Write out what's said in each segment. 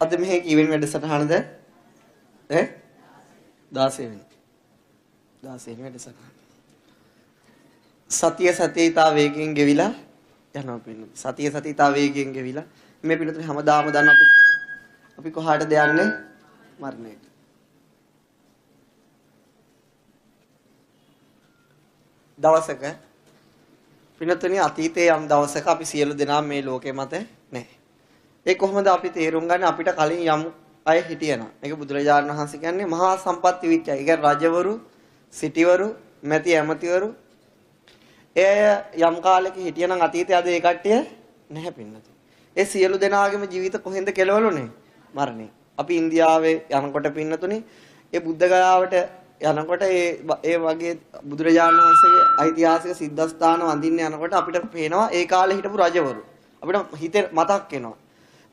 අද මෙහි කීවෙනි වැඩසටහනද? 16 වෙනි. 16 වෙනි වැඩසටහන. සතියතා වේගයෙන් ගෙවිලා යනවා පින්නතුනි. සතියතා වේගයෙන් ගෙවිලා මේ පින්නතුනි හැමදාම දන්න අපි කොහාටද යන්නේ? මරණයට. දවසක පින්නතුනි අතීතයේ යම් දවසක අපි සියලු දෙනා මේ ලෝකේ මත නැහැ. ඒ කොහොමද අපි තේරුම් ගන්න අපිට කලින් යම් අය හිටියනම්. මේක බුදුරජාණන් වහන්සේ කියන්නේ මහා සම්පත්ති විච්චය. ඒ කියන්නේ රජවරු, සිටිවරු, මැති ඇමතිවරු යම් කාලෙක හිටියනම් අතීතයේ අද ඒ කට්ටිය නැහැ පින්නතුනි. ඒ සියලු දෙනාගේම ජීවිත කොහෙන්ද කෙලවලුනේ? මරණය. අපි ඉන්දියාවේ යනකොට පින්නතුනි ඒ බුද්ධ ගයාවට යනකොට ඒ වගේ බුදුරජාණන් වහන්සේගේ ඓතිහාසික සිද්ධාස්ථාන වඳින්න යනකොට අපිට පේනවා ඒ කාලේ හිටපු රජවරු. අපිට හිතේ මතක් වෙනවා.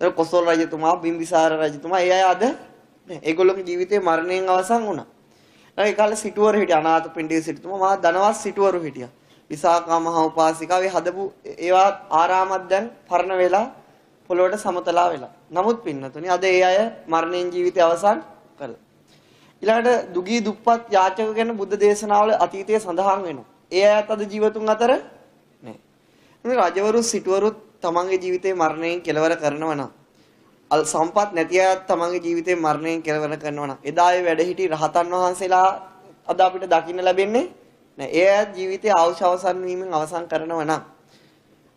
දැන් කොසල් රජතුමා, බිම්බිසාර රජතුමා ඒ අය අද නෑ. ඒගොල්ලෝගේ ජීවිතේ මරණයෙන් අවසන් වුණා. ඒ කාලේ සිටුවරු හිටියා. අනාථපිණ්ඩික සිටුතුමා මහා ධනවත් සිටුවරු හිටියා. විසාකා මහ උපාසිකාවේ හදපු ඒවා ආරාමයක් දැන් පරණ වෙලා පොළොවට සමතලා වෙලා. නමුත් පින්නතුනි අද ඒ අය මරණයෙන් ජීවිතය අවසන් කළා. ඊළඟට දුගී දුප්පත් යාචක ගැන බුද්ධ දේශනාවල අතීතයේ සඳහන් වෙනවා. ඒ අයත් අද ජීවතුන් අතර නැහැ. මේ රජවරු සිටුවරු තමන්ගේ ජීවිතේ මරණයෙන් කෙලවර කරනවා නම් සම්පත් නැති අයත් තමන්ගේ ජීවිතේ මරණයෙන් කෙලවර කරනවා නම් එදා ඒ වැඩ සිටි රහතන් වහන්සේලා අද අපිට දකින්න ලැබෙන්නේ නැහැ. ඒ අය ජීවිතේ ආයුෂ අවසන් වීමෙන් අවසන් කරනවා නම්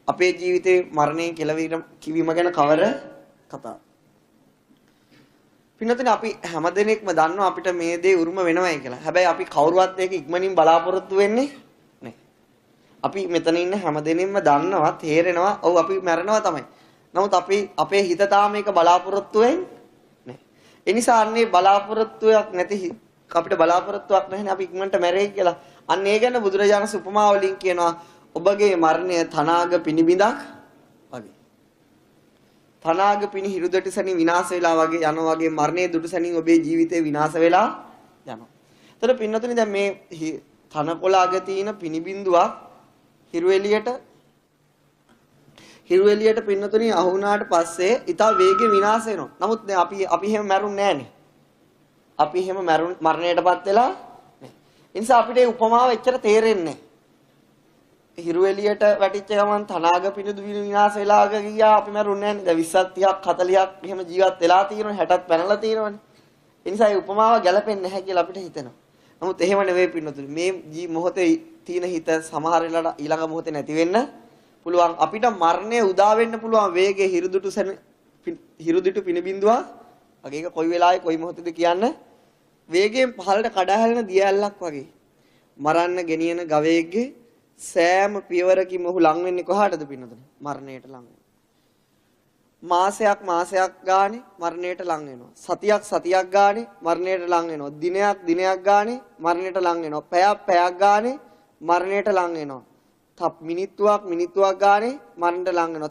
අපේ ජීවිතේ මරණයෙන් කෙලවීම කිවීම ගැන කවර කතාව. පින්නතුනි අපි හැමදෙනෙක්ම දන්නවා අපිට මේ දේ උරුම වෙනවයි කියලා. හැබැයි අපි කවුරුවත් ඒක ඉක්මනින් බලාපොරොත්තු වෙන්නේ නැහැ. අපි මෙතන ඉන්න හැමදෙනෙක්ම දන්නවා, තේරෙනවා, ඔව් අපි මැරෙනවා තමයි. නමුත් අපි අපේ හිත තාම මේක බලාපොරොත්තු වෙන්නේ නැහැ. ඒ නිසා අන්නේ බලාපොරොත්තුවක් නැති අපිට බලාපොරොත්තුවක් නැහැනේ අපි ඉක්මනට මැරෙයි කියලා. අන්න ඒ ගැන බුදුරජාණන් උපමාවලින් කියනවා ඔබගේ මරණය තනාග පිනිබිඳක් වගේ. තනාග පිනි හිරුදට සැනින් විනාශ වෙලා වගේ යනවා වගේ මරණයේ දුටු සැනින් ඔබේ ජීවිතේ විනාශ වෙලා යනවා. එතකොට පින්නතුනි දැන් මේ තනකොළ අග තියෙන පිනිබිඳුවක් හිරු එළියට පින්නතුනි අහු වුණාට පස්සේ ඊට වේගෙ විනාශ වෙනවා. නමුත් දැන් අපි එහෙම මැරුන්නේ නැහනේ. අපි එහෙම මරණයටපත් වෙලා නැහැ. ඒ නිසා අපිට මේ උපමාව එච්චර තේරෙන්නේ නැහැ. හිරු එළියට වැටිච්ච ගමන් තනාග පිනිදු විනාශ වෙලා ගියා අපි මැරුන්නේ නැහැ නේද? 20ක් 30ක් 40ක් එහෙම ජීවත් වෙලා තියෙනවා 60ක් පැනලා තියෙනවනේ. ඒ නිසා මේ උපමාව ගැලපෙන්නේ නැහැ කියලා අපිට හිතෙනවා. නමුත් එහෙම නෙවෙයි පින්නතුනි. මේ මොහොතේ තියෙන හිත සමහර වෙලාවට ඊළඟ මොහොතේ නැති වෙන්න පුළුවන්. අපිට මරණය උදා වෙන්න පුළුවන් වේගයේ හිරුදුටු පිනිබින්දුවා වගේ එක කොයි වෙලාවෙ කොයි මොහොතේද කියන්න වේගයෙන් පහළට කඩා හැලෙන දිය ඇල්ලක් වගේ. මරන්න ගෙනියන ගවයෙක්ගේ සෑම පියවරකින්ම ඔහු ලං වෙන්නේ කොහාටද පින්නතුනි? මරණයට ලං වෙනවා. මාසයක් ගානේ මරණයට ලං වෙනවා. සතියක් ගානේ මරණයට ලං වෙනවා. දිනයක් ගානේ මරණයට ලං වෙනවා. පැයක් ගානේ මරණයට ලං වෙනවා. මිනිත්තුවක් ගානේ මරණයට ලං වෙනවා.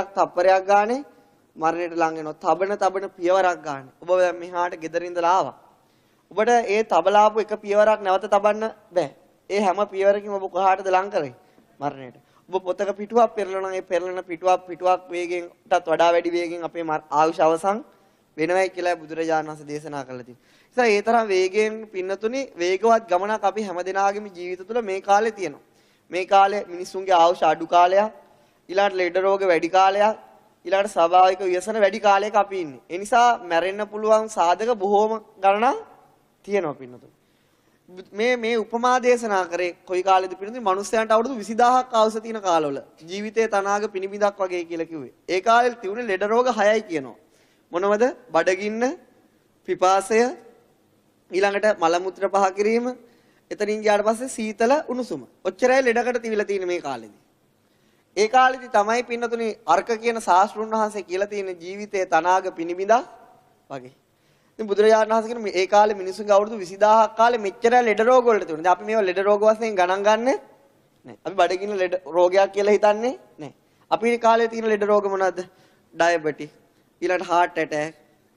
තප්පරයක් ගානේ මරණයට ලං වෙනවා. තබන පියවරක් ගානේ. ඔබ දැන් මෙහාට ගෙදර ඉඳලා ආවා. ඔබට ඒ තබලාපු එක පියවරක් නැවත තබන්න බෑ. ඒ හැම පියවරකින්ම ඔබ කොහාටද ලං කරේ? මරණයට. ඔබ පොතක පිටුවක් පෙරලනවා. ඒ පෙරලන පිටුවක් වේගෙන්ටත් වඩා වැඩි වේගෙන් අපේ ආයුෂ අවසන් වෙනවයි කියලා බුදුරජාණන් වහන්සේ දේශනා කළා තියෙනවා. ඒ තරම් වේගෙන් පින්නතුනි වේගවත් ගමනක් අපි හැමදෙනාගේම ජීවිත තුළ මේ කාලේ තියෙනවා. මේ කාලේ මිනිසුන්ගේ ආයුෂ අඩු කාලයක්, ඊළඟට ලෙඩ රෝග වැඩි කාලයක්, ඊළඟට ස්වාභාවික ව්‍යසන වැඩි කාලයක අපි ඉන්නේ. ඒ නිසා මැරෙන්න පුළුවන් සාධක බොහෝම ගණනක් තියෙනවා පින්නතුනි. මේ උපමා දේශනා කරේ කොයි කාලෙද පින්නතුනි? මිනිස්යන්ට අවුරුදු 20000ක් ආයුෂ තියෙන කාලවල ජීවිතේ තනාග පිනිබිඳක් වගේ කියලා කිව්වේ. ඒ කාලේ තිබුණේ ලෙඩ රෝග 6යි කියනවා. මොනවද? බඩගින්න, පිපාසය, ඊළඟට මල මුත්‍ර පහ කිරීම, එතනින් ගියාට පස්සේ සීතල උණුසුම. ඔච්චරයි ලෙඩකට තිබිලා තියෙන්නේ මේ කාලෙදී. ඒ කාලෙදී තමයි පින්නතුනි අර්ක කියන ශාස්ත්‍රුන් වහන්සේ කියලා තියෙන ජීවිතේ තනාග පිනිබිඳක් වගේ. ඉතින් බුදුරජාණන් වහන්සේ කියන මේ කාලේ මිනිස්සුන්ගේ අවුරුදු 20000ක් කාලේ මෙච්චර ලෙඩ රෝග වලට තිබුණා. දැන් අපි මේවා ලෙඩ රෝග වශයෙන් ගණන් ගන්නෙ නැහැ. අපි බඩගින්න ලෙඩ රෝගයක් කියලා හිතන්නේ නැහැ. අපි මේ කාලේ තියෙන ලෙඩ රෝග මොනවද? ඩයබටික්, ඊළඟට heart attack,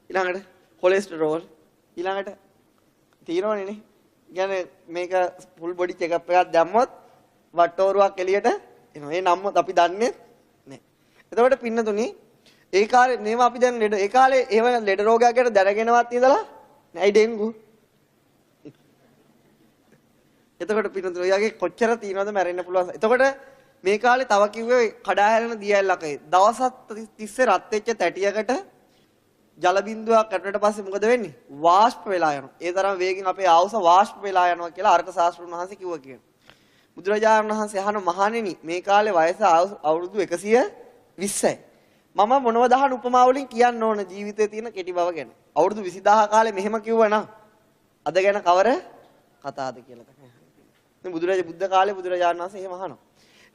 ඊළඟට කොලෙස්ටරෝල්, ඊළඟට තියෙනවනේ නේ. කියන්නේ මේක full body check up එකක් දැම්මොත් වට්ටෝරුවක් එළියට එනවා. ඒ නම්ම අපි දන්නේ නැහැ. එතකොට පින්නතුනි ඒ කාලේ මේවා අපි දැන් ලෙඩ ඒ කාලේ ඒව ලෙඩ රෝගයක් ගැන දැනගෙනවත් ඉඳලා නෑ ඩෙන්ගු. එතකොට පින්නතුන ඔයගේ කොච්චර තියනවද මැරෙන්න පුළුවන්. එතකොට මේ කාලේ තව කිව්වේ කඩා හැලෙන දියැලකයි. දවසක් තිස්සේ රත් වෙච්ච තැටියකට ජල බිඳුවක් ඇටුනට පස්සේ මොකද වෙන්නේ? වාෂ්ප වෙලා යනවා. ඒ තරම් වේගෙන් අපේ ආවුස වාෂ්ප වෙලා යනවා කියලා අර්ථ ශාස්ත්‍රඥ වහන්සේ කිව්වා කියනවා. බුදුරජාණන් වහන්සේ අහන මහණෙනි මේ කාලේ වයස අවුරුදු 120යි. මම මොනවද අහන උපමා වලින් කියන්න ඕන ජීවිතයේ තියෙන කෙටි බව ගැන. අවුරුදු 20000 කාලේ මෙහෙම කිව්වනම් අද ගැන කවර කතාවද කියලා තමයි. ඉතින් බුද්ධ කාලේ බුදුරජාණන් වහන්සේ එහෙම අහනවා.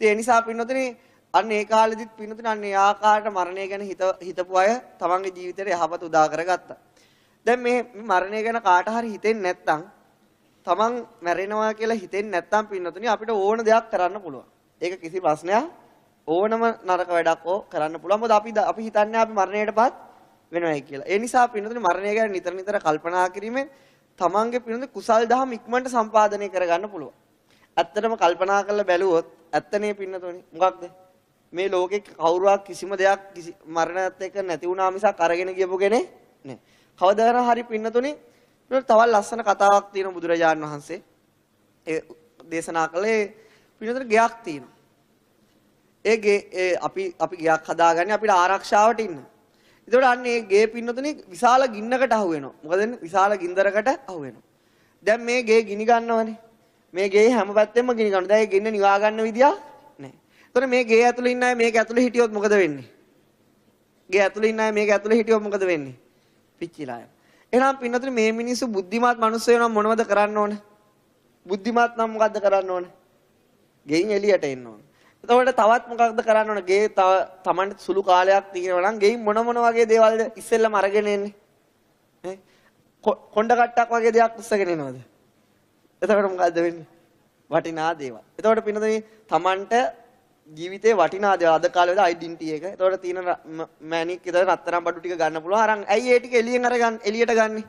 ඉතින් ඒ නිසා පින්නතුනේ අන්න ඒ කාලෙදිත් පින්නතුනේ අන්න ඒ ආකාරයට මරණය ගැන හිතපු අය තමන්ගේ ජීවිතේට යහපත උදා කරගත්තා. දැන් මේ මරණය ගැන කාට හරි හිතෙන්නේ නැත්නම් තමන් මැරෙනවා කියලා හිතෙන්නේ නැත්නම් පින්නතුනේ අපිට ඕන දෙයක් කරන්න පුළුවන්. ඒක කිසි ප්‍රශ්නයක් ඕනම නරක වැඩක් කරන්න පුළුවන්. මොකද අපි හිතන්නේ අපි මරණයටපත් වෙනවයි කියලා. ඒ නිසා පින්නතුනේ මරණය ගැන නිතර කල්පනා කිරීමෙන් තමන්ගේ පින්නතුනේ කුසල් දහම් ඉක්මනට සම්පාදනය කරගන්න පුළුවන්. ඇත්තටම කල්පනා කරලා බැලුවොත් ඇත්තනේ පින්නතුනේ මොකක්ද? මේ ලෝකේ කවුරුවක් කිසිම දෙයක් මරණයත් එක්ක නැති වුණා මිසක් අරගෙන ගියපු කෙනෙක් නෑ. කවදාහරි හරි පින්නතුනේ තවත් ලස්සන කතාවක් තියෙනවා බුදුරජාණන් වහන්සේ. ඒ දේශනා කළේ පින්නතුනේ ගයක් තියෙනවා. ඒ ගේ අපි ගයක් හදාගන්නේ අපිට ආරක්ෂාවට ඉන්න. ඒතකොට අන්න ඒ ගේ පින්නතුනේ විශාල ගින්නකට අහු වෙනවා. මොකද විශාල ගින්දරකට අහු වෙනවා. දැන් මේ ගේ ගිනි ගන්නවනේ. මේ ගේ හැම පැත්තෙම ගිනි ගන්නවා. දැන් ඒ ගින්න නිවා ගන්න විදියක් නැහැ. ඒතකොට මේ ගේ ඇතුලේ ඉන්න අය මේක ඇතුලේ හිටියොත් මොකද වෙන්නේ? ගේ ඇතුලේ ඉන්න අය මේක ඇතුලේ හිටියොත් මොකද වෙන්නේ? පිච්චිලා යනවා. එහෙනම් පින්නතුනේ මේ මිනිස්සු බුද්ධිමත් මිනිස්සු වෙනවා මොනවද කරන්න ඕන? බුද්ධිමත් නම් මොකද්ද කරන්න ඕන? ගෙයින් එළියට එන්න ඕන. එතකොට තවත් මොකක්ද කරන්න ඕන? ගේ තමන්ට සුළු කාලයක් තියෙනවා නම් ගෙයින් මොන වගේ දේවල්ද ඉස්සෙල්ලම අරගෙන එන්නේ? ඈ කොණ්ඩ කට්ටක් වගේ දෙයක් උස්සගෙන එනවද? එතකොට මොකද්ද වෙන්නේ? වටිනා දේවල්. එතකොට පින්නතුනේ තමන්ට ජීවිතේ වටිනා දේවල් අද කාලේ වල ඩෙන්ටිටි එක. එතකොට තියෙන මැණික් විතර රත්තරන් බඩු ටික ගන්න පුළුවන්. අරන් ඇයි ඒ ටික එළියෙන් අරගන්න එළියට ගන්නෙ?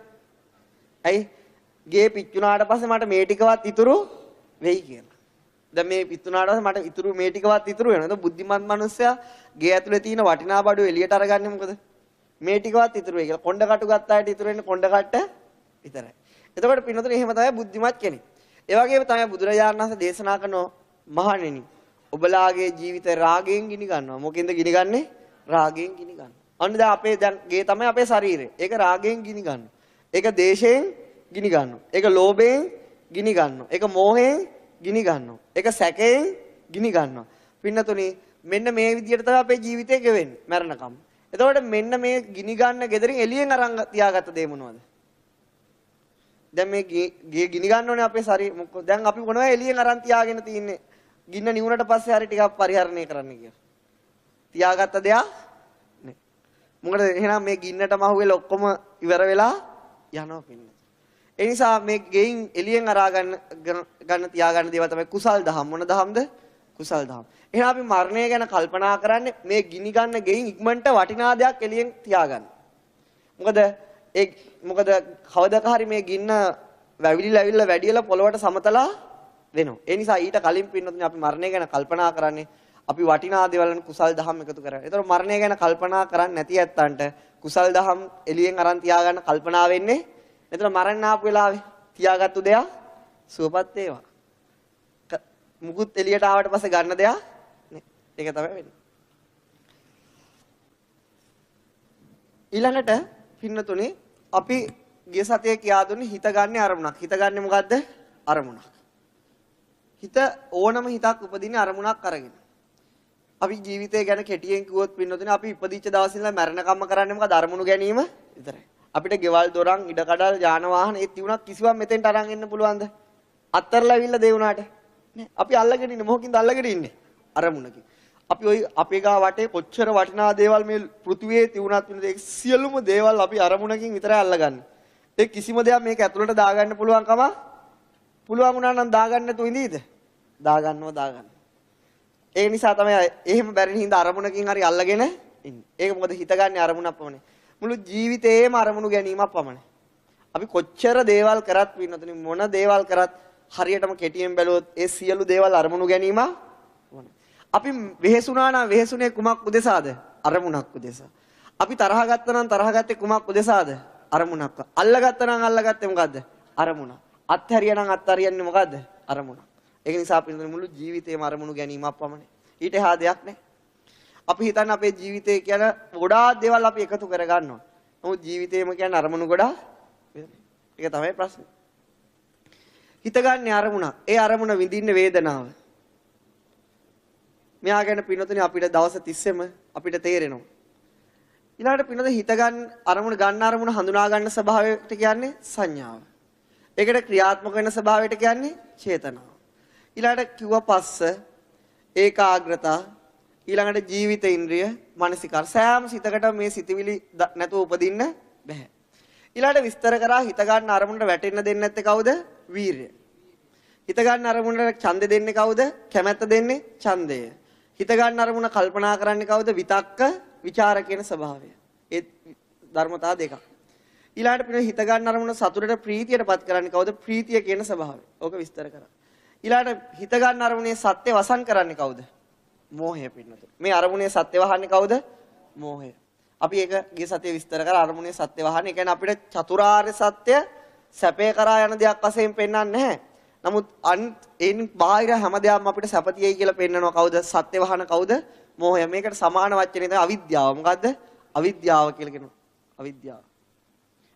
ඇයි? ගේ පිච්චුනාට පස්සේ මට මේ ටිකවත් ඉතුරු වෙයි කියලා. දැන් මේ පිච්චුනාට පස්සේ මට ඉතුරු මේ ටිකවත් ඉතුරු වෙනවා. එතකොට බුද්ධිමත් මිනිස්සයා ගේ ඇතුලේ තියෙන වටිනා බඩු එළියට අරගන්නේ මොකද? මේ ටිකවත් ඉතුරු වෙයි කියලා. කොණ්ඩ කටු ගත්ත අයට ඉතුරු වෙන්නේ කොණ්ඩ කට්ට විතරයි. එතකොට පින්නතුනේ එහෙම තමයි බුද්ධිමත් කෙනෙක්. ඒ වගේම තමයි බුදුරජාණන් වහන්සේ දේශනා කරන මහණෙනි ඔබලාගේ ජීවිතේ රාගයෙන් ගිනි ගන්නවා. මොකෙන්ද ගිනි ගන්නේ? රාගයෙන් ගිනි ගන්නවා. අන්න දැන් අපේ දැන් ගේ තමයි අපේ ශරීරය. ඒක රාගයෙන් ගිනි ගන්නවා. ඒක දේශයෙන් ගිනි ගන්නවා. ඒක ලෝභයෙන් ගිනි ගන්නවා. ඒක මෝහයෙන් ගිනි ගන්නවා. ඒක සැකයෙන් ගිනි ගන්නවා. පින්නතුනේ මෙන්න මේ විදිහට තමයි අපේ ජීවිතේ ගෙවෙන්නේ මරණකම්. එතකොට මෙන්න මේ ගිනි ගන්න gederin එළියෙන් අරන් තියාගත්ත දේ මොනවද? දැන් මේ ගේ ගිනි ගන්න ඕනේ අපේ ශරීර. මොකද දැන් අපි මොනවා එළියෙන් අරන් තියාගෙන තින්නේ? ගින්න නිවුනට පස්සේ හරි ටිකක් පරිහරණය කරන්න කියලා. තියාගත්ත දෙයක් නේ. මොකද එහෙනම් මේ ගින්නටම අහුවෙලා ඔක්කොම ඉවර වෙලා යනවා පින්නේ. ඒ නිසා මේ ගෙයින් එළියෙන් අරා ගන්න තියාගන්න දේවල් තමයි කුසල් දහම්. මොන දහම්ද? කුසල් දහම්. එහෙනම් අපි මරණය ගැන කල්පනා කරන්නේ මේ ගිනි ගන්න ගෙයින් ඉක්මනට වටිනා දෙයක් එළියෙන් තියාගන්න. මොකද කවදාක හරි මේ ගින්න වැවිලිලා වැඩියලා පොළවට සමතලා වෙනවා. ඒ නිසා ඊට කලින් පින්නතුනේ අපි මරණය ගැන කල්පනා කරන්නේ අපි වටිනා දේවල් වල කුසල් දහම් එකතු කරගෙන. ඒතර මරණය ගැන කල්පනා කරන්නේ නැති ඇත්තන්ට කුසල් දහම් එළියෙන් අරන් තියාගන්න කල්පනා වෙන්නේ. ඒතර මරන්න ආපු වෙලාවේ තියාගත්තු දෙයක් සුවපත් වේවා. මුකුත් එළියට ආවට පස්සේ ගන්න දෙයක් නේ. ඒක තමයි වෙන්නේ. ඊළඟට පින්නතුනේ අපි ගිය සතියේ කියා දුන්නේ හිත ගන්න අරමුණක්. හිත ගන්න මොකද්ද? අරමුණක්. හිත ඕනම හිතක් උපදින්නේ අරමුණක් අරගෙන. අපි ජීවිතය ගැන කෙටියෙන් කිව්වොත් පින්නතුනේ අපි ඉපදිච්ච දවසේ ඉඳලා මරණකම්ම කරන්නේ මොකද? අරමුණු ගැනීම විතරයි. අපිට ගෙවල් දොරන් ඉඩකඩල් යාන වාහන ඒ තියුණක් කිසිවක් මෙතෙන්ට අරන් එන්න පුළුවන්ද? අත්තරලා ඇවිල්ලා දේ වුණාට නේ. අපි අල්ලගෙන ඉන්නේ මොකකින්ද අල්ලගෙන ඉන්නේ? අරමුණකින්. අපි ওই අපේ ගා වටේ කොච්චර වටිනා දේවල් මේ පෘථිවියේ තියුණත් වෙනද ඒ සියලුම දේවල් අපි අරමුණකින් විතරයි අල්ලගන්නේ. ඒ කිසිම දෙයක් මේක ඇතුළට දාගන්න පුළුවන්කම පුළුවන් වුණා නම් දාගන්න නැතුව ඉඳීද? දාගන්න. ඒ නිසා තමයි එහෙම බැරි හින්දා අරමුණකින් හරි අල්ලගෙන ඉන්නේ. ඒක මොකද හිත ගන්න අරමුණක් පමණයි. මුළු ජීවිතේම අරමුණු ගැනීමක් පමණයි. අපි කොච්චර දේවල් කරත් වින්නතුනි මොන දේවල් කරත් හරියටම කෙටියෙන් බැලුවොත් ඒ සියලු දේවල් අරමුණු ගැනීම පමණයි. අපි වෙහෙසුණා නම් වෙහෙසුනේ කුමක් උදෙසාද? අරමුණක් උදෙසා. අපි තරහ ගත්තා නම් තරහ ගත්තේ කුමක් උදෙසාද? අරමුණක්. අල්ලගත්තා නම් අල්ලගත්තේ මොකද්ද? අරමුණ. අත්හැරියා නම් අත්හැරියන්නේ මොකද්ද? අරමුණ. ඒක නිසා අපි මුළු ජීවිතේම අරමුණු ගැනීමක් පමණයි. ඊට එහා දෙයක් නැහැ. අපි හිතන්නේ අපේ ජීවිතේ කියන ගොඩාක් දේවල් අපි එකතු කර ගන්නවා. නමුත් ජීවිතේම කියන්නේ අරමුණු ගොඩාක්. ඒක තමයි ප්‍රශ්නේ. හිතගන්නේ අරමුණ. ඒ අරමුණ විඳින්න වේදනාව. මෙයා ගැන පින්නතුනේ අපිට දවස් 30ෙම අපිට තේරෙනවා. ඊළඟට පින්නතුනේ හිත ගන්න අරමුණ ගන්න අරමුණ හඳුනා ගන්න ස්වභාවයට කියන්නේ සංඥාව. ඒකට ක්‍රියාත්මක වෙන ස්වභාවයට කියන්නේ චේතනාව. ඊළඟට කිව්වා පස්ස ඒකාග්‍රතා ඊළඟට ජීවිත ඉන්ද්‍රිය මානසිකාර සෑම සිතකට මේ සිතවිලි නැතුව උපදින්න බෑ. ඊළඟට විස්තර කරා හිත ගන්න අරමුණට වැටෙන්න දෙන්නේ නැත්තේ කවුද? වීරිය. හිත ගන්න අරමුණට ඡන්දෙ දෙන්නේ කවුද? කැමැත්ත දෙන්නේ ඡන්දය. හිත ගන්න අරමුණ කල්පනා කරන්නේ කවුද? විතක්ක විචාර කියන ස්වභාවය. ඒ ධර්මතා දෙකක්. ඊළඟට පින හිත ගන්න අරමුණ සතුටට ප්‍රීතියටපත් කරන්නේ කවුද? ප්‍රීතිය කියන ස්වභාවය. ඕක විස්තර කරා. ඊළඟට හිත ගන්න අරමුණේ සත්‍ය වසන් කරන්නේ කවුද? මෝහය පින්නත. මේ අරමුණේ සත්‍ය වහන්නේ කවුද? මෝහය. අපි ඒක ගිය සතියේ විස්තර කරා අරමුණේ සත්‍ය වහන්නේ. ඒ කියන්නේ අපිට චතුරාර්ය සත්‍ය සැපේ කරා යන දෙයක් වශයෙන් පෙන්වන්නේ නැහැ. නමුත් එයින් බාහිර හැම දෙයක්ම අපිට සැපතියයි කියලා පෙන්නනවා කවුද? සත්‍ය වහන කවුද? මෝහය. මේකට සමාන වචනේ තමයි අවිද්‍යාව. මොකද්ද? අවිද්‍යාව කියලා කියනවා. අවිද්‍යාව.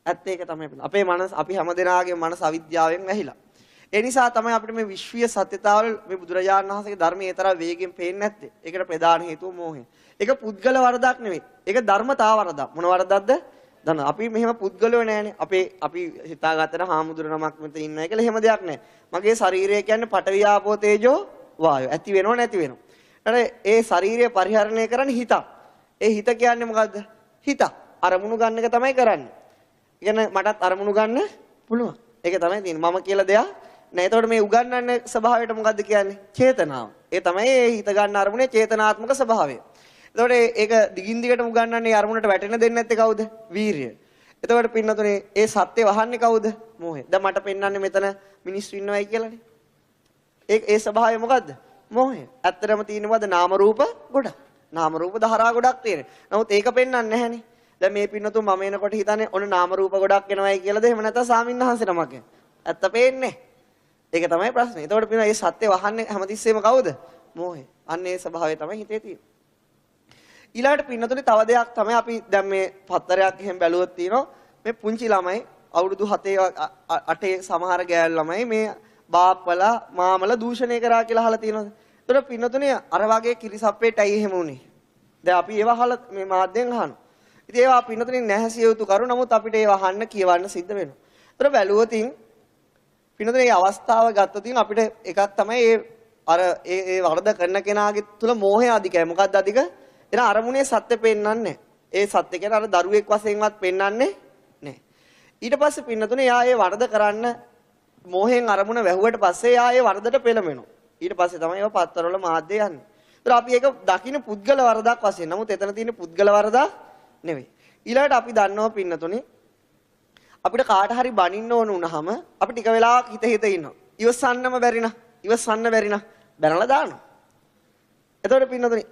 ඇත්ත ඒක තමයි. අපේ මනස අපි හැමදෙනාගේම මනස අවිද්‍යාවෙන් වැහිලා. ඒ නිසා තමයි අපිට මේ විශ්වීය සත්‍යතාවල මේ බුදුරජාණන් වහන්සේගේ ධර්මයේ තරම් වේගෙන් පේන්නේ නැත්තේ. ඒකට ප්‍රධාන හේතුව මෝහය. ඒක පුද්ගල වරදක් නෙවෙයි. ඒක ධර්මතා වරදක්. මොන වරදක්ද? දන්න අපි මෙහෙම පුද්ගලයෝ නෑනේ. අපි හිතාගත්තට හාමුදුර නමක් මෙතන ඉන්නයි කියලා එහෙම දෙයක් නෑ. මගේ ශරීරය කියන්නේ පඨවි ආපෝ තේජෝ වායෝ. ඇති වෙනව නැති වෙනව. ඒ ශරීරය පරිහරණය කරන්නේ හිත. ඒ හිත කියන්නේ මොකද්ද? හිත. අරමුණු ගන්න එක තමයි කරන්නේ. කියන්නේ මටත් අරමුණු ගන්න පුළුවන්. ඒක තමයි තියෙන්නේ. මම කියලා දෙයක් නෑ. එතකොට මේ උගන්වන්නේ ස්වභාවයට මොකද්ද කියන්නේ? චේතනාව. ඒ තමයි ඒ හිත ගන්න අරමුණේ චේතනාත්මක ස්වභාවය. එතකොට ඒක දිගින් දිගටම උගන්වන්නේ අරමුණට වැටෙන්න දෙන්නේ නැත්තේ කවුද? වීරිය. එතකොට පින්නතුනේ ඒ සත්‍ය වහන්නේ කවුද? මෝහය. දැන් මට පෙන්වන්නේ මෙතන මිනිස්සු ඉන්නවයි කියලානේ. ඒ ස්වභාවය මොකද්ද? මෝහය. ඇත්තටම තියෙන්නේ මොකද්ද? නාම රූප ගොඩක්. නාම රූප ධාරා ගොඩක් තියෙනවා. නමුත් ඒක පෙන්වන්නේ නැහැනේ. දැන් මේ පින්නතුන් මම එනකොට හිතන්නේ ඔන්න නාම රූප ගොඩක් එනවයි කියලාද? එහෙම නැත්නම් සාමින්හන්සේ නමක්. ඇත්ත පේන්නේ. ඒක තමයි ප්‍රශ්නේ. එතකොට පින්න මේ සත්‍ය වහන්නේ හැමතිස්සෙම කවුද? මෝහය. අන්න ඒ ස්වභාවය තමයි හිතේ තියෙන්නේ. ඊළඟට පින්නතුනේ තව දෙයක් තමයි අපි දැන් මේ පත්තරයක් එහෙම බැලුවොත් තියෙනවා මේ පුංචි ළමයි අවුරුදු 7 8 සමහර ගෑල් ළමයි මේ බාප්පලා මාමලා දූෂණය කරා කියලා අහලා තියෙනවද? ඒතකොට පින්නතුනේ අර වගේ කිරිසප්පේට ඇයි එහෙම උනේ? දැන් අපි ඒව අහලා මේ මාධ්‍යෙන් අහනවා. ඉතින් ඒවා පින්නතුනේ නැහැසිය යුතු කරු නමුත් අපිට ඒව අහන්න කියවන්න සිද්ධ වෙනවා. ඒතකොට බැලුවොතින් පින්නතුනේ මේ අවස්ථාව ගත්තොතින් අපිට එකක් තමයි ඒ වරද කරන කෙනාගේ තුල මෝහය අධිකයි. මොකක්ද අධික? එන අරමුණේ සත්‍ය පෙන්වන්නේ නැහැ. ඒ සත්‍ය කියන්නේ අර දරුවෙක් වශයෙන්වත් පෙන්වන්නේ නැහැ. ඊට පස්සේ පින්නතුනේ යා ඒ වරද කරන්න මෝහෙන් අරමුණ වැහුවට පස්සේ යා ඒ වරදට පෙළඹෙනවා. ඊට පස්සේ තමයි ඒව පත්තරවල මාධ්‍ය යන්නේ. ඒතර අපි ඒක දකින්න පුද්ගල වරදක් වශයෙන්. නමුත් එතන තියෙන පුද්ගල වරදක් නෙවෙයි. ඊළඟට අපි දන්නවා පින්නතුනේ අපිට කාට හරි බනින්න ඕන වුණාම අපි ටික වෙලාවක් හිත ඉන්නවා. ඉවසන්නම බැරි නා බැනලා දානවා. එතකොට පින්නතුනේ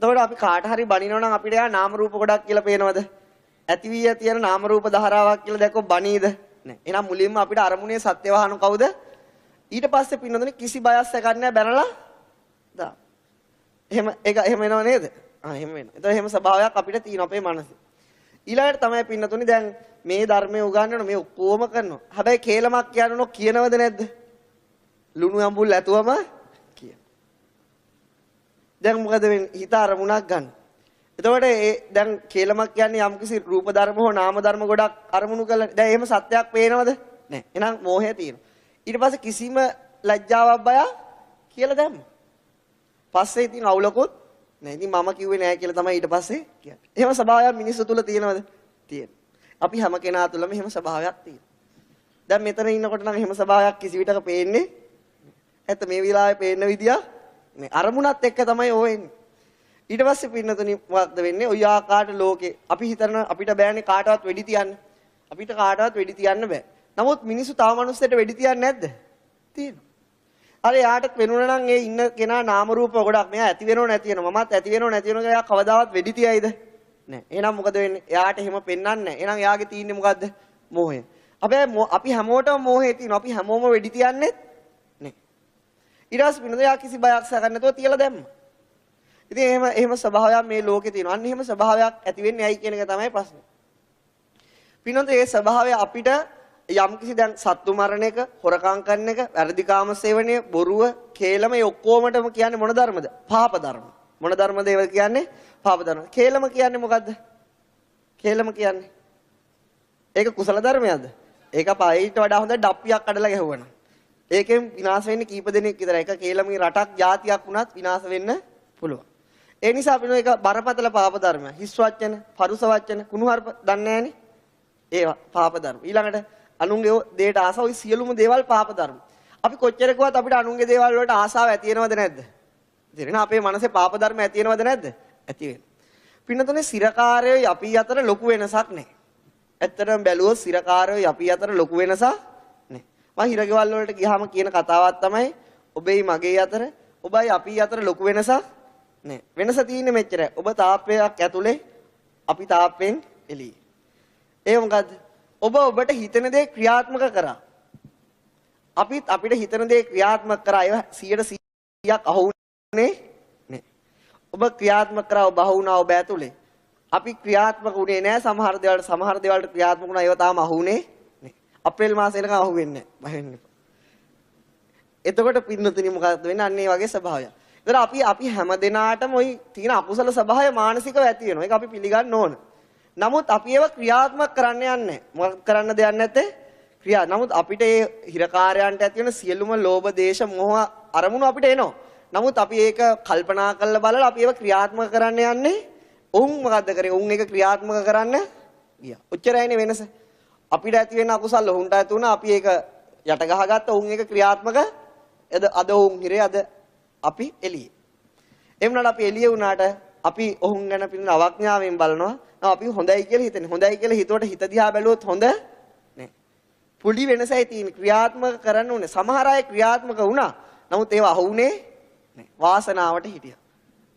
එතකොට අපි කාට හරි බනිනවා නම් අපිට යා නාම රූප ගොඩක් කියලා පේනවද? ඇති වී ඇති යන නාම රූප ධාරාවක් කියලා දැක්කොත් බනීද? නෑ. එහෙනම් මුලින්ම අපිට අරමුණේ සත්‍ය වහන කවුද? ඊට පස්සේ පින්නතුනේ කිසි බයස් එකක් නැහැ බැනලා දා. එහෙම එනව නේද? එහෙම වෙනවා. එතකොට එහෙම ස්වභාවයක් අපිට තියෙන අපේ මනසේ. ඊළඟට තමයි පින්නතුනේ දැන් මේ ධර්මයේ උගන්වන මේ ඔක්කොම කරනවා. හැබැයි කේලමක් කියනනෝ කියනවද නැද්ද? ලුණු අඹුල් ඇතුවම කියන. දැන් මොකද වෙන්නේ? හිත අරමුණක් ගන්න. එතකොට දැන් කේලමක් කියන්නේ යම්කිසි රූප ධර්ම හෝ නාම ධර්ම ගොඩක් අරමුණු කරලා දැන් එහෙම සත්‍යයක් පේනවද? නැහැ. එහෙනම් මෝහය තියෙනවා. ඊට පස්සේ කිසිම ලැජ්ජාවක් බයක් කියලා දැම්ම. පස්සේ ඉතින් අවුලකුත් නැහැ. ඉතින් මම කිව්වේ නැහැ කියලා තමයි ඊට පස්සේ කියන්නේ. එහෙම ස්වභාවයක් මිනිස්සු තුල තියෙනවද? තියෙනවා. අපි හැම කෙනා තුළම එහෙම ස්වභාවයක් තියෙනවා. දැන් මෙතන ඉන්නකොට නම් එහෙම ස්වභාවයක් කිසි විටක පේන්නේ නැත්ත මේ විලාවේ පේන්න විදිය නේ අරමුණත් එක්ක තමයි ඕ එන්නේ. ඊට පස්සේ පින්නතුනි මොකක්ද වෙන්නේ? ඔය ආකාරයට ලෝකේ අපි හිතන අපිට බෑනේ කාටවත් වෙඩි තියන්න. අපිට කාටවත් වෙඩි තියන්න බෑ. නමුත් මිනිස්සු තව මිනිස්සුන්ට වෙඩි තියන්නේ නැද්ද? තියෙනවා. අර යාට වෙනුණා නම් ඒ ඉන්න කෙනා නාම රූප ගොඩක් මෙයා ඇති වෙනව නැති වෙනව මමත් ඇති වෙනව නැති වෙනව එයා කවදාවත් වෙඩි තියයිද? නැහැ. එහෙනම් මොකද වෙන්නේ? එයාට එහෙම පෙන්වන්නේ නැහැ. එහෙනම් එයාගේ තියෙන්නේ මොකද්ද? මෝහය. අපි හැමෝටම මෝහය තියෙනවා. අපි හැමෝම වෙඩි තියන්නේ නැහැ. ඊට පස්සේ පින්නද යා කිසි බයක් සැකන්නේ නැතුව තියලා දැම්මා. ඉතින් එහෙම ස්වභාවයක් මේ ලෝකේ තියෙනවා. අන්න එහෙම ස්වභාවයක් ඇති වෙන්නේ ඇයි කියන එක තමයි ප්‍රශ්නේ. පින්නද මේ ස්වභාවය අපිට යම්කිසි දැන් සත්තු මරණ එක, හොරකම් කරන එක, වැරදි කාම සේවනය, බොරුව, කේලම මේ ඔක්කොමටම කියන්නේ මොන ධර්මද? පාප ධර්ම. මොන ධර්මද ඒව කියන්නේ? පාප ධර්ම. කේලම කියන්නේ මොකද්ද? කේලම කියන්නේ ඒක කුසල ධර්මයක්ද? ඒක පයිට වඩා හොඳ ඩප්පියක් කඩලා ගැහුවනම්. ඒකෙන් විනාශ වෙන්නේ කීප දෙනෙක් විතරයි. ඒක කේලමේ රටක් ජාතියක් වුණත් විනාශ වෙන්න පුළුවන්. ඒ නිසා අපි මේක බරපතල පාප ධර්මයක්. හිස් වචන, පරුස වචන, කුණුහරුප දන්නේ නැහනේ. ඒවා පාප ධර්ම. ඊළඟට අනුන්ගේ දේට ආසාව ওই සියලුම දේවල් පාප ධර්ම. අපි කොච්චර කිව්වත් අපිට අනුන්ගේ දේවල් වලට ආසාව ඇති වෙනවද නැද්ද? ඉතින් අපේ මනසේ පාප ධර්ම ඇති වෙනවද නැද්ද? ඇති වෙනවා. පින්නතුනේ සිරකාරයෝ අපි අතර ලොකු වෙනසක් නැහැ. ඇත්තටම බැලුවොත් සිරකාරයෝ අපි අතර ලොකු වෙනසක් නැහැ. මම හිරගෙවල් වලට ගියාම කියන කතාවක් තමයි ඔබයි මගේ අතර ඔබයි අපි අතර ලොකු වෙනසක් නැහැ. වෙනස තියෙන්නේ මෙච්චරයි. ඔබ තාප්පයක් ඇතුලේ අපි තාප්පෙන් එළියේ. ඒ මොකද්ද? ඔබ ඔබට හිතන දේ ක්‍රියාත්මක කරා. අපිත් අපිට හිතන දේ ක්‍රියාත්මක කරා. ඒව 100%ක් අහුුනේ නෑ. ඔබ ක්‍රියාත්මක කරා ඔබ අහුුණා ඔබ ඇතුලේ. අපි ක්‍රියාත්මක උනේ නෑ සමහර දේවල්ට ක්‍රියාත්මක වුණා ඒව තාම අහුුනේ නෑ. අප්‍රේල් මාසෙ එනකම් අහුවෙන්නේ නෑ. බය වෙන්න එපා. එතකොට පින්නතුනි මොකක්ද වෙන්නේ? අන්න ඒ වගේ ස්වභාවයක්. ඒතර අපි හැම දිනාටම ওই තියෙන අකුසල ස්වභාවය මානසිකව ඇති වෙනවා. ඒක අපි පිළිගන්න ඕන. නමුත් අපි ඒව ක්‍රියාත්මක කරන්න යන්නේ. මොකක් කරන්න දෙයක් නැත්තේ? ක්‍රියා. නමුත් අපිට ඒ හිරකාරයන්ට ඇති වෙන සියලුම ලෝභ, දේශ, මොහ අරමුණු අපිට එනවා. නමුත් අපි ඒක කල්පනා කරලා බලලා අපි ඒව ක්‍රියාත්මක කරන්න යන්නේ. ඔවුන් මොකද්ද කරේ? ඔවුන් ඒක ක්‍රියාත්මක කරන්න ගියා. ඔච්චරයිනේ වෙනස. අපිට ඇති වෙන අකුසල ඔවුන්ට ඇති වුණා. අපි ඒක යට ගහගත්ත ඔවුන් ඒක ක්‍රියාත්මක අද ඔවුන් හිරේ අද අපි එළියේ. එමුණාට අපි එළියේ වුණාට අපි ඔවුන් ගැන පිළින අවඥාවෙන් බලනවා. අපි හොඳයි කියලා හිතන්නේ. හොඳයි කියලා හිතුවට හිත දිහා බැලුවොත් හොඳ නෑ. පුඩි වෙනසයි තියෙන්නේ. ක්‍රියාත්මක කරන්න ඕනේ. සමහර අය ක්‍රියාත්මක වුණා. නමුත් ඒව අහුුනේ නෑ. වාසනාවට හිටියා.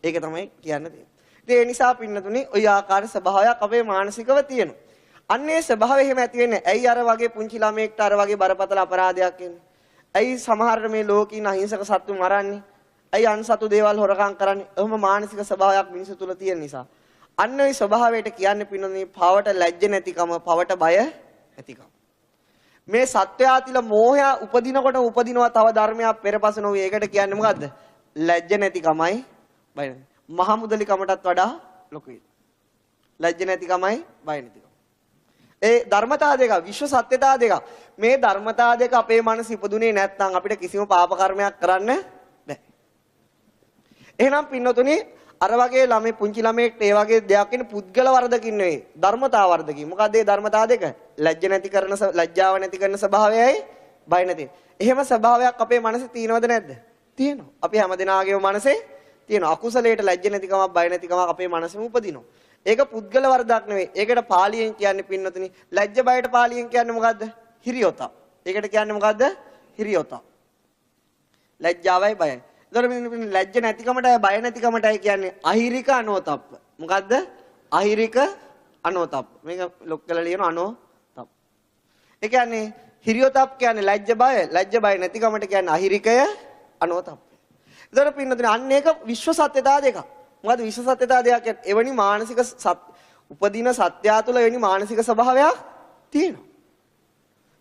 ඒක තමයි කියන්න තියෙන්නේ. ඒ නිසා පින්නතුනි ওই ආකාර ස්වභාවයක් අපේ මානසිකව තියෙනවා. අන්නේ ස්වභාවය එහෙම ඇති වෙන්නේ. ඇයි අර වගේ පුංචි ළමයෙක්ට අර වගේ බරපතල අපරාධයක් එන්නේ? ඇයි සමහර මේ ලෝකීන අහිංසක සත්තු මරන්නේ? ඇයි අන්සතු දේවල් හොරකම් කරන්නේ? ඔහොම මානසික ස්වභාවයක් මිනිස්සු තුල තියෙන නිසා. අන්න ඒ ස්වභාවයට කියන්නේ පින්නන්නේ පවට ලැජ්ජ නැතිකම, පවට බය නැතිකම. මේ සත්‍යය තිල මෝහය උපදිනකොට උපදිනවා තව ධර්මයක් පෙරපස නොවේ. ඒකට කියන්නේ මොකද්ද? ලැජ්ජ නැතිකමයි බය නැති. මහා මුදලිකමටත් වඩා ලොකුයි. ලැජ්ජ නැතිකමයි බය නැතිකම. ඒ ධර්මතා දෙක, විශ්ව සත්‍යතා දෙක. මේ ධර්මතා දෙක අපේ මනස ඉපදුනේ නැත්නම් අපිට කිසිම පාප කර්මයක් කරන්න බෑ. එහෙනම් පින්නතුනි අර වගේ ළමයි පුංචි ළමයෙක්ට ඒ වගේ දෙයක් ඉන්නේ පුද්ගල වර්ධකින් නෙවෙයි ධර්මතා වර්ධකින්. මොකද මේ ධර්මතා දෙක? ලැජ්ජාව නැති කරන ස්වභාවයයි බය නැති. එහෙම ස්වභාවයක් අපේ මනසේ තියෙනවද නැද්ද? තියෙනවා. අපි හැමදෙනාගේම මනසේ තියෙනවා. අකුසලයට ලැජ්ජ නැතිකමක් බය නැතිකමක් අපේ මනසෙම උපදිනවා. ඒක පුද්ගල වර්ධක් නෙවෙයි. ඒකට පාලියෙන් කියන්නේ පින්නතුනි ලැජ්ජ බයට පාලියෙන් කියන්නේ මොකද්ද? හිරියොතා. ඒකට කියන්නේ මොකද්ද? හිරියොතා. ලැජ්ජාවයි බයයි. ඒතර ලැජ්ජ නැතිකමටයි බය නැතිකමටයි කියන්නේ අහිරික අනෝතප්ප. මොකද්ද? අහිරික අනෝතප්ප. මේක ලොක් කරලා ලියන අනෝතප්ප. ඒ කියන්නේ හිරියොතප් කියන්නේ ලැජ්ජ බය නැතිකමට කියන්නේ අහිරිකය අනෝතප්ප. ඒතර පින්නතුනේ අන්න ඒක විශ්ව සත්‍යතා දෙකක්. මොකද විශ්ව සත්‍යතා දෙකක් කියන්නේ එවැනි මානසික උපදින සත්‍යය තුළ එවැනි මානසික ස්වභාවයක් තියෙනවා.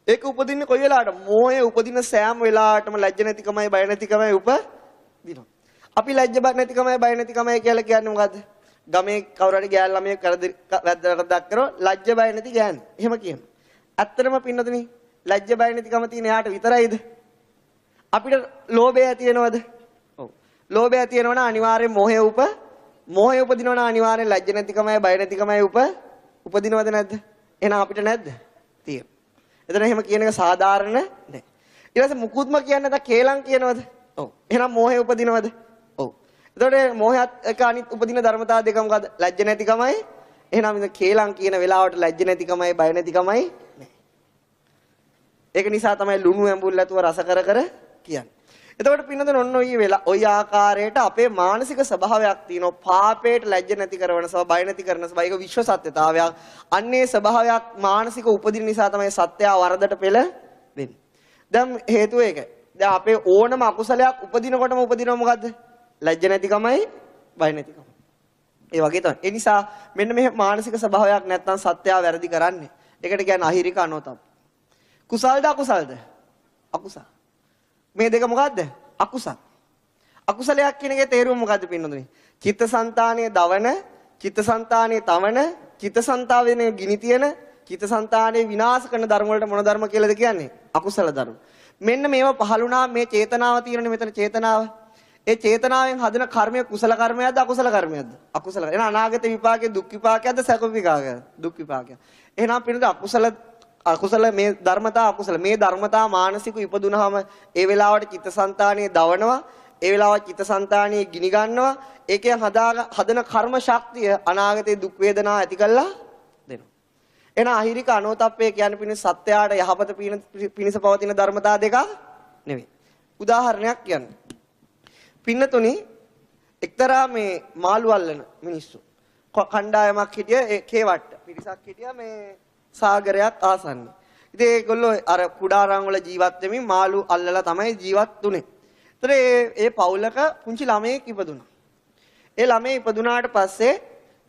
ඒක උපදින්නේ කොයි වෙලාවටද? මෝහය උපදින සෑම වෙලාවටම ලැජ්ජ නැතිකමයි බය නැතිකමයි උපදිනවා. අපි ලැජ්ජ බය නැතිකමයි බය නැතිකමයි කියලා කියන්නේ මොකද්ද? ගමේ කවුරු හරි ගෑල් ළමයෙක් වැරද්දක් කරොත් ලැජ්ජ බය නැති ගෑන්. එහෙම කියනවා. ඇත්තටම පින්නතුනි ලැජ්ජ බය නැතිකම තියෙන එයාට විතරයිද? අපිට ලෝභය ඇති වෙනවද? ඔව්. ලෝභය ඇති වෙනවනම් අනිවාර්යෙන් මෝහය උපදිනවනම් අනිවාර්යෙන් ලැජ්ජ නැතිකමයි බය නැතිකමයි උපදිනවද නැද්ද? එහෙනම් අපිට නැද්ද? තියෙනවා. එතන එහෙම කියන එක සාධාරණ නෑ. ඊට පස්සේ මුකුත්ම කියන්නේ නැත්නම් කේලම් කියනවද? ඔව්. එහෙනම් මෝහය උපදිනවද? ඔව්. එතකොට මෝහයත් එක අනිත් උපදින ධර්මතාව දෙක මොකද? ලැජ්ජ නැතිකමයි. එහෙනම් ඉතින් කේලම් කියන වෙලාවට ලැජ්ජ නැතිකමයි බය නැතිකමයි නෑ. ඒක නිසා තමයි ලුණු ඇඹුල් ඇතුව රස කර කියන්නේ. එතකොට පින්නතන ඔන්න ඔය ආකාරයට අපේ මානසික ස්වභාවයක් තියෙනවා. පාපයට ලැජ්ජ නැති කරන සබ බය නැති කරන සබ ඒක විශ්ව සත්‍යතාවයක්. අන්නේ ස්වභාවයක් මානසික උපදින නිසා තමයි සත්‍යය වරදට පෙළ වෙන්නේ. දැන් හේතුව ඒකයි. දැන් අපේ ඕනම අකුසලයක් උපදිනකොටම උපදිනව මොකද්ද? ලැජ්ජ නැතිකමයි බය නැතිකම. ඒ වගේ තමයි. ඒ නිසා මෙන්න මේ මානසික ස්වභාවයක් නැත්නම් සත්‍යය වැරදි කරන්නේ. ඒකට කියන්නේ අහිරික අනෝතප්ප. කුසල්ද අකුසල්ද? අකුසල්. මේ දෙක මොකද්ද? අකුසල්. අකුසලයක් කියන එකේ තේරුම මොකද්ද පින්නතුනි? චිත්තසංතානයේ දවන, චිත්තසංතානයේ තවන, චිත්තසංතාවයේ ගිනි තියන, චිත්තසංතානයේ විනාශ කරන ධර්ම වලට මොන ධර්ම කියලාද කියන්නේ? අකුසල ධර්ම. මෙන්න මේව පහළුණා මේ චේතනාව තියෙනනේ මෙතන චේතනාව. ඒ චේතනාවෙන් හදන කර්මය කුසල කර්මයක්ද අකුසල කර්මයක්ද? අකුසල. එහෙනම් අනාගත විපාකයේ දුක් විපාකයක්ද සැප විපාකයක්ද? දුක් විපාකයක්. එහෙනම් පින්නතුනි අකුසල මේ ධර්මතා අකුසල මේ ධර්මතා මානසික ඉපදුනහම ඒ වෙලාවට චිත්තසංතානිය දවනවා ඒ වෙලාවට චිත්තසංතානිය ගිනි ගන්නවා ඒකෙන් හදන කර්ම ශක්තිය අනාගතේ දුක් වේදනා ඇති කළා දෙනවා එන අහිරික අනෝතප්පේ කියන්නේ පිණිස සත්‍යයට යහපත පිණිස පවතින ධර්මතා දෙකක් නෙවෙයි උදාහරණයක් කියන්නේ පින්නතුනි එක්තරා මේ මාළු අල්ලන මිනිස්සු කණ්ඩායමක් හිටිය කේවට්ට පිරිසක් හිටියා මේ සාගරයක් ආසන්නේ. ඉතින් ඒගොල්ලෝ අර කුඩාරම් වල ජීවත් වෙමින් මාළු අල්ලලා තමයි ජීවත් උනේ. ඒතර ඒ පවුලක පුංචි ළමයෙක් ඉපදුනා. ඒ ළමයා ඉපදුනාට පස්සේ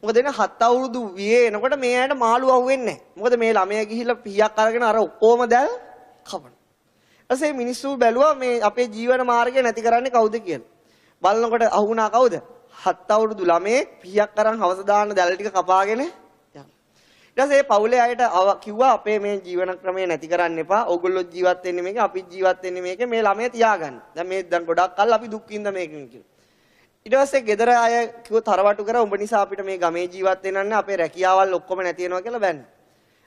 මොකද වෙන්නේ 7 අවුරුදු වියේ එනකොට මේ ඇයට මාළු අහුවෙන්නේ නැහැ. මොකද මේ ළමයා ගිහිල්ලා පීයක් අරගෙන අර ඔක්කොම දැල් කපනවා. ඊපස්සේ මිනිස්සු බැලුවා මේ අපේ ජීවන මාර්ගය නැති කරන්නේ කවුද කියලා. බලනකොට අහුණා කවුද? 7 අවුරුදු ළමයෙක් පීයක් අරන් හවස දාන්න දැල් ටික කපාගෙන ඊට පවුලේ අයට කිව්වා අපේ මේ ජීවන ක්‍රමය නැති කරන්න එපා. ඕගොල්ලෝ ජීවත් වෙන්නේ මේක, අපි ජීවත් වෙන්නේ මේක. මේ ළමයා තියාගන්න. දැන් ගොඩක් කල් අපි දුක් විඳ මේකෙන් කියලා. ඊට පස්සේ ගෙදර අය කිව්ව තරවටු කරා උඹ නිසා අපිට මේ ගමේ ජීවත් වෙන්න නැහැ. අපේ රැකියාවල් ඔක්කොම නැති වෙනවා කියලා බැන්න.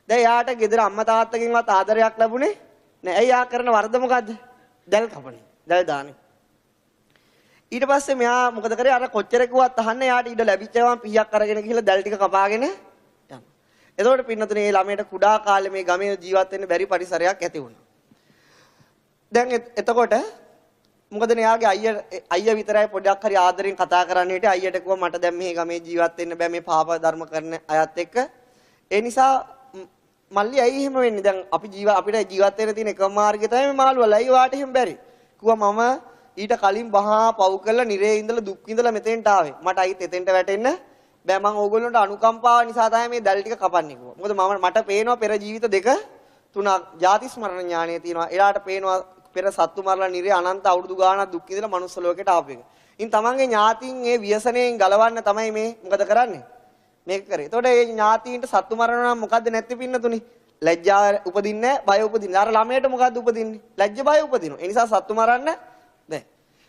දැන් යාට ගෙදර අම්මා තාත්තගෙන්වත් ආදරයක් ලැබුණේ නැහැ. ඇයි යා කරන වරද මොකද්ද? දැල් කපන්නේ. දැල් දාන්නේ. ඊට පස්සේ මෙයා මොකද කරේ? අර කොච්චර කිව්වත් අහන්නේ යාට ඉඩ ලැබිච්ච ගමන් පීයක් අරගෙන ගිහලා දැල් ටික කපාගෙන එතකොට පින්නතුනේ මේ ළමයට කුඩා කාලේ මේ ගමේ ජීවත් වෙන්න බැරි පරිසරයක් ඇති වුණා. දැන් එතකොට මොකද නේ අයියා විතරයි පොඩ්ඩක් හරි ආදරෙන් කතා කරන්න හිටියේ. අයියට කිව්වා මට දැන් මේ ගමේ ජීවත් වෙන්න බෑ මේ පාප ධර්ම කරන අයත් එක්ක. ඒ නිසා මල්ලි ඇයි එහෙම වෙන්නේ? දැන් අපිට ජීවත් වෙන්න තියෙන එකම මාර්ගය තමයි මේ මාළු වල. ඇයි වාට එහෙම බැරි? කිව්වා මම ඊට කලින් බහා පව් කරලා නිරේ ඉඳලා දුක් විඳලා මෙතෙන්ට ආවේ. මට අයිත් එතෙන්ට වැටෙන්න බෑ මම ඕගොල්ලන්ට අනුකම්පාව නිසා තමයි මේ දැල් ටික කපන්නේ කිව්වා. මොකද මට පේනවා පෙර ජීවිත දෙක තුනක් ජාති ස්මරණ ඥානය තියෙනවා. එයාට පේනවා පෙර සත්තු මරලා නිරේ අනන්ත අවුරුදු ගාණක් දුක් විඳලා මනුස්ස ලෝකෙට ආපු එක. ඉතින් තමන්ගේ ඥාතීන් මේ ව්‍යසනයෙන් ගලවන්න තමයි මේ මොකද කරන්නේ? මේක කරේ. එතකොට මේ ඥාතීන්ට සත්තු මරනවා නම් මොකද්ද නැති පින්නතුනි? ලැජ්ජාව උපදින්නේ නැහැ, බය උපදින්නේ. අර ළමයට මොකද්ද උපදින්නේ? ලැජ්ජ බය උපදිනවා. ඒ නිසා සත්තු මරන්න බෑ.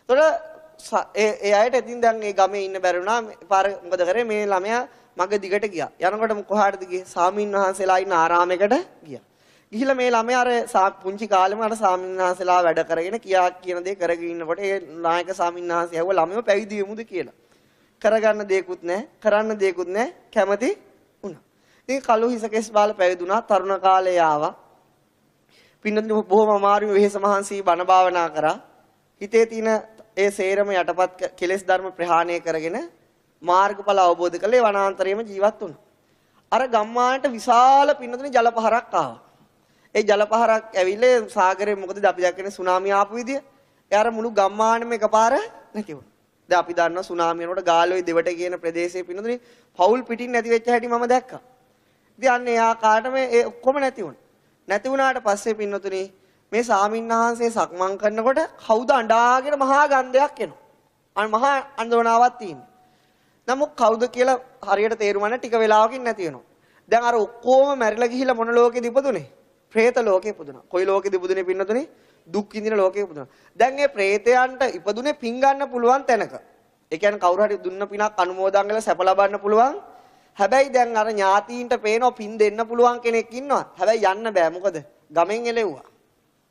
එතකොට ඒ අයට ඉතින් දැන් මේ ගමේ ඉන්න බැරි වුණා. පාර මොකද කරේ මේ ළමයා මග දිගට ගියා. යනකොට කොහාටද ගියේ? සාමින් වහන්සේලා ඉන්න ආරාමයකට ගියා. ගිහිල්ලා මේ ළමයා අර පුංචි කාලෙම අර සාමින් වහන්සේලා වැඩ කරගෙන කියන දේ කරගෙන ඉන්නකොට ඒ නායක සාමින් වහන්සේ ඇහුවා ළමයව පැවිදි වෙමුද කියලා. කරගන්න දෙයක්වත් නැහැ, කරන්න දෙයක්වත් නැහැ, කැමති වුණා. ඉතින් කළු හිසකෙස් බාල පැවිදුණා. තරුණ කාලේ ආවා. පින්නතුනි බොහොම අමාරුවෙන් වෙහෙස මහන්සි බණ භාවනා කරා. හිතේ තියෙන ඒ සේරම යටපත් කෙලෙස් ධර්ම ප්‍රහාණය කරගෙන මාර්ගඵල අවබෝධ කළේ වනාන්තරයේම ජීවත් වුණා. අර ගම්මානට විශාල පින්නතුනි ජලපහරක් ආවා. ඒ ජලපහරක් ඇවිල්ලා සාගරේ මොකද අපි දැක්කනේ සුනාමිය ආපු විදිය. ඒ අර මුළු ගම්මානෙම එකපාර නැති වුණා. දැන් අපි දන්නවා සුනාමිය යනකොට ගාලෝයි දෙවට කියන ප්‍රදේශයේ පින්නතුනි පවුල් පිටින් නැති වෙච්ච හැටි මම දැක්කා. ඉතින් අන්නේ යා කාටම ඒ ඔක්කොම නැති වුණා. නැති වුණාට පස්සේ පින්නතුනි මේ සාමින්හන්සේ සක්මන් කරනකොට කවුද අඬාගෙන මහා ගන්ධයක් එනවා. මහා අඬවනාවක් තියෙනවා. නමුත් කවුද කියලා හරියට තේරුම් ගන්න ටික වෙලාවකින් නැති වෙනවා. දැන් අර ඔක්කොම මැරිලා ගිහිල්ලා මොන ලෝකෙද ඉපදුනේ? പ്രേත ලෝකෙ ඉපදුනා. කොයි ලෝකෙද ඉපදුනේ පින්නතුනේ? දුක් විඳින ලෝකෙ ඉපදුනා. දැන් මේ പ്രേතයන්ට ඉපදුනේ පින් ගන්න පුළුවන් තැනක. ඒ කියන්නේ කවුරු හරි දුන්න පිනක් අනුමෝදන් කරලා සැප ලබන්න පුළුවන්. හැබැයි දැන් අර ඥාතීන්ට පේනවා පින් දෙන්න පුළුවන් කෙනෙක් ඉන්නවා. හැබැයි යන්න බෑ. මොකද? ගමෙන් එලෙව්වා.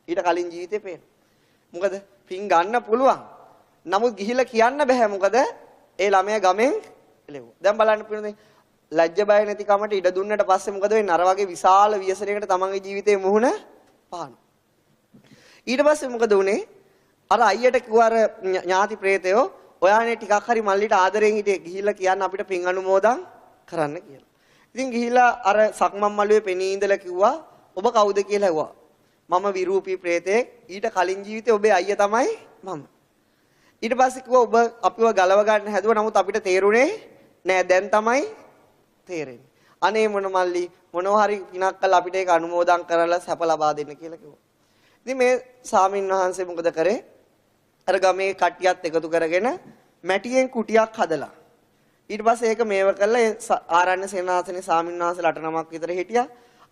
ඊට කලින් ජීවිතේ පේන. මොකද? පින් ගන්න පුළුවන්. නමුත් ගිහිල්ලා කියන්න බෑ. මොකද? ඒ ළමයා ගමෙන් එලෙව්වා. දැන් බලන්න පින්නනේ ලැජ්ජ බය නැති කමට ඉඩ දුන්නට පස්සේ මොකද වෙන්නේ? අර වගේ විශාල ව්‍යසනයකට තමන්ගේ ජීවිතේ මුහුණ පාන. ඊට පස්සේ මොකද උනේ? අර අයියට කිව්වා අර ඥාති ප්‍රේතයෝ ඔයානේ ටිකක් හරි මල්ලිට ආදරෙන් හිටියේ ගිහිල්ලා කියන්න අපිට පින් අනුමෝදන් කරන්න කියලා. ඉතින් ගිහිල්ලා අර සක්මන් මළුවේ පෙනී ඉඳලා කිව්වා ඔබ කවුද කියලා ඇහුවා. මම විරූපී ප්‍රේතයෙක්. ඊට කලින් ජීවිතේ ඔබේ අයියා තමයි මම. ඊට පස්සේ කිව්වා ඔබ අපිව ගලව ගන්න හැදුවා. නමුත් අපිට තේරුනේ නෑ. දැන් තමයි තේරෙන්නේ. අනේ මොන මල්ලි මොනවා හරි පිනක් කළා අපිට ඒක අනුමෝදන් කරලා සැප ලබා දෙන්න කියලා කිව්වා. ඉතින් මේ ස්වාමීන් වහන්සේ මොකද කරේ? අර ගමේ කට්ටියත් එකතු කරගෙන මැටියෙන් කුටියක් හදලා. ඊට පස්සේ ඒක මේව කළා ආරණ්‍ය සේනාසනේ ස්වාමීන් වහන්සේලා 8 නමක් විතර හිටියා.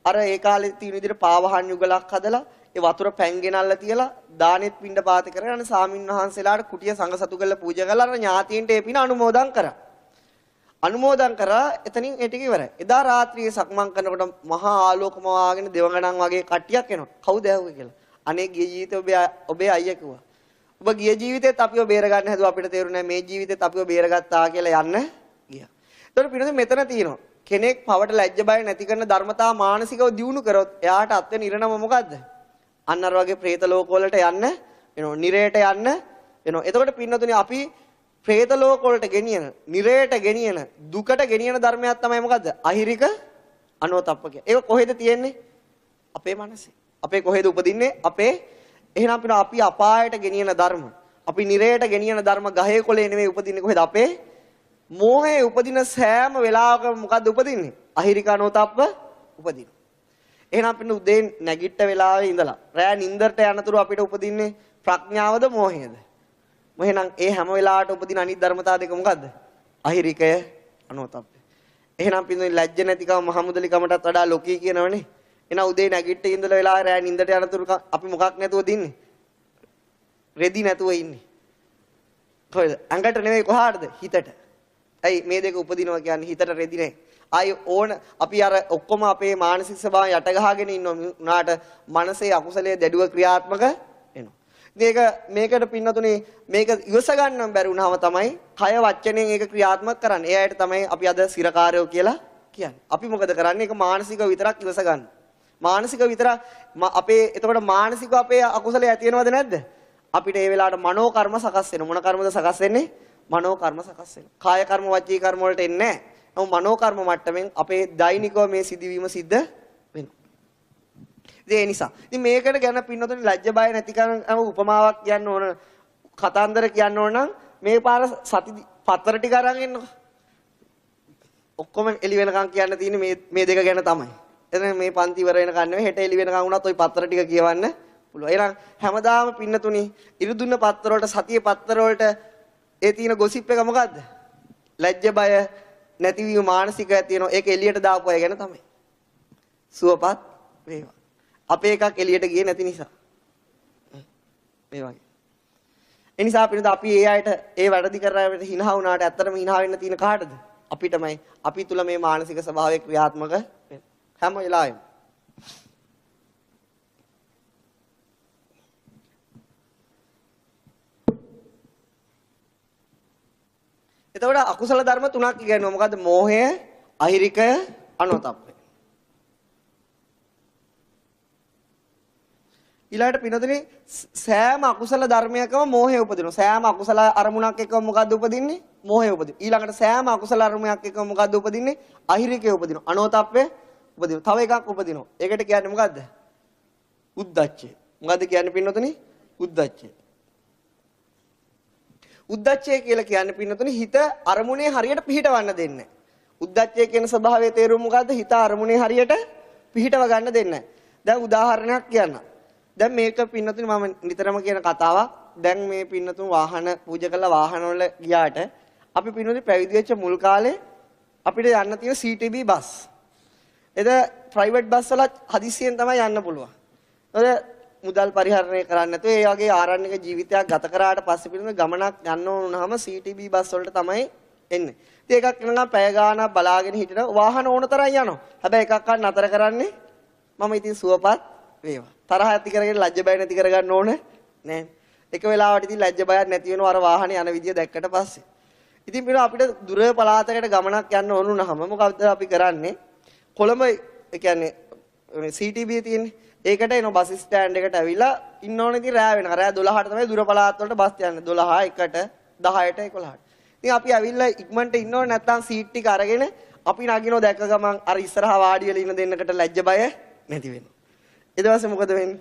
අර ඒ කාලේ තියෙන විදිහට පාවහන් යුගලක් හදලා ඒ වතුර පැන් ගෙනල්ලා තියලා දානෙත් පින්ඩ පාත කරගෙන ස්වාමීන් වහන්සේලාට කුටිය සංඝසතු කරලා පූජා කරලා අර ඥාතීන්ට ඒ පින අනුමෝදන් කරා. අනුමෝදන් කරා එතනින් ඒ ටික ඉවරයි. එදා රාත්‍රියේ සක්මන් කරනකොට මහා ආලෝකම වාගෙන දෙවඟනන් වගේ කට්ටියක් එනවා. කවුද ඇහුවේ කියලා. අනේ ගිය ජීවිතේ ඔබේ අයියා කිව්වා. ඔබ ගිය ජීවිතේත් අපිව බේර ගන්න හැදුවා අපිට තේරුණා මේ ජීවිතේත් අපිව බේරගත්තා කියලා යන්න ගියා. ඒතකොට පින්නද මෙතන තියෙනවා. කෙනෙක් පවට ලැජ්ජ බය නැති කරන ධර්මතා මානසිකව දියුණු කරොත් එයාට අත් වෙන ඉරණම මොකද්ද? අන්න අර වගේ പ്രേත ලෝක වලට යන්න වෙනවා. නිරේට යන්න වෙනවා. එතකොට පින්නතුනේ අපි പ്രേත ලෝක වලට ගෙනියන, නිරේට ගෙනියන, දුකට ගෙනියන ධර්මයක් තමයි මොකද්ද? අහිරික අනෝතප්ප කිය. ඒක කොහෙද තියෙන්නේ? අපේ මනසේ. අපේ කොහෙද උපදින්නේ? අපේ එහෙනම් අපි අපායට ගෙනියන ධර්ම. අපි නිරේට ගෙනියන ධර්ම ගහේ කොලේ නෙමෙයි උපදින්නේ කොහෙද? අපේ මෝහයේ උපදින සෑම වෙලාවකම මොකද්ද උපදින්නේ? අහිරිකනෝතප්ප උපදිනවා. එහෙනම් අපිට උදේ නැගිට වෙලාවේ ඉඳලා රෑ නින්දරට යනතුරු අපිට උපදින්නේ ප්‍රඥාවද මෝහයද? එහෙනම් ඒ හැම වෙලාවට උපදින අනිත් ධර්මතා දෙක මොකද්ද? අහිරිකය අනෝතප්ප. එහෙනම් පින්දුනේ ලැජ්ජ නැතිකම මහමුදලිකමටත් වඩා ලොකී කියනවනේ. එහෙනම් උදේ නැගිට ඉඳලා වෙලාවේ රෑ නින්දට යනතුරු අපි මොකක් නැතුව දින්නේ? රෙදි නැතුව ඉන්නේ. කොහෙද? ඇඟට නෙවෙයි කොහාටද? හිතට. ඇයි මේ දෙක උපදිනවා කියන්නේ හිතට රෙදි නැහැ. ආයි ඕන අපි අර ඔක්කොම අපේ මානසික ස්වභාවය යට ගහගෙන ඉන්නාට මනසේ අකුසලයේ දැඩුව ක්‍රියාත්මක වෙනවා. ඉතින් මේකට පින්නතුනේ මේක ඉවස ගන්න බැරි වුණාම තමයි කය වචනෙන් ඒක ක්‍රියාත්මක කරන්නේ. ඒ අයට තමයි අපි අද සිරකාරයෝ කියලා කියන්නේ. අපි මොකද කරන්නේ? ඒක මානසිකව විතරක් ඉවස ගන්න. මානසිකව විතර අපේ එතකොට මානසිකව අපේ අකුසලයේ ඇති වෙනවද නැද්ද? අපිට ඒ වෙලාවට මනෝ කර්ම සකස් වෙනවා. මොන කර්මද සකස් වෙන්නේ? මනෝ කර්ම සකස් වෙනවා. කාය කර්ම වචී කර්ම වලට එන්නේ නැහැ. නමුත් මනෝ කර්ම මට්ටමින් අපේ දෛනිකව මේ සිදුවීම සිද්ධ වෙනවා. ඒ නිසා. ඉතින් මේකට ගැන පින්නතුනි ලැජ්ජ බය නැති කරන උපමාවක් කියන්න ඕන, කතාන්දර කියන්න ඕන නම් මේ පාර සති පතර ටික අරන් එන්නකො. ඔක්කොම එළි වෙනකන් කියන්න තියෙන්නේ මේ දෙක ගැන තමයි. එතන මේ පන්ති ඉවර වෙනකන් නෙවෙයි හෙට එළි වෙනකන් වුණත් ওই පතර ටික කියවන්න පුළුවන්. එහෙනම් හැමදාම පින්නතුනි ඉරුදුන්න පතර වලට සතියේ පතර වලට ඒ තියෙන ගොසිප් එක මොකද්ද? ලැජ්ජ බය නැතිවීම මානසිකව තියෙනවා. ඒක එළියට දාපු අය ගැන තමයි. සුවපත් වේවා. අපේ එකක් එළියට ගියේ නැති නිසා. මේ වගේ. ඒ නිසා අපි ඒ අයට ඒ වැඩදි කරාට හිනහ වුණාට ඇත්තටම හිනහ වෙන්න තියෙන කාටද? අපිටමයි. අපි තුල මේ මානසික ස්වභාවය ක්‍රියාත්මක වෙන හැම වෙලාවෙම. එතකොට අකුසල ධර්ම තුනක් කියනවා. මොකද්ද? මෝහය, අහිරිකය, අනෝතප්පය. ඊළඟට පිනතුනේ සෑම අකුසල ධර්මයකම මෝහය උපදිනවා. සෑම අකුසල අරමුණක් එක්කම මොකද්ද උපදින්නේ? මෝහය උපදිනවා. ඊළඟට සෑම අකුසල අරමුණක් එක්කම මොකද්ද උපදින්නේ? අහිරිකය උපදිනවා. අනෝතප්පය උපදිනවා. තව එකක් උපදිනවා. ඒකට කියන්නේ මොකද්ද? උද්දච්චය. මොකද්ද කියන්නේ පින්නතුනේ? උද්දච්චය. උද්දච්චය කියලා කියන්නේ පින්නතුනේ හිත අරමුණේ හරියට පිහිටවන්න දෙන්නේ නැහැ. උද්දච්චය කියන ස්වභාවයේ තේරුම මොකද්ද? හිත අරමුණේ හරියට පිහිටව ගන්න දෙන්නේ නැහැ. දැන් උදාහරණයක් කියන්න. දැන් මේක පින්නතුනේ මම නිතරම කියන කතාවක්. දැන් මේ පින්නතුන් වාහන පූජා කරලා වාහන වල ගියාට අපි පින්නතුනේ පැවිදි වෙච්ච මුල් කාලේ අපිට යන්න තියෙන CTB බස්. එද ප්‍රයිවට් බස් වල හදිසියෙන් තමයි යන්න පුළුවන්. මුදල් පරිහරණය කරන්නේ නැතුව ඒ වගේ ආරණ්‍යක ජීවිතයක් ගත කරාට පස්සේ පිළිඳ ගමනක් යන්න ඕනනහම CTB බස් වලට තමයි එන්නේ. ඉතින් එකක් නිකන් පැය ගාණක් බලාගෙන හිටින වාහන ඕන තරම් යනවා. හැබැයි එකක්වත් නතර කරන්නේ මම ඉතින් සුවපත් වේවා. තරහ ඇති කරගෙන ලැජ්ජ බය නැති කරගන්න ඕන නෑ. එක වෙලාවට ඉතින් ලැජ්ජ බයක් නැති වෙනවා අර වාහනේ යන විදිය දැක්කට පස්සේ. ඉතින් පිළිඳ අපිට දුර පළාතකට ගමනක් යන්න ඕන වුණාම මොකද අපි කරන්නේ? කොළඹ ඒ කියන්නේ CTB තියෙන්නේ. ඒකට එන බස් ස්ටෑන්ඩ් එකට ඇවිල්ලා ඉන්න ඕනේ ඉතින් රෑ වෙනවා. රෑ 12ට තමයි දුර පළාත් වලට බස් යන්නේ. 12 1ට 10ට 11ට. ඉතින් අපි ඇවිල්ලා ඉක්මනට ඉන්න ඕනේ නැත්නම් සීට් ටික අරගෙන අපි නගිනෝ දැක්ක ගමන් අර ඉස්සරහා වාඩි වෙලා ඉන්න දෙන්නකට ලැජ්ජ බය නැති වෙනවා. ඊට පස්සේ මොකද වෙන්නේ?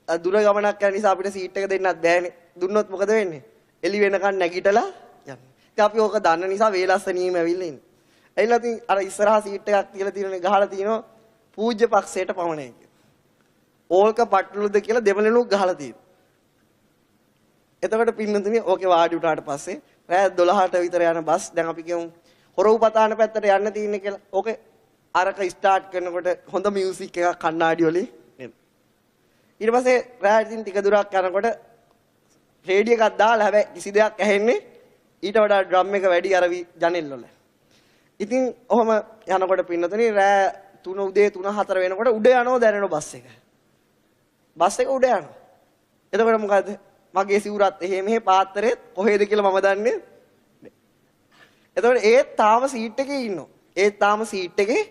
දුර ගමනක් යන නිසා අපිට සීට් එක දෙන්නත් බෑනේ. දුන්නොත් මොකද වෙන්නේ? එළි වෙනකන් නැගිටලා යන්න. ඉතින් අපි ඕක දන්න නිසා වේලස්සනීයම ඇවිල්ලා ඉන්නේ. ඇවිල්ලා ඉතින් අර ඉස්සරහා සීට් එකක් තියලා තියෙනනේ ගහලා තිනවා පූජ්‍ය පක්ෂයට පමණයි කියලා. ඕල්ක පට්ටලුද කියලා දෙමළෙනුත් ගහලා තියෙනවා. එතකොට පින්නතුනේ ඕකේ වාඩි උටාට පස්සේ රෑ 12ට විතර යන බස් දැන් අපි කියමු හොරවුපතාන පැත්තට යන්න තියෙන්නේ කියලා. ඕකේ අරක ස්ටාර්ට් කරනකොට හොඳ මියුසික් එකක් කණ්ණාඩි වලින් එන. ඊට පස්සේ රෑ ඉතින් ටික දුරක් යනකොට රේඩියෝ එකක් දාලා හැබැයි කිසි දෙයක් ඇහෙන්නේ ඊට වඩා ඩ්‍රම් එක වැඩි අර ජනෙල් වල. ඉතින් ඔහම යනකොට පින්නතුනේ රෑ 3 උදේ 3-4 වෙනකොට උඩ යනවා දැනෙන බස් එක. බස් එක උඩ යනවා. එතකොට මොකද? මගේ සිවුරත් එහෙ මෙහෙ පාත්‍රෙත් කොහෙද කියලා මම දන්නේ නැහැ. එතකොට ඒත් තාම සීට් එකේ ඉන්නවා. ඒත් තාම සීට් එකේ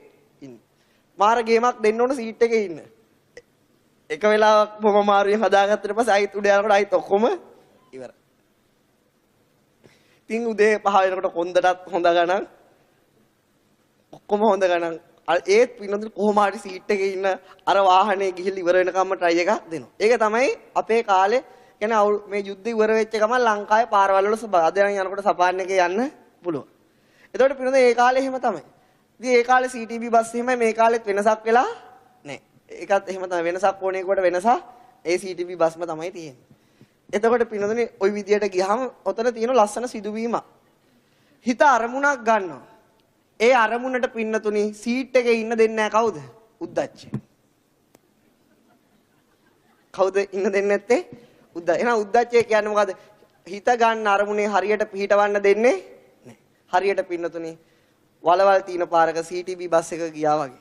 ඉන්නේ. මාර ගේමක් දෙන්න ඕන සීට් එකේ ඉන්න. එක වෙලාවක් මම මාරුවෙන් හදාගත්තට පස්සේ ආයිත් උඩ යනකොට ආයිත් ඔක්කොම ඉවරයි. ඉතින් උදේ 5 වෙනකොට කොන්දටත් හොඳ ගණන් ඔක්කොම හොඳ ගණන් ඒත් පින්නතුනේ කොහොම හරි සීට් එකේ ඉන්න අර වාහනේ ගිහිල්ලා ඉවර වෙනකම්ම try එකක් දෙනවා. ඒක තමයි අපේ කාලේ කියන්නේ මේ යුද්ධය ඉවර වෙච්ච ගමන් ලංකාවේ පාරවල් වල ස්වභාවය. අද නම් යනකොට සපාන් එකේ යන්න පුළුවන්. එතකොට පින්නතුනේ ඒ කාලේ එහෙම තමයි. ඉතින් ඒ කාලේ CTB බස් එහෙමයි මේ කාලෙත් වෙනසක් වෙලා නැහැ. ඒකත් එහෙම තමයි වෙනසක් ඕනේ කොට වෙනසක් ඒ CTB බස්ම තමයි තියෙන්නේ. එතකොට පින්නතුනේ ওই විදියට ගියාම ඔතන තියෙන ලස්සන සිදුවීමක්. හිත අරමුණක් ගන්නවා. ඒ අරමුණට පින්නතුනි සීට් එකේ ඉන්න දෙන්නේ නැහැ කවුද? උද්දච්චය. කවුද ඉන්න දෙන්නේ නැත්තේ? එහෙනම් උද්දච්චය කියන්නේ මොකද්ද? හිත ගන්න අරමුණේ හරියට පිහිටවන්න දෙන්නේ නැහැ. හරියට පින්නතුනි වලවල් තියෙන පාරක CTB බස් එක ගියා වගේ.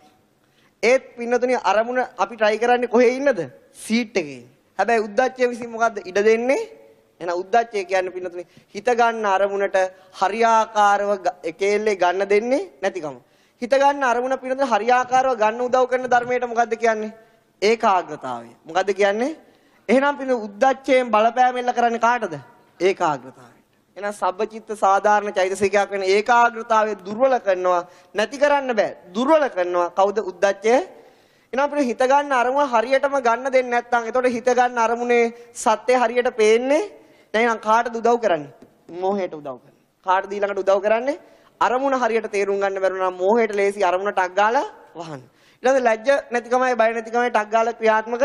ඒත් පින්නතුනි අරමුණ අපි try කරන්නේ කොහේ ඉන්නද? සීට් එකේ. හැබැයි උද්දච්චය විසින් මොකද්ද? ඉඩ දෙන්නේ. එහෙනම් උද්දච්චය කියන්නේ පින්නතුනි හිත ගන්න අරමුණට හරියාකාරව එකෙල්ලේ ගන්න දෙන්නේ නැතිකම. හිත ගන්න අරමුණ පින්නතුනි හරියාකාරව ගන්න උදව් කරන ධර්මයට මොකද්ද කියන්නේ? ඒකාග්‍රතාවය. මොකද්ද කියන්නේ? එහෙනම් පින්න උද්දච්චයෙන් බලපෑම එල්ල කරන්නේ කාටද? ඒකාග්‍රතාවයට. එහෙනම් සබ්බචිත්ත සාධාරණ චෛතසිකයක් වෙන ඒකාග්‍රතාවය දුර්වල කරනවා නැති කරන්න බෑ. දුර්වල කරනවා කවුද? උද්දච්චය. එහෙනම් අපිට හිත ගන්න අරමුණ හරියටම ගන්න දෙන්නේ නැත්නම් එතකොට හිත ගන්න අරමුණේ සත්‍ය හරියට පේන්නේ නැත්නම් කාටද උදව් කරන්නේ? මෝහයට උදව් කරන්නේ. කාටද ඊළඟට උදව් කරන්නේ? අරමුණ හරියට තේරුම් ගන්න බැරුව නම් මෝහයට ලේසි අරමුණ ටක් ගාලා වහන්න. ඊළඟ ලැජ්ජ නැතිකමයි බය නැතිකමයි ටක් ගාලා ක්‍රියාත්මක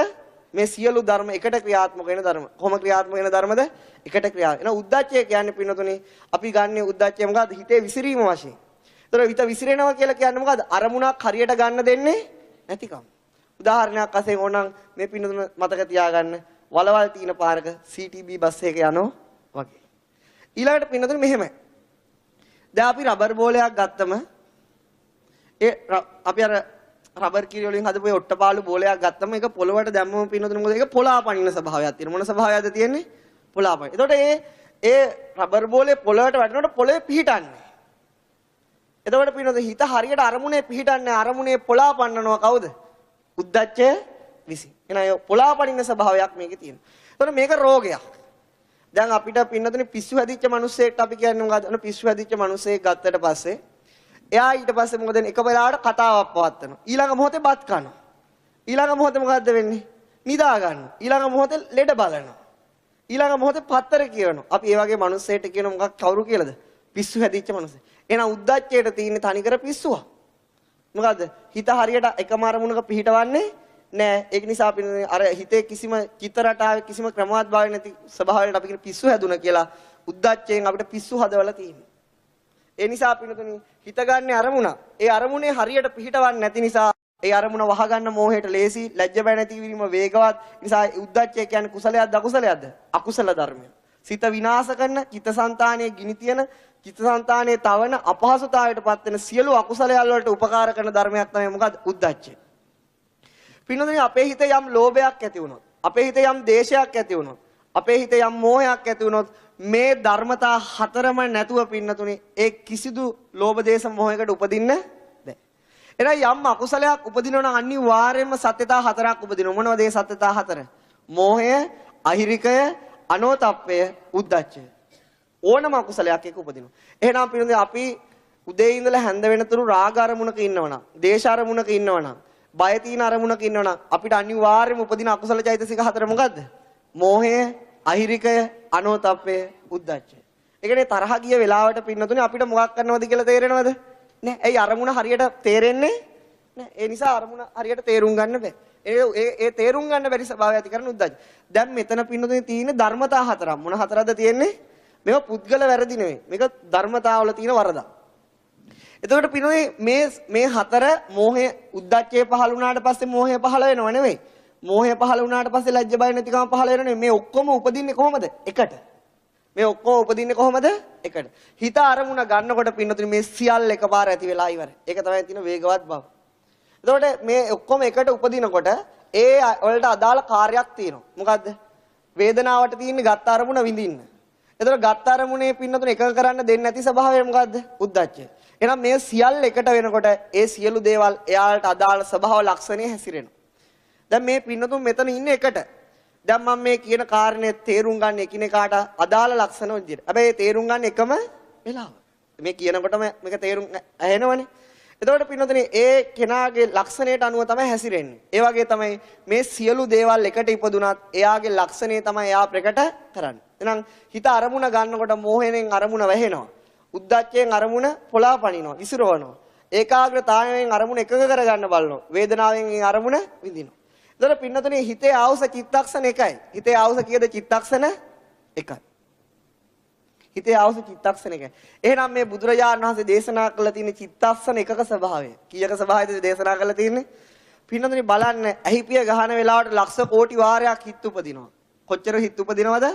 මේ සියලු ධර්ම එකට ක්‍රියාත්මක වෙන ධර්ම. කොහොම ක්‍රියාත්මක වෙන ධර්මද? එකට ක්‍රියාව. එහෙනම් උද්දච්චය කියන්නේ පින්නතුනේ අපි ගන්න උද්දච්චය මොකද්ද? හිතේ විසිරීම වශයෙන්. ඒතර හිත විසිරෙනවා කියලා කියන්නේ මොකද්ද? අරමුණක් හරියට ගන්න දෙන්නේ නැතිකම. උදාහරණයක් වශයෙන් ඕනනම් මේ පින්නතුන මතක තියාගන්න වලවල් තියෙන පාරක CTB බස් එක යනවා වගේ. ඊළඟට පින්නතුන මෙහෙමයි. දැන් අපි රබර් බෝලයක් ගත්තම අපි අර රබර් කිරි වලින් හදපු ඒ ඔට්ටපාලු බෝලයක් ගත්තම ඒක පොළවට දැම්මම පින්නතුන මොකද? ඒක පොළාපනින ස්වභාවයක් තියෙන. මොන ස්වභාවයක්ද තියෙන්නේ? පොළාපනින. එතකොට ඒ රබර් බෝලේ පොළවට වැටෙනකොට පොළවේ පිහිටන්නේ. එතකොට පින්නතුන හිත හරියට අරමුණේ පිහිටන්නේ අරමුණේ පොළාපන්නනවා කවුද? උද්දච්චය විසින්. එහෙනම් පොළාපනින ස්වභාවයක් මේකේ තියෙනවා. එතකොට මේක රෝගයක්. දැන් අපිට පින්නතුනේ පිස්සු හැදිච්ච මිනිස්සෙක්ට අපි කියන්නේ මොකද්ද? අන පිස්සු හැදිච්ච මිනිස්සෙක් ගත්තට පස්සේ එයා ඊට පස්සේ මොකද වෙන්නේ? එක වෙලාවට කතාවක් පවත්වනවා. ඊළඟ මොහොතේ බත් කනවා. ඊළඟ මොහොතේ මොකද්ද වෙන්නේ? නිදා ගන්නවා. ඊළඟ මොහොතේ ලෙඩ බලනවා. ඊළඟ මොහොතේ පත්තර කියනවා. අපි ඒ වගේ මිනිස්සෙක්ට කියන මොකක් කවුරු කියලාද? පිස්සු හැදිච්ච මිනිස්සෙක්. එහෙනම් උද්දච්චයට තියෙන තනිකර පිස්සුවක්. මොකද්ද? හිත හරියට එකම අරමුණක පිහිටවන්නේ නෑ. ඒක නිසා අපි අර හිතේ කිසිම චිත්ත රටාවේ කිසිම ක්‍රමවත් භාවය නැති ස්වභාවයකට අපි කියන පිස්සු හැදුණා කියලා උද්දච්චයෙන් අපිට පිස්සු හදවලා තියෙනවා. ඒ නිසා පින්නතුනි හිත ගන්න අරමුණ. ඒ අරමුණේ හරියට පිහිටවන්නේ නැති නිසා ඒ අරමුණ වහගන්න මෝහයට ලේසි, ලැජ්ජ බය නැති වීම වේගවත්. නිසා උද්දච්චය කියන්නේ කුසලයක්ද අකුසලයක්ද? අකුසල ධර්මයක්. සිත විනාශ කරන, චිත්තසංතානයේ ගිනි තියන, චිත්තසංතානයේ තවන අපහසුතාවයටපත් වෙන සියලු අකුසලයල් වලට උපකාර කරන ධර්මයක් තමයි මොකද්ද? උද්දච්චය. පින්නතුනි අපේ හිතේ යම් ලෝභයක් ඇති වුණොත්, අපේ හිතේ යම් දේශයක් ඇති වුණොත්, අපේ හිතේ යම් මෝහයක් ඇති වුණොත් මේ ධර්මතා හතරම නැතුව පින්නතුනි ඒ කිසිදු ලෝභ දේශ මොහයකට උපදින්න බෑ. එහෙනම් යම් අකුසලයක් උපදිනවා නම් අනිවාර්යයෙන්ම සත්‍යතා හතරක් උපදිනවා. මොනවද ඒ සත්‍යතා හතර? මෝහය, අහිරිකය, අනෝතප්පය, උද්දච්චය. ඕනම අකුසලයක් එක උපදිනවා. එහෙනම් පිළිඳින අපි උදේ ඉඳලා හැන්ද වෙනතුරු රාග අරමුණක ඉන්නවනම්, දේශ අරමුණක ඉන්නවනම්, බය තීන අරමුණක ඉන්නවනම් අපිට අනිවාර්යයෙන්ම උපදින අකුසල චෛතසික හතර මොකද්ද? මෝහය, අහිරිකය, අනෝතප්පය, උද්දච්චය. ඒ කියන්නේ තරහ ගිය වෙලාවට පින්නතුනේ අපිට මොකක් කරනවද කියලා තේරෙනවද? නෑ. ඇයි අරමුණ හරියට තේරෙන්නේ නෑ. ඒ නිසා අරමුණ හරියට තේරුම් ගන්න බෑ. ඒ තේරුම් ගන්න බැරි ස්වභාවය ඇති කරන උද්දච්ච. දැන් මෙතන පින්නතුනේ තියෙන ධර්මතා හතරක්. මොන හතරක්ද තියෙන්නේ? මේක පුද්ගල වැරදි නෙවෙයි. මේක ධර්මතාවල තියෙන වරදක්. එතකොට පින්නතුනේ මේ හතර මෝහය උද්දච්චය පහළ වුණාට පස්සේ මෝහය පහළ වෙනව නෙවෙයි. මෝහය පහළ වුණාට පස්සේ ලැජ්ජ බය නැතිකම පහළ වෙනව නෙවෙයි. මේ ඔක්කොම උපදින්නේ කොහොමද? එකට. මේ ඔක්කොම උපදින්නේ කොහොමද? එකට. හිත අරමුණ ගන්නකොට පින්නතුනි මේ සියල්ල එකපාර ඇති වෙලා ඉවරයි. ඒක තමයි තියෙන වේගවත් බව. එතකොට මේ ඔක්කොම එකට උපදිනකොට ඒ වලට අදාළ කාර්යයක් තියෙනවා. මොකද්ද? වේදනාවට තියෙන්නේ ගත්ත අරමුණ විඳින්න. එතකොට ගත්ත අරමුණේ පින්නතුනි එකක කරන්න දෙන්නේ නැති ස්වභාවය මොකද්ද? උද්දච්චය. එහෙනම් මේ සියල්ල එකට වෙනකොට ඒ සියලු දේවල් එයාලට අදාළ ස්වභාව ලක්ෂණේ හැසිරෙනවා. දැන් මේ පින්නතුන් මෙතන ඉන්නේ එකට. දැන් මම මේ කියන කාරණේ තේරුම් ගන්න එකිනෙකාට අදාළ ලක්ෂණ විදියට. හැබැයි තේරුම් ගන්න එකම වෙලාව. මේ කියනකොටම මේක තේරුම් ඇහෙනවනේ. එතකොට පින්නතුනේ ඒ කෙනාගේ ලක්ෂණයට අනුව තමයි හැසිරෙන්නේ. ඒ වගේ තමයි මේ සියලු දේවල් එකට ඉපදුනත් එයාගේ ලක්ෂණේ තමයි එයා ප්‍රකට කරන්නේ. එහෙනම් හිත අරමුණ ගන්නකොට මෝහයෙන් අරමුණ වැහෙනවා. උද්දච්චයෙන් අරමුණ පොළා පනිනවා, විසිරවනවා. ඒකාග්‍රතාවයෙන් අරමුණ එකක කරගන්න බලනවා. වේදනාවෙන් අරමුණ විඳිනවා. එතකොට පින්නතුනේ හිතේ ආවුස චිත්තක්ෂණ එකයි. හිතේ ආවුස කීයද? චිත්තක්ෂණ එකයි. හිතේ ආවුස චිත්තක්ෂණ එකයි. එහෙනම් මේ බුදුරජාණන් වහන්සේ දේශනා කළ තියෙන චිත්තක්ෂණ එකක ස්වභාවය. කීයක ස්වභාවයද දේශනා කළ තියෙන්නේ? පින්නතුනේ බලන්න ඇහිපිය ගහන වෙලාවට ලක්ෂ කෝටි වාරයක් හිත උපදිනවා. කොච්චර හිත උපදිනවද?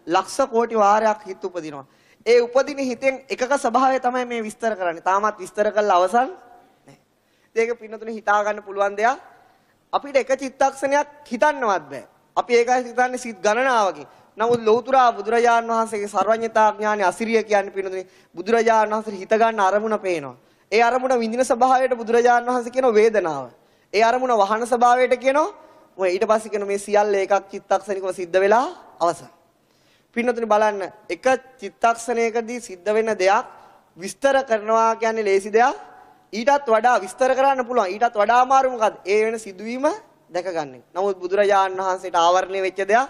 ලක්ෂ කෝටි වාරයක් හිත උපදිනවා. ඒ උපදින හිතෙන් එකක ස්වභාවය තමයි මේ විස්තර කරන්නේ. තාමත් විස්තර කළා අවසන් නැහැ. ඒක පින්නතුනේ හිතා ගන්න පුළුවන් දෙයක්. අපිට එක චිත්තක්ෂණයක් හිතන්නවත් බෑ. අපි ඒකයි හිතන්නේ සිත් ගණනාවකින්. නමුත් ලෞතුරා බුදුරජාණන් වහන්සේගේ සර්වඥතා ඥානෙ අසිරිය කියන්නේ පින්නතුනේ බුදුරජාණන් වහන්සේ හිත ගන්න අරමුණ පේනවා. ඒ අරමුණ විඳින ස්වභාවයට බුදුරජාණන් වහන්සේ කියන වේදනාව. ඒ අරමුණ වහන ස්වභාවයට කියනවා මොකද ඊට පස්සේ කියන මේ සියල්ල එකක් චිත්තක්ෂණිකව සිද්ධ වෙලා අවසන්. පින්නතුනේ බලන්න එක චිත්තක්ෂණයකදී සිද්ධ වෙන දෙයක් විස්තර කරනවා කියන්නේ ලේසි දෙයක්. ඊටත් වඩා විස්තර කරන්න පුළුවන්. ඊටත් වඩා අමාරු මොකද්ද? ඒ වෙන සිදුවීම දැකගන්නේ. නමුත් බුදුරජාණන් වහන්සේට ආවරණය වෙච්ච දෙයක්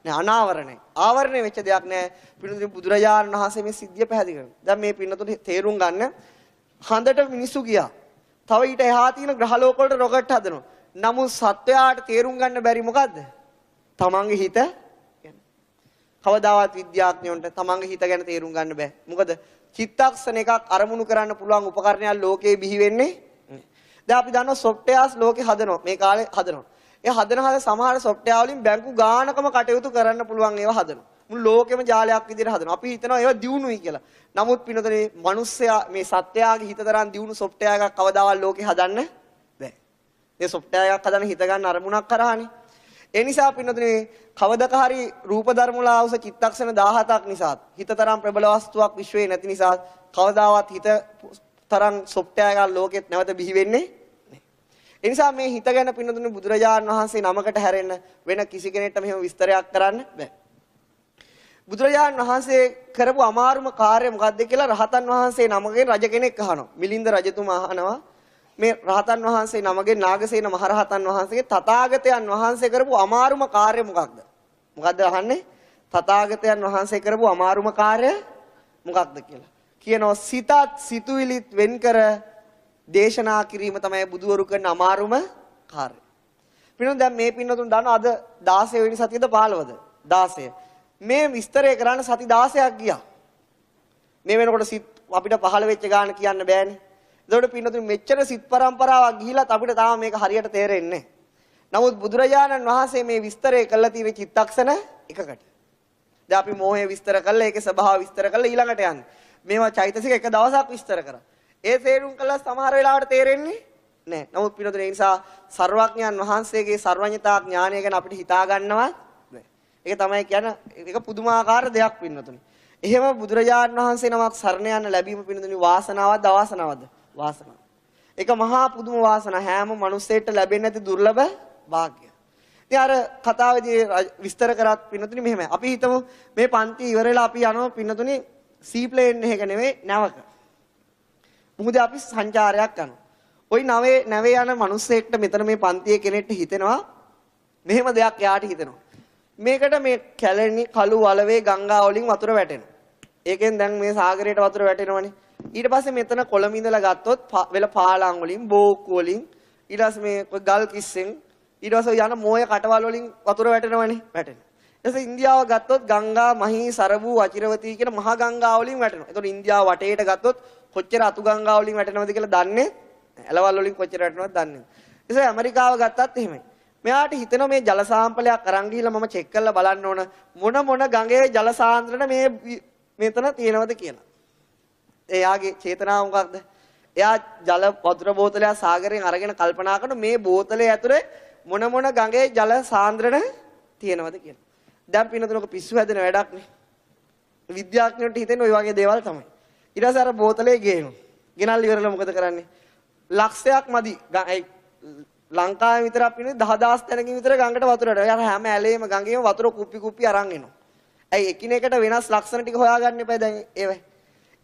නෑ, අනාවරණයි. ආවරණය වෙච්ච දෙයක් නෑ. පින්නතුනේ බුදුරජාණන් වහන්සේ මේ සිද්ධිය පැහැදිලි කරනවා. දැන් මේ පින්නතුනේ තේරුම් ගන්න හඳට මිනිස්සු ගියා. තව ඊට එහා තියෙන ග්‍රහ ලෝක වලට රොකට් හදනවා. නමුත් සත්වයාට තේරුම් ගන්න බැරි මොකද්ද? තමන්ගේ හිත ගැන. කවදාවත් විද්‍යාඥයන්ට තමන්ගේ හිත ගැන තේරුම් ගන්න බෑ. මොකද චිත්තක්ෂණ එකක් අරමුණු කරන්න පුළුවන් උපකරණයක් ලෝකේ බිහි වෙන්නේ නැහැ. දැන් අපි දන්නවා සොෆ්ට්වෙයාර්ස් ලෝකේ හදනවා. මේ කාලේ හදනවා. ඒ හදන සමහර සොෆ්ට්වෙයාර් වලින් බැංකු ගානකම කටයුතු කරන්න පුළුවන් ඒවා හදනවා. මුළු ලෝකෙම ජාලයක් විදිහට හදනවා. අපි හිතනවා ඒවා දියුණුයි කියලා. නමුත් පින්නතනේ මිනිස්සයා මේ සත්‍යයාගේ හිත තරම් දියුණු සොෆ්ට්වෙයාර් එකක් කවදාවත් ලෝකේ හදන්න බෑ. මේ සොෆ්ට්වෙයාර් එකක් හදන්න හිත ගන්න අරමුණක් කරානේ. ඒ නිසා පින්නතනේ කවදක හරි රූප ධර්ම වල ආවස චිත්තක්ෂණ 17ක් නිසා හිත තරම් ප්‍රබල වස්තුවක් විශ්වයේ නැති නිසා කවදාවත් හිත තරම් සොෆ්ට්වෙයාර් එකක් ලෝකෙත් නැවත බිහි වෙන්නේ නැහැ. ඒ නිසා මේ හිත ගැන පින්නතුනේ බුදුරජාණන් වහන්සේ නමකට හැරෙන්න වෙන කිසි කෙනෙක්ට මෙහෙම විස්තරයක් කරන්න බෑ. බුදුරජාණන් වහන්සේ කරපු අමාරුම කාර්යය මොකක්ද කියලා රහතන් වහන්සේ නමගෙන් රජ කෙනෙක් අහනවා. මිලින්ද රජතුමා අහනවා මේ රහතන් වහන්සේ නමගෙන් නාගසේන මහරහතන් වහන්සේගේ තථාගතයන් වහන්සේ කරපු අමාරුම කාර්යය මොකක්ද? මොකද්ද අහන්නේ? තථාගතයන් වහන්සේ කරපු අමාරුම කාර්යය මොකක්ද කියලා. කියනවා සිතත් සිතුවිලිත් වෙන් කර දේශනා කිරීම තමයි බුදුවරු කරන අමාරුම කාර්යය. පින්නතුන් දැන් මේ පින්නතුන් දන්නවා අද 16 වෙනි සතියේද 15ද? 16. මේ විස්තරය කරන්න සති 16ක් ගියා. මේ වෙනකොට සිත් අපිට 15 වෙච්ච ගාන කියන්න බෑනේ. එතකොට පින්නතුන් මෙච්චර සිත් පරම්පරාවක් ගිහිලත් අපිට තාම මේක හරියට තේරෙන්නේ නැහැ. නමුත් බුදුරජාණන් වහන්සේ මේ විස්තරය කළා තියෙන චිත්තක්ෂණ එකකට. දැන් අපි මෝහය විස්තර කළා, ඒකේ ස්වභාව විස්තර කළා ඊළඟට යන්නේ. මේවා චෛතසික එක දවසක් විස්තර කරා. ඒ තේරුම් කළා සමහර වෙලාවට තේරෙන්නේ නැහැ. නමුත් පින්නතුන් ඒ නිසා සර්වඥයන් වහන්සේගේ සර්වඥතා ඥානය ගැන අපිට හිතා ගන්නවා. ඒක තමයි කියන්නේ ඒක පුදුමාකාර දෙයක් පින්නතුනි. එහෙම බුදුරජාණන් වහන්සේ නමක් සරණ යන්න ලැබීම පින්නතුනි වාසනාවක්ද අවාසනාවක්ද? වාසනාව. ඒක මහා පුදුම වාසනාව හැම මිනිස්සෙට ලැබෙන්නේ නැති දුර්ලභ වාග්ය. ඉතින් අර කතාවේදී විස්තර කරත් පින්නතුනි මෙහෙමයි. අපි හිතමු මේ පන්ති ඉවරලා අපි යනවා පින්නතුනි සී ප්ලේන් එකක නෙවෙයි නැවක. මුහුදේ අපි සංචාරයක් කරනවා. ওই නැවේ යන මිනිස්සෙක්ට මෙතන මේ පන්තියේ කෙනෙක්ට හිතෙනවා මෙහෙම දෙයක් යාට හිතෙනවා. මේකට මේ කැලණි කළු වලවේ ගංගා වලින් වතුර වැටෙනවා. ඒකෙන් දැන් මේ සාගරයට වතුර වැටෙනවනේ. ඊට පස්සේ මෙතන කොළඹ ඉඳලා ගත්තොත් වෙල පාලම් වලින් බෝක්කු වලින් ඊට පස්සේ මේ ගල් කිස්සෙන් ඊට පස්සේ යන මෝය කටවල් වලින් වතුර වැටෙනවනේ වැටෙන. ඊට පස්සේ ඉන්දියාව ගත්තොත් ගංගා මහී සරබු වචිරවතී කියන මහා ගංගා වලින් වැටෙනවා. ඒතකොට ඉන්දියාව වටේට ගත්තොත් කොච්චර අතු ගංගා වලින් වැටෙනවද කියලා දන්නේ ඇලවල් වලින් කොච්චර වැටෙනවද දන්නේ. ඊට පස්සේ ඇමරිකාව ගත්තත් එහෙමයි. මෙයාට හිතෙනවා මේ ජල සාම්පලයක් අරන් ගිහිල්ලා මම චෙක් කරලා බලන්න ඕන මොන ගඟේ ජල සාන්ද්‍රණ මෙතන තියෙනවද කියලා. එයාගේ චේතනාව මොකක්ද? එයා ජල වතුර බෝතලයක් සාගරයෙන් අරගෙන කල්පනා කරන මේ බෝතලේ ඇතුලේ මොන ගඟේ ජල සාන්ද්‍රණ තියෙනවද කියලා. දැන් පින්නතුනක පිස්සු හැදෙන වැඩක් නේ. විද්‍යාඥයන්ට හිතෙන ওই වගේ දේවල් තමයි. ඊට පස්සේ අර බෝතලේ ගේනවා. ගෙනල්ලා ඉවරලා මොකද කරන්නේ? ලක්ෂයක් මදි. ලංකාවේ විතරක් පින්නේ 10000 තැනකින් විතර ගඟට වතුර යනවා. යාර හැම ඇලේම ගඟේම වතුර කුප්පි අරන් එනවා. ඇයි එකිනෙකට වෙනස් ලක්ෂණ ටික හොයාගන්න එපා දැන් ඒවයි.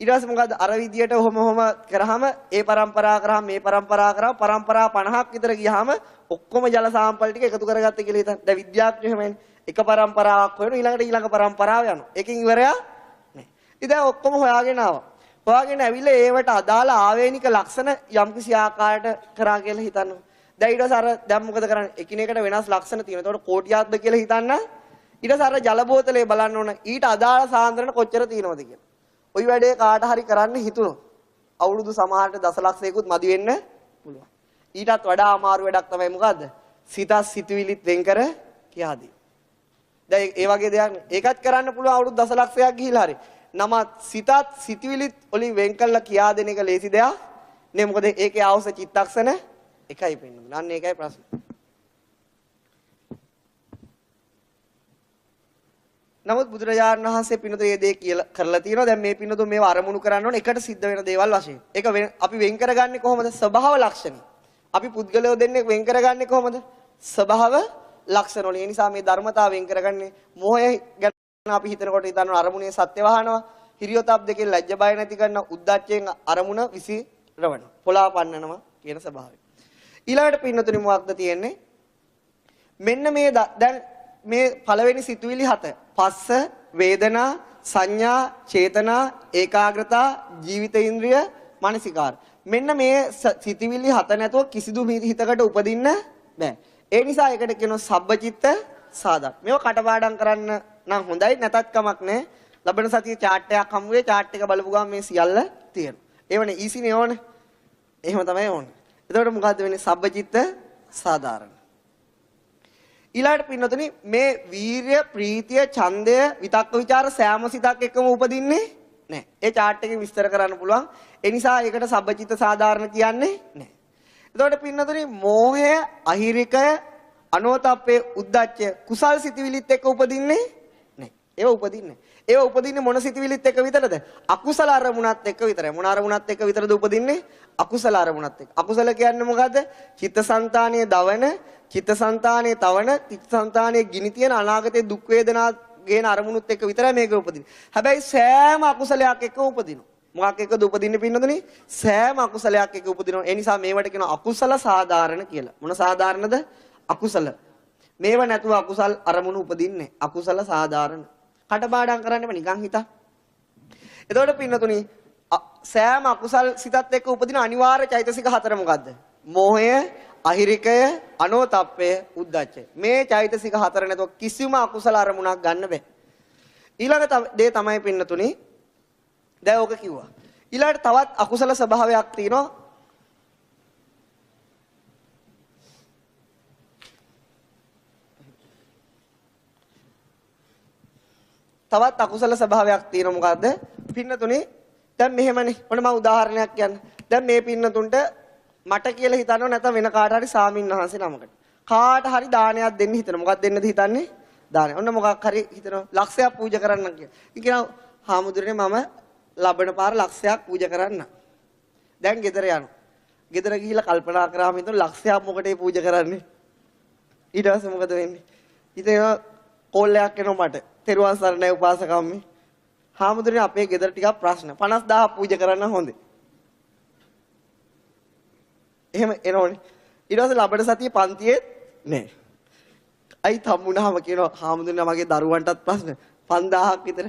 ඊට පස්සේ මොකද අර විදියට ඔහොම කරාම ඒ પરම්පරාව කරාම මේ પરම්පරාව කරාම પરම්පරා 50ක් විතර ගියාම ඔක්කොම ජල සාම්පල් ටික එකතු කරගත්තේ කියලා හිතන්න. දැන් විද්‍යාඥයෝ එහෙමයි. එක પરම්පරාවක් හොයන ඊළඟ પરම්පරාව යනවා. ඒකෙන් ඉවරයක් නැහැ. ඉතින් ඔක්කොම හොයාගෙන ආවා. හොයාගෙන ඇවිල්ලා ඒවට අදාළ ආවේනික ලක්ෂණ යම්කිසි ආකාරයකට කරා කියලා හිතන්න. දැන් ඊට පස්සේ අර දැන් මොකද කරන්නේ? එකිනෙකට වෙනස් ලක්ෂණ තියෙනවා. ඒතකොට කෝටියක්ද කියලා හිතන්න. ඊට පස්සේ අර ජල බෝතලේ බලන්න ඕන ඊට අදාළ සාන්ද්‍රණ කොච්චර තියෙනවද කියලා. ওই වැඩේ කාට හරි කරන්න හිතුණොත් අවුරුදු සමහරට දසලක්ෂයකුත් මදි වෙන්න පුළුවන්. ඊටත් වඩා අමාරු වැඩක් තමයි මොකද්ද? සිතස් සිතුවිලිත් වෙන් කර කියා දී. දැන් ඒ වගේ දෙයක් ඒකත් කරන්න පුළුවන් අවුරුදු දසලක්ෂයක් ගිහිලා හරි. නම සිතත් සිතුවිලිත් වලින් වෙන් කළා කියා දෙන එක ලේසි දෙයක් නේ. මොකද ඒකේ අවශ්‍ය චිත්තක්ෂණ එකයි පෙන්වන්නේ. අන්න ඒකයි ප්‍රශ්නේ. නමුත් බුදුරජාණන් වහන්සේ පින්නතු මේ දේ කියලා කරලා තියෙනවා. දැන් මේ පින්නතු මේව අරමුණු කරන්න ඕනේ එකට සිද්ධ වෙන දේවල් වශයෙන්. ඒක අපි වෙන් කරගන්නේ කොහොමද? ස්වභාව ලක්ෂණ. අපි පුද්ගලයෝ දෙන්නේ වෙන් කරගන්නේ කොහොමද? ස්වභාව ලක්ෂණ වලින්. ඒ නිසා මේ ධර්මතාව වෙන් කරගන්නේ මොහය ගැන අපි හිතනකොට හිතනවා අරමුණේ සත්‍ය වහනවා. හිරියොතප් දෙකෙන් ලැජ්ජ බය නැති කරන උද්දච්චයෙන් අරමුණ විසිරවනවා. පොලා පන්නනවා කියන ස්වභාවය. ඊළඟට පින්නතුනි මොකක්ද තියෙන්නේ? මෙන්න මේ දැන් මේ පළවෙනි සිතුවිලි 7 පස්ස වේදනා සංඥා චේතනා ඒකාග්‍රතා ජීවිත ඉන්ද්‍රිය මානසිකාර. මෙන්න මේ සිතුවිලි 7 නැතුව කිසිදු හිතකට උපදින්න බෑ. ඒ නිසා ඒකට කියනවා සබ්බචිත්ත සාධක්. මේව කටපාඩම් කරන්න නම් හොඳයි, නැතත් කමක් නැහැ. ලබන සතියේ chart එකක් හමු වෙයි. chart එක බලපු ගමන් මේ සියල්ල තියෙනවා. ඒවනේ ඊසිනේ ඕනේ. එහෙම තමයි ඕනේ. එතකොට මොකද්ද වෙන්නේ? සබ්බචිත්ත සාධාරණ. ඊළාට පින්නතුනි මේ වීරිය ප්‍රීතිය ඡන්දය විතක්ක ਵਿਚාර සෑම සිතක් එක්කම උපදින්නේ නැහැ. ඒ chart එකෙන් විස්තර කරන්න පුළුවන්. ඒ නිසා ඒකට සබ්බචිත්ත සාධාරණ කියන්නේ නැහැ. එතකොට පින්නතුනි මෝහය අහිරිකය අනෝතප්පේ උද්දච්චය කුසල් සිතවිලිත් එක්ක උපදින්නේ නැහැ. ඒව උපදින්නේ. ඒව උපදින්නේ මොන සිතවිලිත් එක්ක විතරද? අකුසල අරමුණත් එක්ක විතරයි. මොන අරමුණත් එක්ක විතරද උපදින්නේ? අකුසල අරමුණත් එක්ක. අකුසල කියන්නේ මොකද්ද? චිත්තසංතානයේ දවන, චිත්තසංතානයේ තවන, චිත්තසංතානයේ ගිනි තියෙන අනාගතයේ දුක් වේදනා ගේන අරමුණුත් එක්ක විතරයි මේක උපදින්නේ. හැබැයි සෑම අකුසලයක් එක්ක උපදිනවා. මොකක් එක්කද උපදින්නේ පින්නතුනි? සෑම අකුසලයක් එක්ක උපදිනවා. ඒ නිසා මේවට කියනවා අකුසල සාධාරණ කියලා. මොන සාධාරණද? අකුසල. මේව නැතුව අකුසල් අරමුණු උපදින්නේ. අකුසල සාධාරණ. කටපාඩම් කරන්න බෑ නිකන් හිතා. එතකොට පින්නතුනි සෑම අකුසල් සිතත් එක්ක උපදින අනිවාර්ය චෛතසික 4 මොකද්ද? මෝහය, අහිරිකය, අනෝතප්පය, උද්දච්චය. මේ චෛතසික 4 නැතුව කිසිම අකුසල අරමුණක් ගන්න බෑ. ඊළඟ දේ තමයි පින්නතුනි දැන් ඕක කිව්වා. ඊළඟට තවත් අකුසල ස්වභාවයක් තියෙනවා. තවත් අකුසල ස්වභාවයක් තියෙනවා මොකද්ද? පින්නතුනි දැන් මෙහෙමනේ. ඔන්න මම උදාහරණයක් කියන්න. දැන් මේ පින්නතුන්ට මට කියලා හිතනව නැත්නම් වෙන කාට හරි සාමින් වහන්සේ නමකට. කාට හරි දානයක් දෙන්න හිතනවා. මොකක්ද දෙන්නද හිතන්නේ? දානය. ඔන්න මොකක් හරි හිතනවා ලක්ෂයක් පූජා කරන්න කියලා. ඉතින් කියනවා හාමුදුරනේ මම ලබන පාර ලක්ෂයක් පූජා කරන්න. දැන් ගෙදර යනවා. ගෙදර ගිහිල්ලා කල්පනා කරාම හිතන ලක්ෂයක් මොකටද පූජා කරන්නේ? ඊට පස්සේ මොකද වෙන්නේ? ඉතින් කෝල් එකක් එනවා මට. තෙරුවන් සරණයි උපාසකම්මේ. හාමුදුරනේ අපේ ගෙදර ටිකක් ප්‍රශ්න. 50000 පූජා කරන්න හොඳේ. එහෙම එනෝනේ. ඊට පස්සේ ලබන සතියේ පන්තියේ නෑ. අයි තම්මුණාම කියනවා හාමුදුරනේ මගේ දරුවන්ටත් ප්‍රශ්න 5000ක් විතර.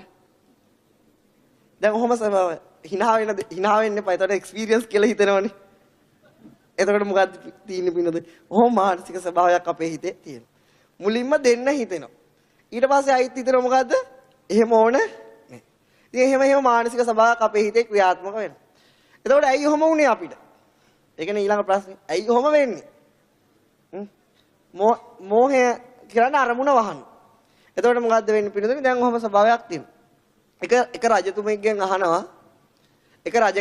දැන් ඔහොම හිනා වෙන්න එපා. ඒතකොට එක්ස්පීරියන්ස් කියලා හිතනවනේ. එතකොට මොකක්ද තියෙන්නේ පින්නද? ඔහොම මානසික ස්වභාවයක් අපේ හිතේ තියෙනවා. මුලින්ම දෙන්න හිතෙනවා. ඊට පස්සේ අයිත් හිතෙනවා මොකද්ද? එහෙම ඕන නෑ. ඉතින් එහෙම මානසික ස්වභාවයක් අපේ හිතේ ක්‍රියාත්මක වෙනවා. එතකොට ඇයි ඔහොම වුනේ අපිට? ඒ කියන්නේ ඊළඟ ප්‍රශ්නේ. ඇයි ඔහොම වෙන්නේ? මෝහය කියන්නේ අරමුණ වහන. එතකොට මොකද්ද වෙන්නේ පින්නද? දැන් ඔහොම ස්වභාවයක් තියෙනවා. එක රජතුමෙක්ගෙන් අහනවා එක රජ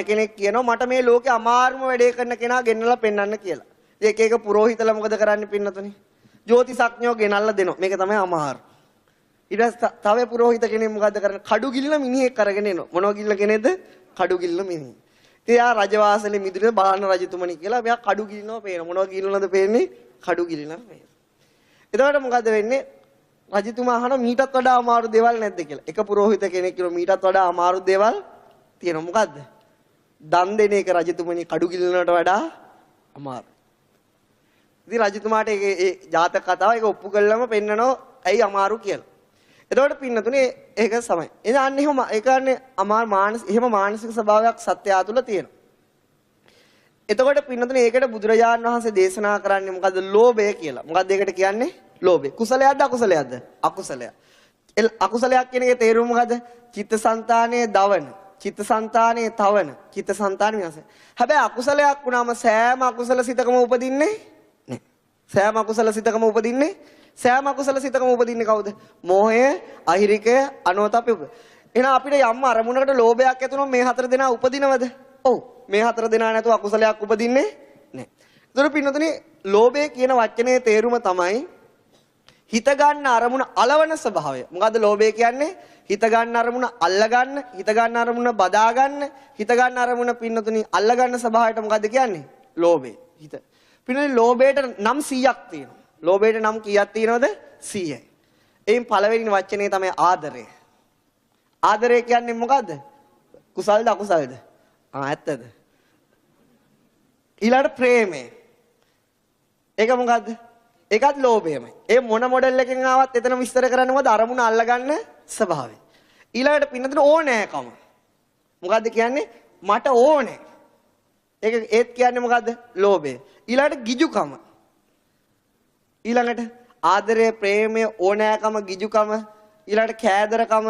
කෙනෙක් කියනවා මට මේ ලෝකේ අමාරුම වැඩේ කරන කෙනා ගෙන්නලා පෙන්වන්න කියලා. ඉතින් එක පුරෝහිතලා මොකද කරන්නේ පින්නතුනේ? ජ්‍යොතිෂඥයෝ ගෙනල්ලා දෙනවා. මේක තමයි අමාරු. ඊට පස්සේ තව පුරෝහිත කෙනෙක් මොකද කරන්නේ? කඩු ගිල්ල මිනිහෙක් අරගෙන එනවා. මොනවා ගිල්ල කෙනෙක්ද? කඩු ගිල්ල මිනිහ. ඉතින් යා රජවාසලේ මිදුනේ බාහන රජතුමනි කියලා මෙයා කඩු ගිලිනවා පේනවා. මොනවා ගිලිනවද පේන්නේ? කඩු ගිලිනවා පේනවා. එතකොට මොකද වෙන්නේ? රජතුමා අහන මීටත් වඩා අමාරු දේවල් නැද්ද කියලා. එක පුරෝහිත කෙනෙක් කියනවා මීටත් වඩා අමාරු දේවල් තියෙනවා. මොකද්ද? දන් දෙන එක රජතුමනි කඩු ගිලනට වඩා අමාරු. ඉතින් රජතුමාට ඒ ජාතක කතාව ඒක ඔප්පු කළාම පෙන්නනවා ඇයි අමාරු කියලා. එතකොට පින්නතුනේ ඒක සමයි. එදාන්න එහෙම ඒ කියන්නේ එහෙම මානසික ස්වභාවයක් සත්‍යය තුළ තියෙනවා. එතකොට පින්නතුනේ ඒකට බුදුරජාණන් වහන්සේ දේශනා කරන්නේ මොකද්ද? ලෝභය කියලා. මොකද්ද ඒකට කියන්නේ? ලෝභය. කුසලයක්ද අකුසලයක්ද? අකුසලයක්. අකුසලයක් කියන එකේ තේරුම මොකද්ද? චිත්තසංතානයේ දවන, චිත්තසංතානයේ තවන, චිත්තසංතාන විනාශ. හැබැයි අකුසලයක් වුණාම සෑම අකුසල සිතකම උපදින්නේ නැහැ. සෑම අකුසල සිතකම උපදින්නේ සෑම අකුසල සිතකම උපදින්නේ කවුද? මෝහය, අහිරිකය, අනෝතප්පය. එහෙනම් අපිට යම් අරමුණකට ලෝභයක් ඇති වුණොත් මේ හතර දෙනා උපදිනවද? ඔව්. මේ හතර දෙනා නැතුව අකුසලයක් උපදින්නේ නැහැ. ඒතර පින්නතුනේ ලෝභය කියන වචනේ තේරුම තමයි හිත ගන්න අරමුණ අලවන ස්වභාවය. මොකද්ද ලෝභය කියන්නේ? හිත ගන්න අරමුණ අල්ල ගන්න, හිත ගන්න අරමුණ බදා ගන්න, හිත ගන්න අරමුණ පින්නතුනේ අල්ල ගන්න ස්වභාවයට මොකද්ද කියන්නේ? ලෝභය. හිත. පින්නතුනේ ලෝභයට නම් 100ක් තියෙනවා. ලෝභයට නම් කීයක් තියෙනවද? 100යි. එයින් පළවෙනි වචනේ තමයි ආදරය. ආදරය කියන්නේ මොකද්ද? කුසල්ද අකුසල්ද? ඇත්තද? ඊළඟට ප්‍රේමය. ඒක මොකද්ද? ඒකත් ලෝභයමයි. ඒ මොන මොඩල් එකකින් ආවත් එතන විස්තර කරන්නේ මොකද? අරමුණ අල්ලගන්න ස්වභාවය. ඊළඟට පින්නතන ඕනෑකම. මොකද්ද කියන්නේ? මට ඕනේ. ඒත් කියන්නේ මොකද්ද? ලෝභය. ඊළඟට ගිජුකම. ඊළඟට ආදරය, ප්‍රේමය, ඕනෑකම, ගිජුකම, ඊළඟට කෑදරකම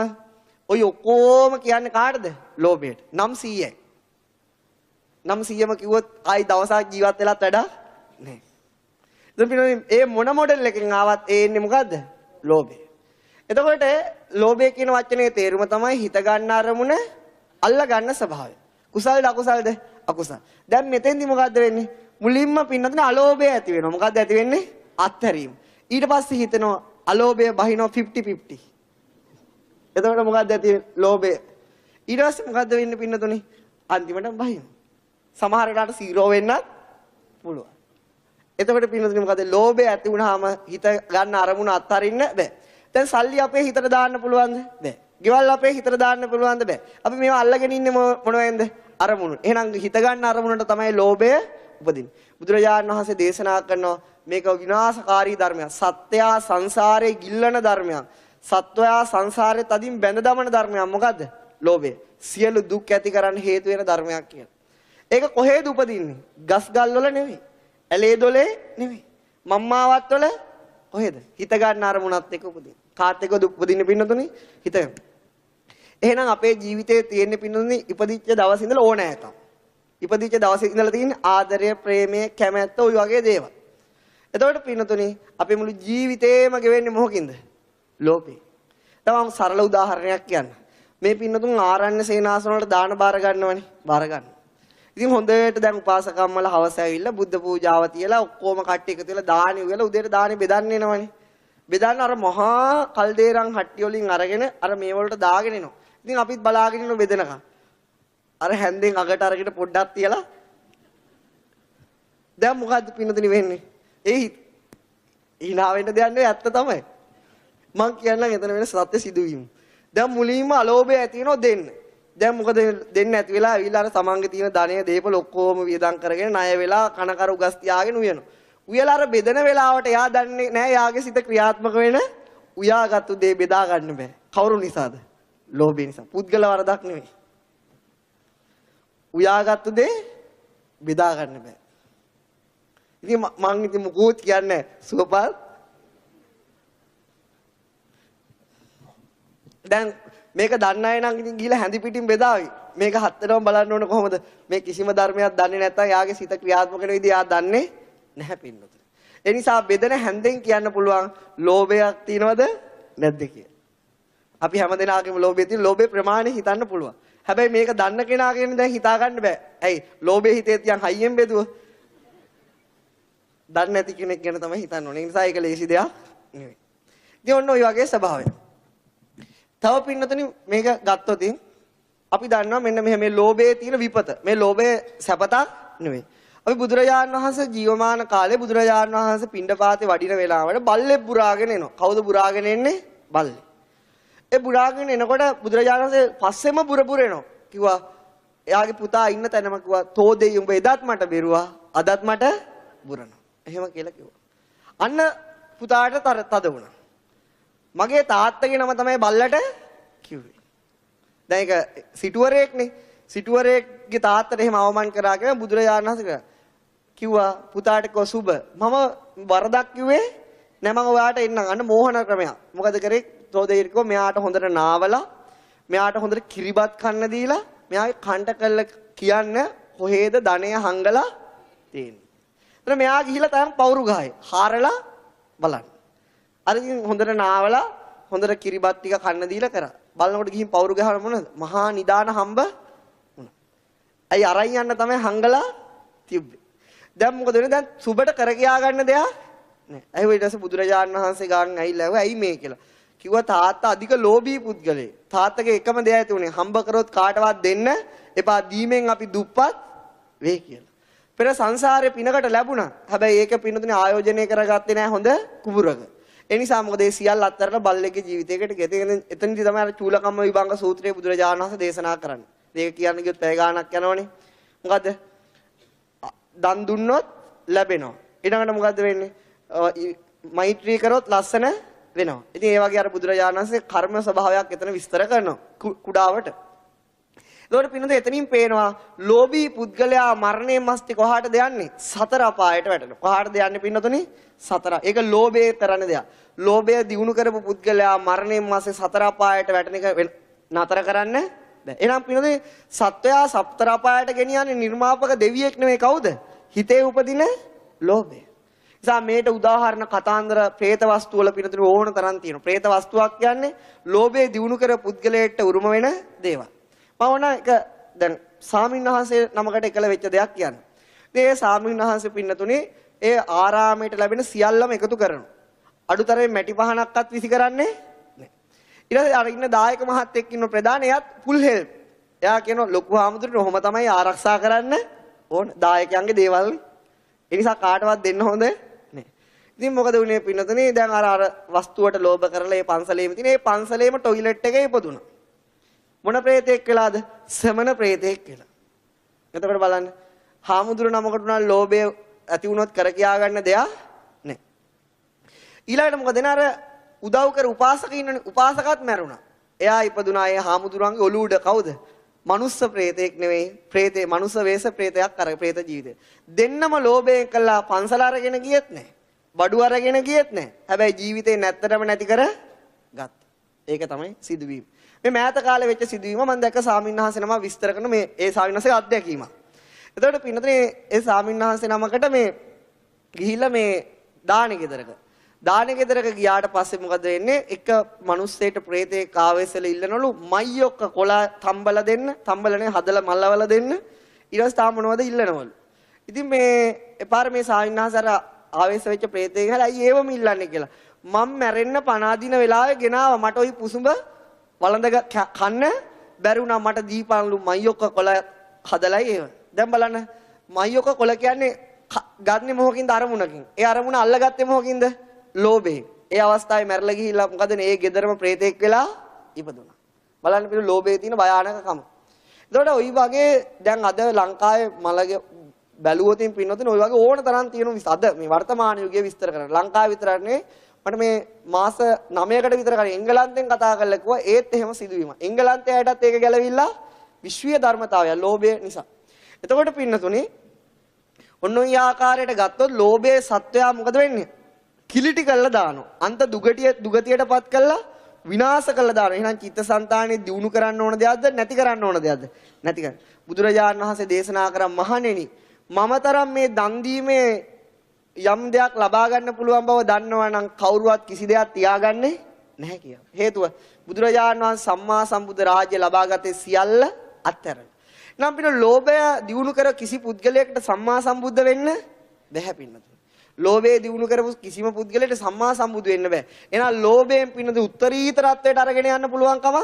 ඔය ඔක්කොම කියන්නේ කාටද? ලෝභයට. නම් 100යි. නම් 100ම කිව්වොත් ආයි දවසක් ජීවත් වෙලත් වැඩක් නැහැ. ඒ මොන මොඩල් එකකින් ආවත් ඒ එන්නේ මොකද්ද? ලෝභය. එතකොට ලෝභය කියන වචනේ තේරුම තමයි හිත ගන්න අරමුණ අල්ල ගන්න ස්වභාවය. කුසල්ද අකුසල්ද? අකුසල්. දැන් මෙතෙන්දි මොකද්ද වෙන්නේ? මුලින්ම පින්නතන අලෝභය ඇති වෙනවා. මොකද්ද ඇති වෙන්නේ? අත්හැරීම. ඊට පස්සේ හිතෙනවා අලෝභය බහිනවා 50-50. එතකොට මොකද්ද ඇති වෙන්නේ? ලෝභය. ඊට පස්සේ මොකද්ද වෙන්නේ පින්නතුනේ? අන්තිමට බහිනවා. සමහර වෙලාවට 0 වෙන්නත් පුළුවන්. එතකොට පින්නතුනේ මොකද? ලෝභය ඇති වුනහම හිත ගන්න අරමුණ අත්හරින්න බෑ. දැන් සල්ලි අපේ හිතට දාන්න පුළුවන්ද? බෑ. ගෙවල් අපේ හිතට දාන්න පුළුවන්ද? බෑ. අපි මේවා අල්ලගෙන ඉන්නේ මොනවෙන්ද? අරමුණු. එහෙනම් හිත ගන්න අරමුණට තමයි ලෝභය උපදින්නේ. බුදුරජාණන් වහන්සේ දේශනා කරනවා මේක විනාශකාරී ධර්මයක්. සත්‍යයා සංසාරේ ගිල්ලන ධර්මයක්. සත්වයා සංසාරේ තදින් බැඳ දමන ධර්මයක්. මොකද්ද? ලෝභය. සියලු දුක් ඇති කරන්න හේතු වෙන ධර්මයක් කියලා. ඒක කොහේද උපදින්නේ? ගස් ගල් වල නෙවෙයි. ඇලේ දොලේ නෙවෙයි. මම්මාවත් වල කොහෙද? හිත ගන්න අරමුණත් එක්ක උපදින. කාත් එක්ක උපදින්න පින්නතුනේ හිත. එහෙනම් අපේ ජීවිතයේ තියෙන පින්නතුනේ ඉපදිච්ච දවස් ඉඳලා ඕනෑකම්. ඉපදිච්ච දවසේ ඉඳලා තියෙන ආදරය, ප්‍රේමය, කැමැත්ත ওই වගේ දේවල්. එතකොට පින්නතුනේ අපේ මුළු ජීවිතේම ගෙවෙන්නේ මොකකින්ද? ලෝභේ. දැන් මම සරල උදාහරණයක් කියන්න. මේ පින්නතුන් ආරණ්‍ය සේනාසන වලට දාන බාර ගන්නවනේ. බාර ගන්න. ඉතින් හොඳට දැන් උපාසකම්මල හවස ඇවිල්ලා බුද්ධ පූජාව තියලා ඔක්කොම කට්ටිය එකතු වෙලා දානි උයලා උදේට දානි බෙදන්න එනවනේ. බෙදන්න අර මහා කල්දේරන් හට්ටිය වලින් අරගෙන අර මේ වලට දාගෙන එනවා. ඉතින් අපිත් බලාගෙන ඉන්න බෙදනකම්. අර හැන්දෙන් අගට අරගෙන පොඩ්ඩක් තියලා දැන් මොකද්ද පින්නතුනි වෙන්නේ? hina වෙන්න දෙයක් නෙවෙයි ඇත්ත තමයි. මං කියන්නම් එතන වෙන සත්‍ය සිදුවීම. දැන් මුලින්ම අලෝභය ඇති වෙනව දෙන්න. දැන් මොකද දෙන්න නැති වෙලා ඇවිල්ලා අර තමන්ගේ තියෙන ධනය දීපල ඔක්කොම වියදම් කරගෙන ණය වෙලා කනකර උගස් තියාගෙන උයනවා. උයලා අර බෙදෙන වෙලාවට එයා දන්නේ නැහැ යාගේ සිත ක්‍රියාත්මක වෙන උයාගත්තු දේ බෙදා ගන්න බෑ. කවුරු නිසාද? ලෝභය නිසා. පුද්ගල වරදක් නෙවෙයි. උයාගත්තු දේ බෙදා ගන්න බෑ. ඉතින් මං ඉතින් මොකෝත් කියන්නේ සුවපත්. දැන් මේක දන්න අය නම් ඉතින් ගිහලා හැඳි පිටින් බෙදාවි. මේක හත්තරම බලන්න ඕන කොහොමද? මේ කිසිම ධර්මයක් දන්නේ නැත්නම් යාගේ සිත ක්‍රියාත්මක වෙන විදිහ යා දන්නේ නැහැ පින්නතුනි. ඒ නිසා බෙදෙන හැන්දෙන් කියන්න පුළුවන් ලෝභයක් තියනවද නැද්ද කියලා. අපි හැමදෙනාගේම ලෝභය තියෙන ලෝභේ ප්‍රමාණය හිතන්න පුළුවන්. හැබැයි මේක දන්න කෙනාගෙන දැන් හිතා ගන්න බෑ. ඇයි? ලෝභයේ හිතේ තියන් හයියෙන් බෙදුව. දන්නේ නැති කෙනෙක් ගැන තමයි හිතන්න ඕනේ. ඒ නිසා ඒක ලේසි දෙයක් නෙවෙයි. ඉතින් ඔන්න ඔය වගේ ස්වභාවය. තව පින්නතුනි මේක ගත්තොත් අපි දන්නවා මෙන්න මේ ලෝභයේ තියෙන විපත. මේ ලෝභය සැපතක් නෙවෙයි. අපි බුදුරජාණන් වහන්සේ ජීවමාන කාලේ බුදුරජාණන් වහන්සේ පිණ්ඩපාතේ වඩින වෙලාවට බල්ලෙක් බුරාගෙන එනවා. කවුද බුරාගෙන එන්නේ? බල්ලේ. ඒ බුරාගෙන එනකොට බුදුරජාණන් වහන්සේ පස්සෙම බුර එනවා. කිව්වා එයාගේ පුතා ඉන්න තැනම කිව්වා තෝදෙයි උඹ එදත් මට බෙරුවා අදත් මට බුරනවා. එහෙම කියලා කිව්වා. අන්න පුතාට තද වුණා. මගේ තාත්තගේ නම තමයි බල්ලට කිව්වේ. දැන් ඒක සිටුවරයෙක්නේ. සිටුවරයෙක්ගේ තාත්තට එහෙම අවමන් කරා කියලා බුදුරජාණන් වහන්සේ කිව්වා පුතාට කෝ සුබ මම වරදක් කිව්වේ නෑ මම ඔයාට එන්නම් අන්න මෝහන ක්‍රමයක්. මොකද කරේ තෝදේරිකෝ මෙයාට හොඳට නාවලා මෙයාට හොඳට කිරිබත් කන්න දීලා මෙයාගේ කන්ට කළා කියන්න කොහෙද ධනය හංගලා තියෙන්නේ. එතන මෙයා ගිහිලා තමයි පවුරු ගහේ හාරලා බලන්න. අර ඉතින් හොඳට නාවලා හොඳට කිරිබත් ටික කන්න දීලා කරා. බලනකොට ගිහින් පවුරු ගහන මොනවද? මහා නිදාන හම්බ වුණා. අයි අරන් යන්න තමයි හංගලා තිබ්බේ. දැන් මොකද වෙන්නේ? දැන් සුබට කර කියා ගන්න දෙයක් නෑ. අයි ඊට පස්සේ බුදුරජාණන් වහන්සේ ගාන් ඇවිල්ලා ඇහුවා ඇයි මේ කියලා. කිව්වා තාත්තා අධික ලෝභී පුද්ගලයෙක්. තාත්තගේ එකම දෙයයි තුනේ හම්බ කරොත් කාටවත් දෙන්න එපා දීමෙන් අපි දුප්පත් වෙයි කියලා. පෙර සංසාරේ පිනකට ලැබුණා. හැබැයි ඒක පිනතුනේ ආයෝජනය කරගත්තේ නෑ හොඳ කුඹුරක. ඒ නිසා මොකද මේ සියල්ල අත්තරලා බල්ලෙක්ගේ ජීවිතයකට ගෙතගෙන එතනදී තමයි අර චූලකම්ම විභංග සූත්‍රයේ බුදුරජාණන් වහන්සේ දේශනා කරන්නේ. මේක කියන්න ගියොත් පැය ගාණක් යනවනේ. මොකද දන් දුන්නොත් ලැබෙනවා. ඊළඟට මොකද්ද වෙන්නේ? මෛත්‍රී කරොත් ලස්සන වෙනවා. ඉතින් ඒ වගේ අර බුදුරජාණන් වහන්සේ කර්ම ස්වභාවයක් එතන විස්තර කරනවා කුඩාවට. ඒකට පින්නද එතනින් පේනවා ලෝභී පුද්ගලයා මරණයෙන් මස්ති කොහාටද යන්නේ? සතර අපායට වැටෙනවා. කොහාටද යන්නේ පින්නතුනේ? සතර. ඒක ලෝභයේ කරන දෙයක්. ලෝභය දිනු කරපු පුද්ගලයා මරණයෙන් මස්සේ සතර අපායට වැටෙන එක නතර කරන්න බෑ. එහෙනම් පින්නද සත්වයා සතර අපායට ගෙනියන්නේ නිර්මාපක දෙවියෙක් නෙමෙයි කවුද? හිතේ උපදින ලෝභය. නිසා මේට උදාහරණ කතාන්දර പ്രേත වස්තු වල පින්නතුනේ ඕන තරම් තියෙනවා. പ്രേත වස්තුවක් කියන්නේ ලෝභය දිනු කර පුද්ගලයාට උරුම වෙන දේවල්. මම එක දැන් සාමින්වහන්සේ නමකට එකල වෙච්ච දෙයක් කියන්නේ. ඉතින් ඒ සාමින්වහන්සේ පින්නතුනේ ඒ ආරාමයට ලැබෙන සියල්ලම එකතු කරනවා. අඩුතරමේ මැටි පහනක්වත් විසි කරන්නේ නැහැ. ඊට පස්සේ අර ඉන්න දායක මහත්තයෙක් ඉන්න ප්‍රධාන එයාත් ෆුල් හෙල්ප්. එයා කියනවා ලොකු හාමුදුරනේ ඔහොම තමයි ආරක්ෂා කරන්න ඕන දායකයන්ගේ දේවල්. ඒ නිසා කාටවත් දෙන්න හොඳ නැහැ. ඉතින් මොකද වුනේ පින්නතුනේ දැන් අර වස්තුවට ලෝභ කරලා මේ පන්සලේම තියෙන මේ පන්සලේම টয়ලට් එකේ ඉපදුණා. මොන ප්‍රේතෙක් වෙලාද? සමන ප්‍රේතෙක් වෙලා. එතකොට බලන්න හාමුදුර නමකට උනා ලෝභය ඇති වුණොත් කර කියා ගන්න දෙයක් නැහැ. ඊළඟට මොකද එන අර උදව් කර උපාසක ඉන්නනේ උපාසකත් මැරුණා. එයා ඉපදුනා ඒ හාමුදුරන්ගේ ඔළුව උඩ කවුද? මනුස්ස ප්‍රේතෙක් නෙවෙයි ප්‍රේතේ මනුස්ස වේශ ප්‍රේතයක් අර ප්‍රේත ජීවිතේ. දෙන්නම ලෝභයෙන් කළා පන්සල අරගෙන ගියෙත් නැහැ. බඩු අරගෙන ගියෙත් නැහැ. හැබැයි ජීවිතේ නැත්තරම නැති කර ගත්තා. ඒක තමයි සිදුවීම. මේ මෑත කාලේ වෙච්ච සිදුවීම මම දැක්ක සාමින්වහන්සේ නම විස්තර කරන මේ ඒ සාමින්වහන්සේගේ අත්දැකීම. එතකොට පින්නතනේ ඒ සාමින්වහන්සේ නමකට මේ ගිහිල්ලා මේ දානෙ ගෙදරක ගියාට පස්සේ මොකද වෙන්නේ? එක මිනිස්සෙට ප්‍රේතෙක් ආවේසල ඉල්ලනවලු මයියොක්ක කොළ තම්බලා දෙන්න. තම්බලනේ හදලා මල්ලවලා දෙන්න. ඊට පස්සේ තාම මොනවද ඉල්ලනවලු. ඉතින් මේ එපාර මේ සාමින්වහන්සේ අර ආවේශ වෙච්ච ප්‍රේතෙක් ගහලා අයි ඒවම ඉල්ලන්නේ කියලා. මම මැරෙන්න පණ අදින වෙලාවේ ගෙනාව මට ওই පුසුඹ වළඳ කන්න බැරි වුණා මට දීපන්ලු මයියොක්ක කොළ හදලා ඒව. දැන් බලන්න මයියොක්ක කොළ කියන්නේ ගන්නේ මොහොකින්ද අරමුණකින්. ඒ අරමුණ අල්ලගත්තේ මොහොකින්ද? ලෝභයෙන්. ඒ අවස්ථාවේ මැරලා ගිහිල්ලා මොකද මේ ගෙදරම ප්‍රේතෙක් වෙලා ඉපදුණා. බලන්න පිළි ලෝභයේ තියෙන භයානකකම. එතකොට ওই වගේ දැන් අද ලංකාවේ මලගේ බැලුවොතින් පින්නොතින් ওই වගේ ඕන තරම් තියෙන අද මේ වර්තමාන යුගයේ විස්තර කරනවා. ලංකාව විතරක් නෙවෙයි මට මේ මාස 9කට විතර කලින් එංගලන්තෙන් කතා කරලා කිව්වා ඒත් එහෙම සිදුවීමක්. එංගලන්තයටත් ඒක ගැලවිලා විශ්වීය ධර්මතාවය ලෝභය නිසා. එතකොට පින්නතුනේ ඔන්න ඔය ආකාරයට ගත්තොත් ලෝභයේ සත්වයා මොකද වෙන්නේ? කිලිටි කරලා දානවා. අන්ත දුගතියටපත් කරලා විනාශ කරලා දානවා. එහෙනම් චිත්තසංතානෙ දියුණු කරන්න ඕන දෙයක්ද නැති කරන්න ඕන දෙයක්ද? නැති කරන්න. බුදුරජාණන් වහන්සේ දේශනා කරා මහණෙනි මම තරම් මේ දන් දීමේ යම් දෙයක් ලබා ගන්න පුළුවන් බව දන්නවා නම් කවුරුවත් කිසි දෙයක් තියාගන්නේ නැහැ කියලා. හේතුව බුදුරජාණන් වහන්සේ සම්මා සම්බුද්ධ රාජ්‍ය ලබාගත්තේ සියල්ල අත්හැරලා. නම් පිට ලෝභය දියුණු කර කිසි පුද්ගලයෙකුට සම්මා සම්බුද්ධ වෙන්න බැහැ පින්නතුනි. ලෝභය දියුණු කරපු කිසිම පුද්ගලයෙකුට සම්මා සම්බුද්ධ වෙන්න බෑ. එහෙනම් ලෝභයෙන් පින්නතුනි උත්තරීතරත්වයට අරගෙන යන්න පුළුවන්කම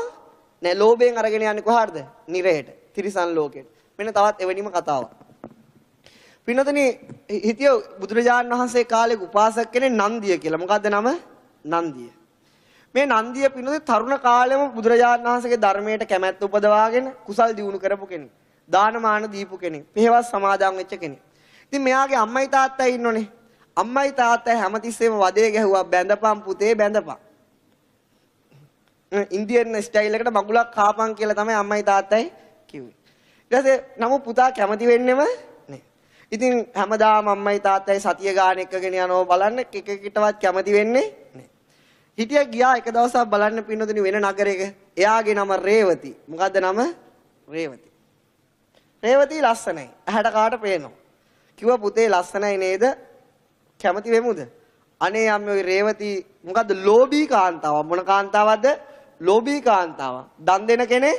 නෑ. ලෝභයෙන් අරගෙන යන්නේ කොහාටද? නිරයට, තිරිසන් ලෝකෙට. මෙන්න තවත් එවැනිම කතාවක්. පින්නතුනි හිතිය බුදුරජාණන් වහන්සේ කාලේ උපාසක කෙනෙක් නන්දිය කියලා. මොකද්ද නම? නන්දිය. මේ නන්දිය පින්නතුනි තරුණ කාලෙම බුදුරජාණන් වහන්සේගේ ධර්මයට කැමැත්ත උපදවාගෙන කුසල් දියුණු කරපු කෙනෙක්. දානමාන දීපු කෙනෙක්. පෙහෙවස් සමාදන් වෙච්ච කෙනෙක්. ඉතින් මෙයාගේ අම්මයි තාත්තයි ඉන්නෝනේ. අම්මයි තාත්තයි හැමතිස්සෙම වදේ ගැහුවා බැඳපන් පුතේ බැඳපන්. ඉන්දියන් ස්ටයිල් එකට මගුලක් කාපන් කියලා තමයි අම්මයි තාත්තයි කිව්වේ. ඊට පස්සේ නමුත් පුතා කැමති වෙන්නෙම නෑ. ඉතින් හැමදාම අම්මයි තාත්තයි සතිය ගාන එකගෙන යනවා බලන්න එකකටවත් කැමති වෙන්නේ නෑ. හිටියා ගියා එක දවසක් බලන්න පින්නතුනි වෙන නගරයක. එයාගේ නම රේවති. මොකද්ද නම? රේවති. රේවති ලස්සනයි. ඇහැට කාට පේනවා. කිව්වා පුතේ ලස්සනයි නේද? කැමති වෙමුද? අනේ අම්මේ ඔය රේවති මොකද්ද ලෝභී කාන්තාවක්. මොන කාන්තාවක්ද? ලෝභී කාන්තාවක්. දන් දෙන කෙනේ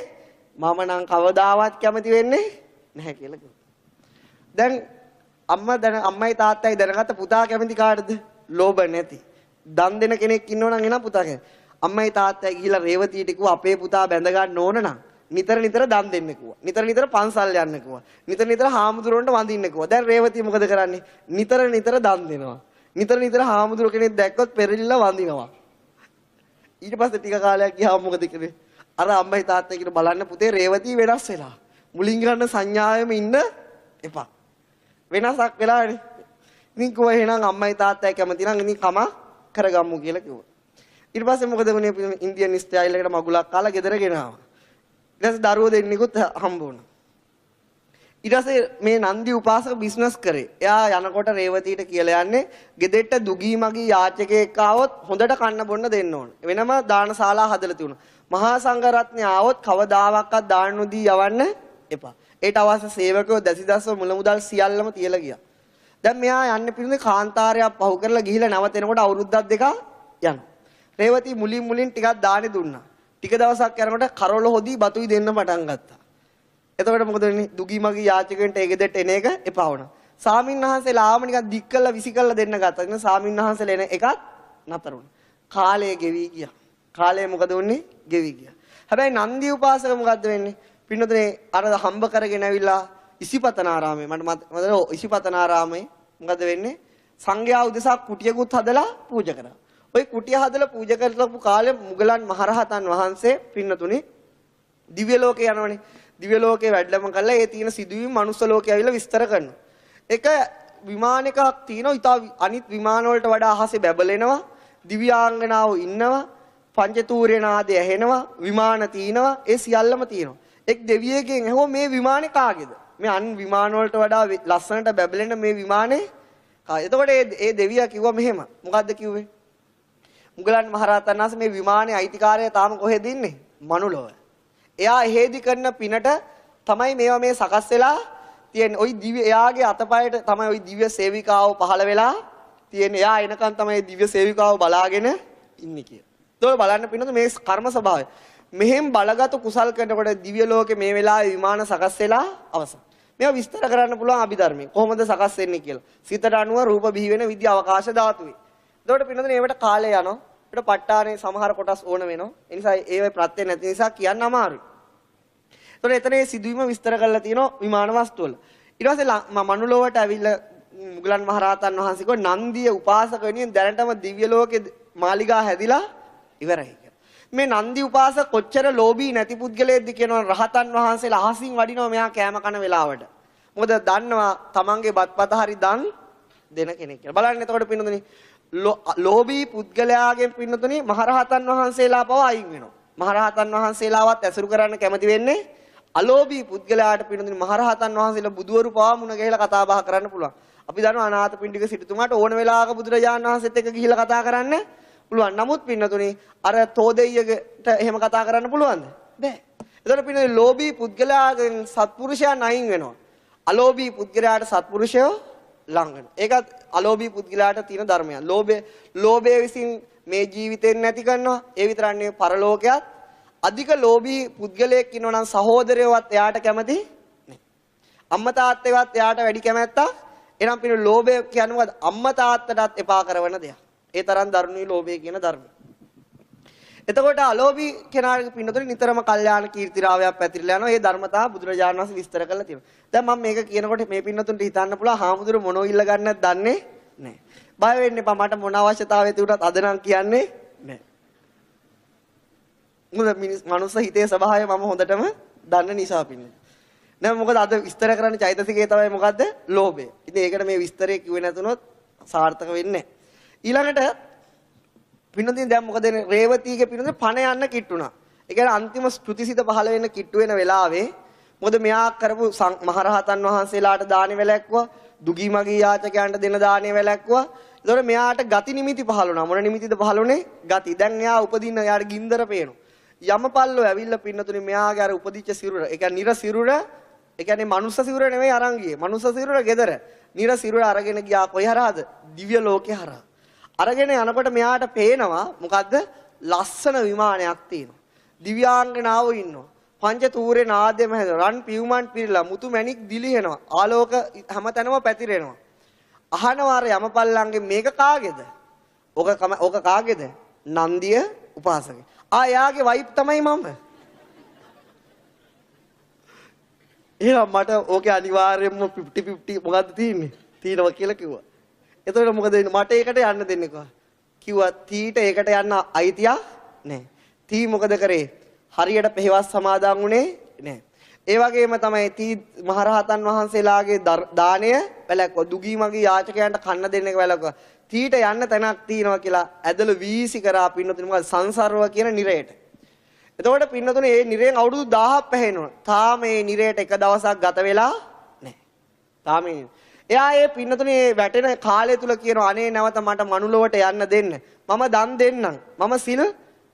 මම නම් කවදාවත් කැමති වෙන්නේ නැහැ කියලා කිව්වා. දැන් අම්මයි තාත්තයි දැනගත්ත පුතා කැමති කාටද? ලෝභ නැති. දන් දෙන කෙනෙක් ඉන්නෝ නම් එනවා පුතා කැමති. අම්මයි තාත්තයි ගිහිලා රේවතිට කිව්වා අපේ පුතා බැඳ ගන්න ඕන නම් නිතර නිතර දන් දෙන්න කිව්වා. නිතර නිතර පන්සල් යන්න කිව්වා. නිතර නිතර හාමුදුරුවන්ට වඳින්න කිව්වා. දැන් රේවතිය මොකද කරන්නේ? නිතර නිතර දන් දෙනවා. නිතර නිතර හාමුදුරුව කෙනෙක් දැක්කොත් පෙරලිලා වඳිනවා. ඊට පස්සේ ටික කාලයක් ගියාම මොකද කරේ? අර අම්මයි තාත්තයි කියන බලන්න පුතේ රේවතිය වෙනස් වෙලා. මුලින් ගන්න සංඥාවෙම ඉන්න එපා. වෙනසක් වෙලානේ. ඉතින් කොහේ එහෙනම් අම්මයි තාත්තයි කැමති නම් ඉතින් කම කරගමු කියලා කිව්වා. ඊට පස්සේ මොකද වුනේ? ඉන්දියන් ස්ටයිල් එකට මගුලක් කාලා ගෙදර ගෙනාවා. ඊට පස්සේ දරුවෝ දෙන්නෙකුත් හම්බ වුණා. ඊට පස්සේ මේ නන්දි උපාසක බිස්නස් කරේ. එයා යනකොට රේවතිට කියලා යන්නේ ගෙදෙට්ට දුගී මගී යාචකයෙක් ආවොත් හොඳට කන්න බොන්න දෙන්න ඕන. වෙනම දානශාලා හදලා තියුණා. මහා සංඝරත්නය ආවොත් කවදාවත් දාන නොදී යවන්න එපා. ඒට අවශ්‍ය සේවකයෝ දසිදස්ව මුල මුදල් සියල්ලම තියලා ගියා. දැන් මෙයා යන්නේ පිළිඳේ කාන්තාරයක් පහු කරලා ගිහිල්ලා නැවතෙනකොට අවුරුද්දක් දෙකක් යනවා. රේවති මුලින් ටිකක් දානේ දුන්නා. ටික දවසක් යනකොට කරවල හොදි බතුයි දෙන්න පටන් ගත්තා. එතකොට මොකද වෙන්නේ? දුගී මගී යාචකයන්ට ඒ ගෙදරට එන එක එපා වුණා. සාමින්වහන්සේලා ආවම නිකන් දික් කළා විසි කළා දෙන්න ගත්තා. ඉතින් සාමින්වහන්සේලා එන එකත් නතර වුණා. කාලය ගෙවි ගියා. කාලය මොකද වුනේ? ගෙවි ගියා. හැබැයි නන්දි උපාසක මොකද්ද වෙන්නේ? පින්නතුනේ අර හම්බ කරගෙන ඇවිල්ලා ඉසිපතනාරාමේ මට ඉසිපතනාරාමේ මොකද වෙන්නේ? සංඝයා උදෙසා කුටියකුත් හදලා පූජා කරා. ওই කුටිය හදලා පූජා කරපු කාලේ මුගලන් මහරහතන් වහන්සේ පින්නතුනේ දිව්‍ය ලෝකේ යනවනේ. දිව්‍ය ලෝකේ වැඩලම කළා ඒ තියෙන සිදුවීම් මනුස්ස ලෝකේ ඇවිල්ලා විස්තර කරනවා. එක විමානයකක් තියෙනවා. ඊට අනිත් විමාන වලට වඩා අහසේ බැබලෙනවා. දිව්‍යාංගනාවෝ ඉන්නවා. පංචතූර්ය නාදය ඇහෙනවා. විමාන තියෙනවා. ඒ සියල්ලම තියෙනවා. එක් දෙවියෙක්ගෙන් ඇහුවා මේ විමානේ කාගේද? මේ අන් විමාන වලට වඩා ලස්සනට බැබලෙන මේ විමානේ කාගේද? එතකොට ඒ දෙවියා කිව්වා මෙහෙම. මොකද්ද කිව්වේ? මුගලන් මහරහතන් වහන්සේ මේ විමානයේ අයිතිකාරය තාම කොහෙද ඉන්නේ? මනුලොව. එයා එහෙදි කරන පිනට තමයි මේවා මේ සකස් වෙලා තියෙන්නේ. ওই දිව්‍ය එයාගේ අතපයට තමයි ওই දිව්‍ය සේවිකාව පහළ වෙලා තියෙන්නේ. එයා එනකන් තමයි දිව්‍ය සේවිකාව බලාගෙන ඉන්නේ කියලා. ඒක බලන්න පින්නොත් මේ කර්ම ස්වභාවය. මෙහෙම බලගත් කුසල් කරනකොට දිව්‍ය ලෝකේ මේ වෙලාවේ විමාන සකස් වෙලා අවසන්. මේවා විස්තර කරන්න පුළුවන් අභිධර්මයේ. කොහොමද සකස් වෙන්නේ කියලා. සිතට අනුව රූප බිහි වෙන විද්‍ය අවකාශ ධාතුවේ. එතකොට පින්නොත් මේවට කාලය යනවා. ඒකට ප ဋ ාණේ සමහර කොටස් ඕන වෙනවා. ඒ නිසා ඒවේ ප්‍රත්‍ය නැති නිසා කියන්න අමාරුයි. එතකොට එතන මේ සිදුවීම විස්තර කරලා තියෙනවා විමාන වස්තු වල. ඊට පස්සේ මනුලොවට ඇවිල්ලා මුගලන් මහරහතන් වහන්සේ කෝ නන්දිය උපාසක වෙනින් දැනටම දිව්‍ය ලෝකේ මාලිගා හැදිලා ඉවරයි කියලා. මේ නන්දි උපාසක කොච්චර ලෝභී නැති පුද්ගලයෙක්ද කියනවා රහතන් වහන්සේලා අහසින් වඩිනවා මෙයා කෑම කන වෙලාවට. මොකද දන්නවා තමන්ගේ බත්පත හරි දන් දෙන කෙනෙක් කියලා. බලන්න එතකොට පින්නතුනි ලෝභී පුද්ගලයාගෙන් පින්නතුනි මහරහතන් වහන්සේලා පව අයින් වෙනවා. මහරහතන් වහන්සේලාවත් ඇසුරු කරන්න කැමති වෙන්නේ අලෝභී පුද්ගලයාට පින්නතුනි මහරහතන් වහන්සේලා බුදුවරු පවා මුණ ගැහිලා කතා බහ කරන්න පුළුවන්. අපි දන්නවා අනාථපිණ්ඩික සිටුතුමාට ඕන වෙලාවක බුදුරජාණන් වහන්සේත් එක්ක ගිහිල්ලා කතා කරන්න පුළුවන්. නමුත් පින්නතුනි අර තෝදෙයියට එහෙම කතා කරන්න පුළුවන්ද? බෑ. එතකොට පින්නතුනි ලෝභී පුද්ගලයාගෙන් සත්පුරුෂයන් අයින් වෙනවා. අලෝභී පුද්ගලයාට සත්පුරුෂයෝ ලං වෙනවා. ඒකත් අලෝභී පුද්ගලයාට තියෙන ධර්මයක්. ලෝභය විසින් මේ ජීවිතෙන් නැති කරනවා. ඒ විතරක් නෙවෙයි පරලෝකයක්. අධික ලෝභී පුද්ගලයෙක් ඉන්නවා නම් සහෝදරයවත් එයාට කැමති නැහැ. අම්මා තාත්තේවත් එයාට වැඩි කැමැත්තක්. එනම් පින ලෝභය කියන්නේ මොකද? අම්මා තාත්තටත් එපා කරන දෙයක්. ඒ තරම් දරුණුයි ලෝභය කියන ධර්මය. එතකොට අලෝභී කෙනාට පින්නතොට නිතරම කල්යාණ කීර්තිරාවයක් පැතිරලා යනවා. මේ ධර්මතාව බුදුරජාණන් වහන්සේ විස්තර කරලා තියෙනවා. දැන් මම මේක කියනකොට මේ පින්නතුන්ට හිතන්න පුළුවන් හාමුදුරු මොනෝ ඉල්ල ගන්නද දන්නේ නැහැ. බය වෙන්න එපා. මට මොන අවශ්‍යතාවය තිබුණත් අද නම් කියන්නේ නැහැ. මනුස්ස හිතේ ස්වභාවය මම හොඳටම දන්න නිසා පින්නේ. දැන් මොකද අද විස්තර කරන්න චෛතසිකේ තමයි මොකද්ද? ලෝභය. ඉතින් ඒකට මේ විස්තරේ කිව්වේ නැතුනොත් සාර්ථක වෙන්නේ නැහැ. ඊළඟට පින්නොතින් දැන් මොකද රේවතීගේ පින්නොතින් පණ යන්න කිට්ටුණා. ඒ කියන්නේ අන්තිම ස්තුතිසිත පහළ වෙන්න කිට්ටු වෙන වෙලාවේ මොකද මෙයා කරපු මහරහතන් වහන්සේලාට දානි වැලැක්කුවා, දුගී මගී යාචකයන්ට දෙන දානි වැලැක්කුවා. ඒතකොට මෙයාට ගති නිමිති පහළ වුණා. මොන නිමිතිද පහළ වුනේ? ගති. දැන් එයා උපදින්න එයාට ගින්දර පේනවා. යමපල්ලෝ ඇවිල්ලා පින්නතුනේ මෙයාගේ අර උපදිච්ච සිරුර, ඒ කියන්නේ නිර සිරුර, ඒ කියන්නේ මනුස්ස සිරුර නෙවෙයි අරන් ගියේ. මනුස්ස සිරුර ගෙදර. නිර සිරුර අරගෙන ගියා කොයි හරහාද? දිව්‍ය ලෝකේ හරහා. අරගෙන යනකොට මෙයාට පේනවා මොකද්ද? ලස්සන විමානයක් තියෙනවා. දිව්‍යාංගනාවෝ ඉන්නවා. පංච තූරේ නාදෙම හැදෙනවා. රන් පියුමන් පිරලා මුතු මැණික් දිලිහෙනවා. ආලෝක හැමතැනම පැතිරෙනවා. අහනවා අර යමපල්ලන්ගේ මේක කාගේද? ඕක කාගේද? නන්දිය උපාසකගේ. යාගේ වයිෆ් තමයි මම. එහෙනම් මට ඕකේ අනිවාර්යයෙන්ම 50-50 මොකද්ද තියෙන්නේ? තියෙනවා කියලා කිව්වා. එතකොට මොකද වෙන්නේ? මට ඒකට යන්න දෙන්නේ කිව්වා තීට ඒකට යන්න අයිතියක් නැහැ. තී මොකද කරේ? හරියට පෙහෙවස් සමාදන් වුණේ නැහැ. ඒ වගේම තමයි තී මහරහතන් වහන්සේලාගේ දාණය වැළැක්වුවා. දුගී මගී යාචකයන්ට කන්න දෙන්න එක වැළැක්වුවා. තීට යන්න තැනක් තියෙනවා කියලා ඇදලා වීසි කරා පින්නතුනේ මොකද සංසාරව කියන නිරයට. එතකොට පින්නතුනේ මේ නිරයෙන් අවුරුදු 1000ක් පැහැෙනවා. තාම මේ නිරයට එක දවසක් ගත වෙලා නැහැ. තාම එයා මේ පින්නතුනේ වැටෙන කාලය තුල කියනවා අනේ නැවත මට මනුලොවට යන්න දෙන්න. මම දන් දෙන්නම්. මම සිල්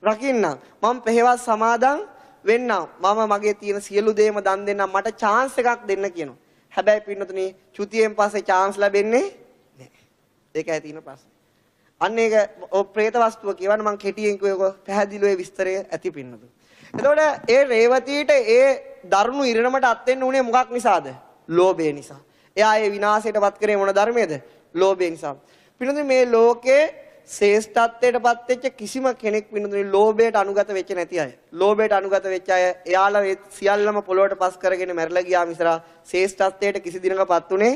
රකින්නම්. මම පෙහෙවස් සමාදන් වෙන්නම්. මම මගේ තියෙන සියලු දේම දන් දෙන්නම්. මට chance එකක් දෙන්න කියනවා. හැබැයි පින්නතුනේ චුතියෙන් පස්සේ chance ලැබෙන්නේ ඒකයි තියෙන ප්‍රශ්නේ. අන්න ඒක ප්‍රේත වස්තුව කියවන මම කෙටියෙන් කියවක පැහැදිලිව ඒ විස්තරය ඇති පින්නතු. එතකොට ඒ රේවතීට ඒ දරුණු ඉරණමට අත් වෙන්න උනේ මොකක් නිසාද? ලෝභය නිසා. එයා ඒ විනාශයටපත් කරේ මොන ධර්මයේද? ලෝභය නිසා. පින්නතු මේ ලෝකේ ශ්‍රේෂ්ඨත්වයටපත් වෙච්ච කිසිම කෙනෙක් පින්නතු ලෝභයට අනුගත වෙච්ච නැති අය. ලෝභයට අනුගත වෙච්ච අය එයාලා ඒ සියල්ලම පොළොවට පස් කරගෙන මැරලා ගියා මිසලා ශ්‍රේෂ්ඨත්වයට කිසි දිනකපත් උනේ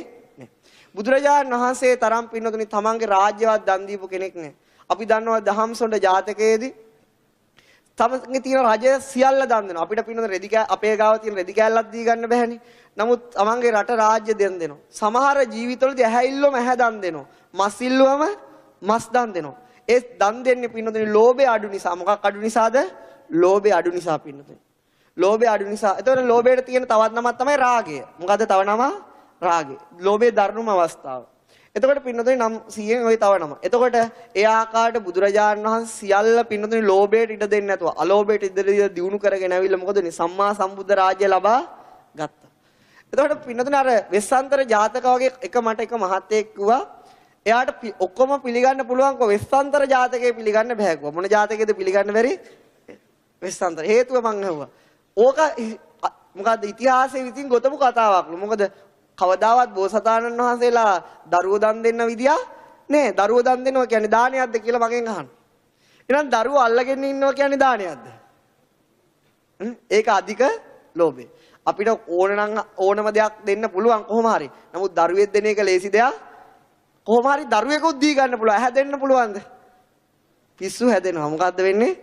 බුදුරජාණන් වහන්සේ තරම් පින්නතුනි තමන්ගේ රාජ්‍යවත් දන් දීපු කෙනෙක් නෑ. අපි දන්නවා දහම්සොඬ ජාතකයේදී තමන්ගේ තියෙන රජය සියල්ල දන් දෙනවා. අපිට පින්නතුනි අපේ ගාව තියෙන රෙදි කෑල්ලක් දී ගන්න බැහැනේ. නමුත් තමන්ගේ රට රාජ්‍ය දන් දෙනවා. සමහර ජීවිතවලදී ඇහැිල්ලොම ඇහැ දන් දෙනවා. මස් ඉල්ලුවම මස් දන් දෙනවා. ඒ දන් දෙන්නේ පින්නතුනි ලෝභය අඩු නිසා. මොකක් අඩු නිසාද? ලෝභය අඩු නිසා පින්නතුනි. ලෝභය අඩු නිසා. එතකොට ලෝභයට තියෙන තවත් නමක් තමයි රාගය. මොකද්ද තව නම? රාගය. ලෝභයේ දරුණුම අවස්ථාව. එතකොට පින්නතුනි නම් 100න් ওই තව නම. එතකොට ඒ ආකාරයට බුදුරජාණන් වහන්සේ සියල්ල පින්නතුනි ලෝභයට ඉඩ දෙන්නේ නැතුව අලෝභයට ඉඩ දියුණු කරගෙන ඇවිල්ලා මොකද මේ සම්මා සම්බුද්ධ රාජ්‍ය ලබා ගත්තා. එතකොට පින්නතුනි අර වෙස්සන්තර ජාතක වගේ එක මට එක මහත්තයෙක් කිව්වා එයාට ඔක්කොම පිළිගන්න පුළුවන් කො වෙස්සන්තර ජාතකේ පිළිගන්න බෑ කිව්වා. මොන ජාතකයේද පිළිගන්න බැරි? වෙස්සන්තර. හේතුව මං අහුවා. ඕක මොකද්ද ඉතිහාසයේ විසින් ගොතපු කතාවක්ලු. මොකද කවදාවත් බෝසතාණන් වහන්සේලා දරුවෝ දන් දෙන්න විදියක් නෑ. දරුවෝ දන් දෙනවා කියන්නේ දානයක්ද කියලා මගෙන් අහනවා. එහෙනම් දරුවෝ අල්ලගෙන ඉන්නවා කියන්නේ දානයක්ද? ඒක අධික ලෝභය. අපිට ඕනනම් ඕනම දෙයක් දෙන්න පුළුවන් කොහොම හරි. නමුත් දරුවෙක් දෙන එක ලේසි දෙයක් කොහොම හරි දරුවෙකුත් දී ගන්න පුළුවන්. හැදෙන්න පුළුවන්ද? පිස්සු හැදෙනවා. මොකද්ද වෙන්නේ?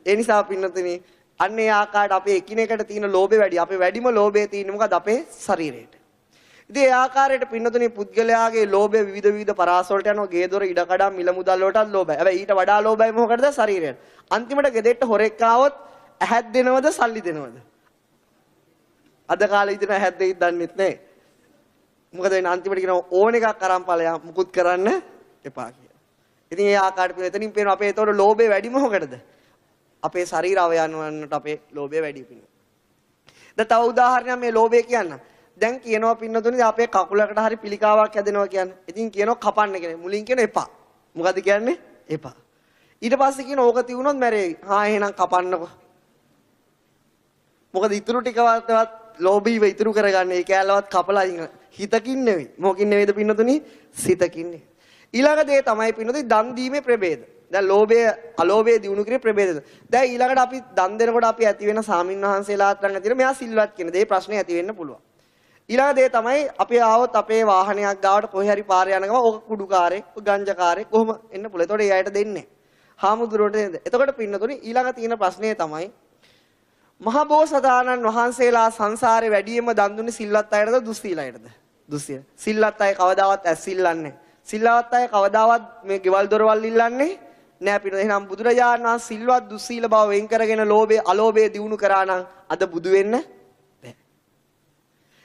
ඒ නිසා පින්නතුනි අන්න ඒ ආකාරයට අපේ එකිනෙකට තියෙන ලෝභය වැඩි. අපේ වැඩිම ලෝභය තියෙන්නේ මොකද? අපේ ශරීරයට. ඉතින් ඒ ආකාරයට පින්නතුනි පුද්ගලයාගේ ලෝභය විවිධ පරාස වලට යනවා. ගේ දොර ඉඩකඩම් මිල මුදල් වලටත් ලෝභයි. හැබැයි ඊට වඩා ලෝභයි මොකටද? ශරීරයට. අන්තිමට ගෙදෙට්ට හොරෙක් ආවොත් ඇහත් දෙනවද සල්ලි දෙනවද? අද කාලේ ඉතින් ඇහත් දෙයිද දන්නෙත් නැහැ. මොකද වෙන අන්තිමට කියනවා ඕන එකක් අරන් ඵලයක් මුකුත් කරන්න එපා කියලා. ඉතින් ඒ ආකාරයට එතනින් පේනවා අපේ ඒතකොට ලෝභය වැඩිම මොකටද? අපේ ශරීර අවයවයන් වලට අපේ ලෝභය වැඩි වෙනවා. දැන් තව උදාහරණයක් මේ ලෝභය කියන්න. දැන් කියනවා පින්නතුනි අපේ කකුලකට හරි පිළිකාවක් හැදෙනවා කියන්නේ. ඉතින් කියනවා කපන්න කියන්නේ. මුලින් කියන එපා. මොකද කියන්නේ? එපා. ඊට පස්සේ කියන ඕක තියුණොත් මැරෙයි. හා එහෙනම් කපන්නකො. මොකද ඉතුරු ටිකවත් ලෝභීව ඉතුරු කරගන්නේ. ඒ කැලලවත් කපලා හිතකින් නෙවෙයි. මොකකින් නෙවෙයිද පින්නතුනි? සිතකින් නෙවෙයි. ඊළඟ දේ තමයි පින්නතුනි දන් දීමේ ප්‍රභේද. දැන් ලෝභය අලෝභය දිනු කිරීමේ ප්‍රභේද. දැන් ඊළඟට අපි දන් දෙනකොට අපි ඇති වෙන සාමින් වහන්සේලාත් ළඟ තියෙන මෙයා සිල්වත් කියන දේ ප්‍රශ්නේ ඇති වෙන්න පුළුවන්. ඊළඟ දේ තමයි අපි ආවොත් අපේ වාහනයක් ගාවට කොහේ හරි පාරේ යන ගම ඕක කුඩුකාරයෙක්, ගංජාකාරයෙක් කොහොම එන්න පුළුවන්. ඒතකොට ඒ අයට දෙන්නේ. හාමුදුරුවන්ට දෙන්නේ. එතකොට පින්නතුනි ඊළඟ තියෙන ප්‍රශ්නේ තමයි මහා බෝසතාණන් වහන්සේලා සංසාරේ වැඩියෙන්ම දන් දුන්නේ සිල්වත් අයටද දුස්සීලයටද? දුස්සීල. සිල්වත් අය කවදාවත් ඇස් ඉල්ලන්නේ. සිල්වත් අය කවදාවත් මේ ගෙවල් දොරවල් ඉල්ලන්නේ නෑ පිට. එහෙනම් බුදුරජාණන් වහන්සේ සිල්වත් දුස්සීල බව වෙන් කරගෙන ලෝභය අලෝභය දිනු කරා නම් අද බුදු වෙන්න බෑ.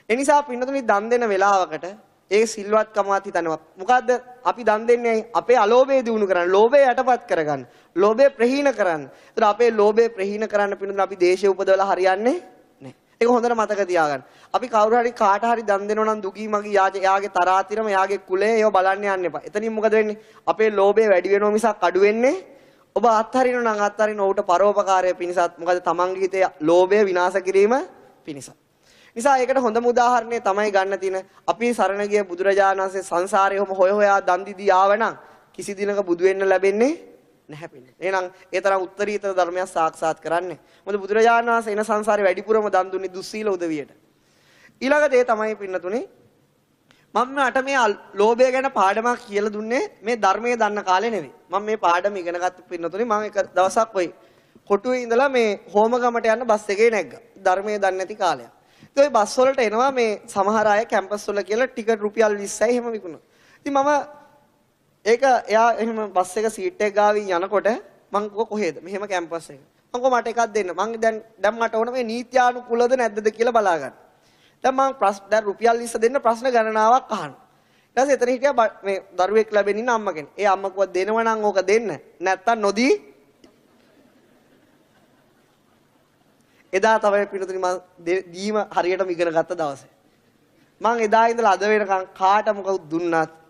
ඒ නිසා පින්නතුනි දන් දෙන වෙලාවකට ඒ සිල්වත්කමවත් හිතනවා. මොකද්ද අපි දන් දෙන්නේ? අපේ අලෝභය දිනු කරන්න, ලෝභය යටපත් කරගන්න, ලෝභය ප්‍රහීන කරන්න. ඒතර අපේ ලෝභය ප්‍රහීන කරන්න පින්නතුනි අපි දේශය උපදවලා හරියන්නේ නැහැ. ඒක හොඳට මතක තියාගන්න. අපි කවුරු හරි කාට හරි දන් දෙනවා නම් දුගී මගී යාගේ තරාතිරම යාගේ කුලය ඒව බලන්න යන්න එපා. එතනින් මොකද වෙන්නේ? අපේ ලෝභය වැඩි වෙනවා මිසක් අඩු වෙන්නේ. ඔබ අත්හරිනවා නම් අත්හරින ඌට පරෝපකාරය පිණිසත් මොකද තමන්ගේ හිතේ ලෝභය විනාශ කිරීම පිණිසත්. නිසා ඒකට හොඳම උදාහරණය තමයි ගන්න තියෙන අපි සරණ ගිය බුදුරජාණන් වහන්සේ සංසාරේ ඔහම හොය හොයා දන් දීදී ආවනම් කිසි දිනක බුදු වෙන්න ලැබෙන්නේ නැහැ පින්නේ. එහෙනම් ඒ තරම් උත්තරීතර ධර්මයක් සාක්ෂාත් කරන්නේ. මොකද බුදුරජාණන් වහන්සේ එන සංසාරේ වැඩිපුරම දන් දුන්නේ දුස්සීල උදවියට. ඊළඟ දේ තමයි පින්නතුනේ මම අට මේ ලෝභය ගැන පාඩමක් කියලා දුන්නේ මේ ධර්මයේ දන්න කාලේ නෙවෙයි. මම මේ පාඩම ඉගෙන ගත්ත පින්නතුනේ මම එක දවසක් ඔය කොටුවේ ඉඳලා මේ හෝමගමට යන බස් එකේ නැග්ගා. ධර්මයේ දන්නේ නැති කාලයක්. ඉතින් ওই බස් වලට එනවා මේ සමහර අය කැම්පස් වල කියලා ටිකට් රුපියල් 20යි එහෙම විකුණනවා. ඉතින් මම ඒක එයා එහෙම බස් එක සීට් එක ගාවින් යනකොට මං කොහෙද? මෙහෙම කැම්පස් එක. මං මට එකක් දෙන්න. මං දැන් මට ඕන මේ නීත්‍යානුකූලද නැද්දද කියලා බලා ගන්න. දැන් මං දැන් රුපියල් 20 දෙන්න ප්‍රශ්න ගණනාවක් අහනවා. ඊට පස්සේ එතන හිටියා මේ දරුවෙක් ලැබෙන ඉන්න අම්ම කෙනෙක්. ඒ අම්ම කිව්වා දෙනවා නම් ඕක දෙන්න. නැත්තම් නොදී. එදා තමයි පිටුතුනි මම දීම හරියටම ඉගෙන ගත්ත දවසේ. මං එදා ඉඳලා අද වෙනකන් කාට මොකද දුන්නත්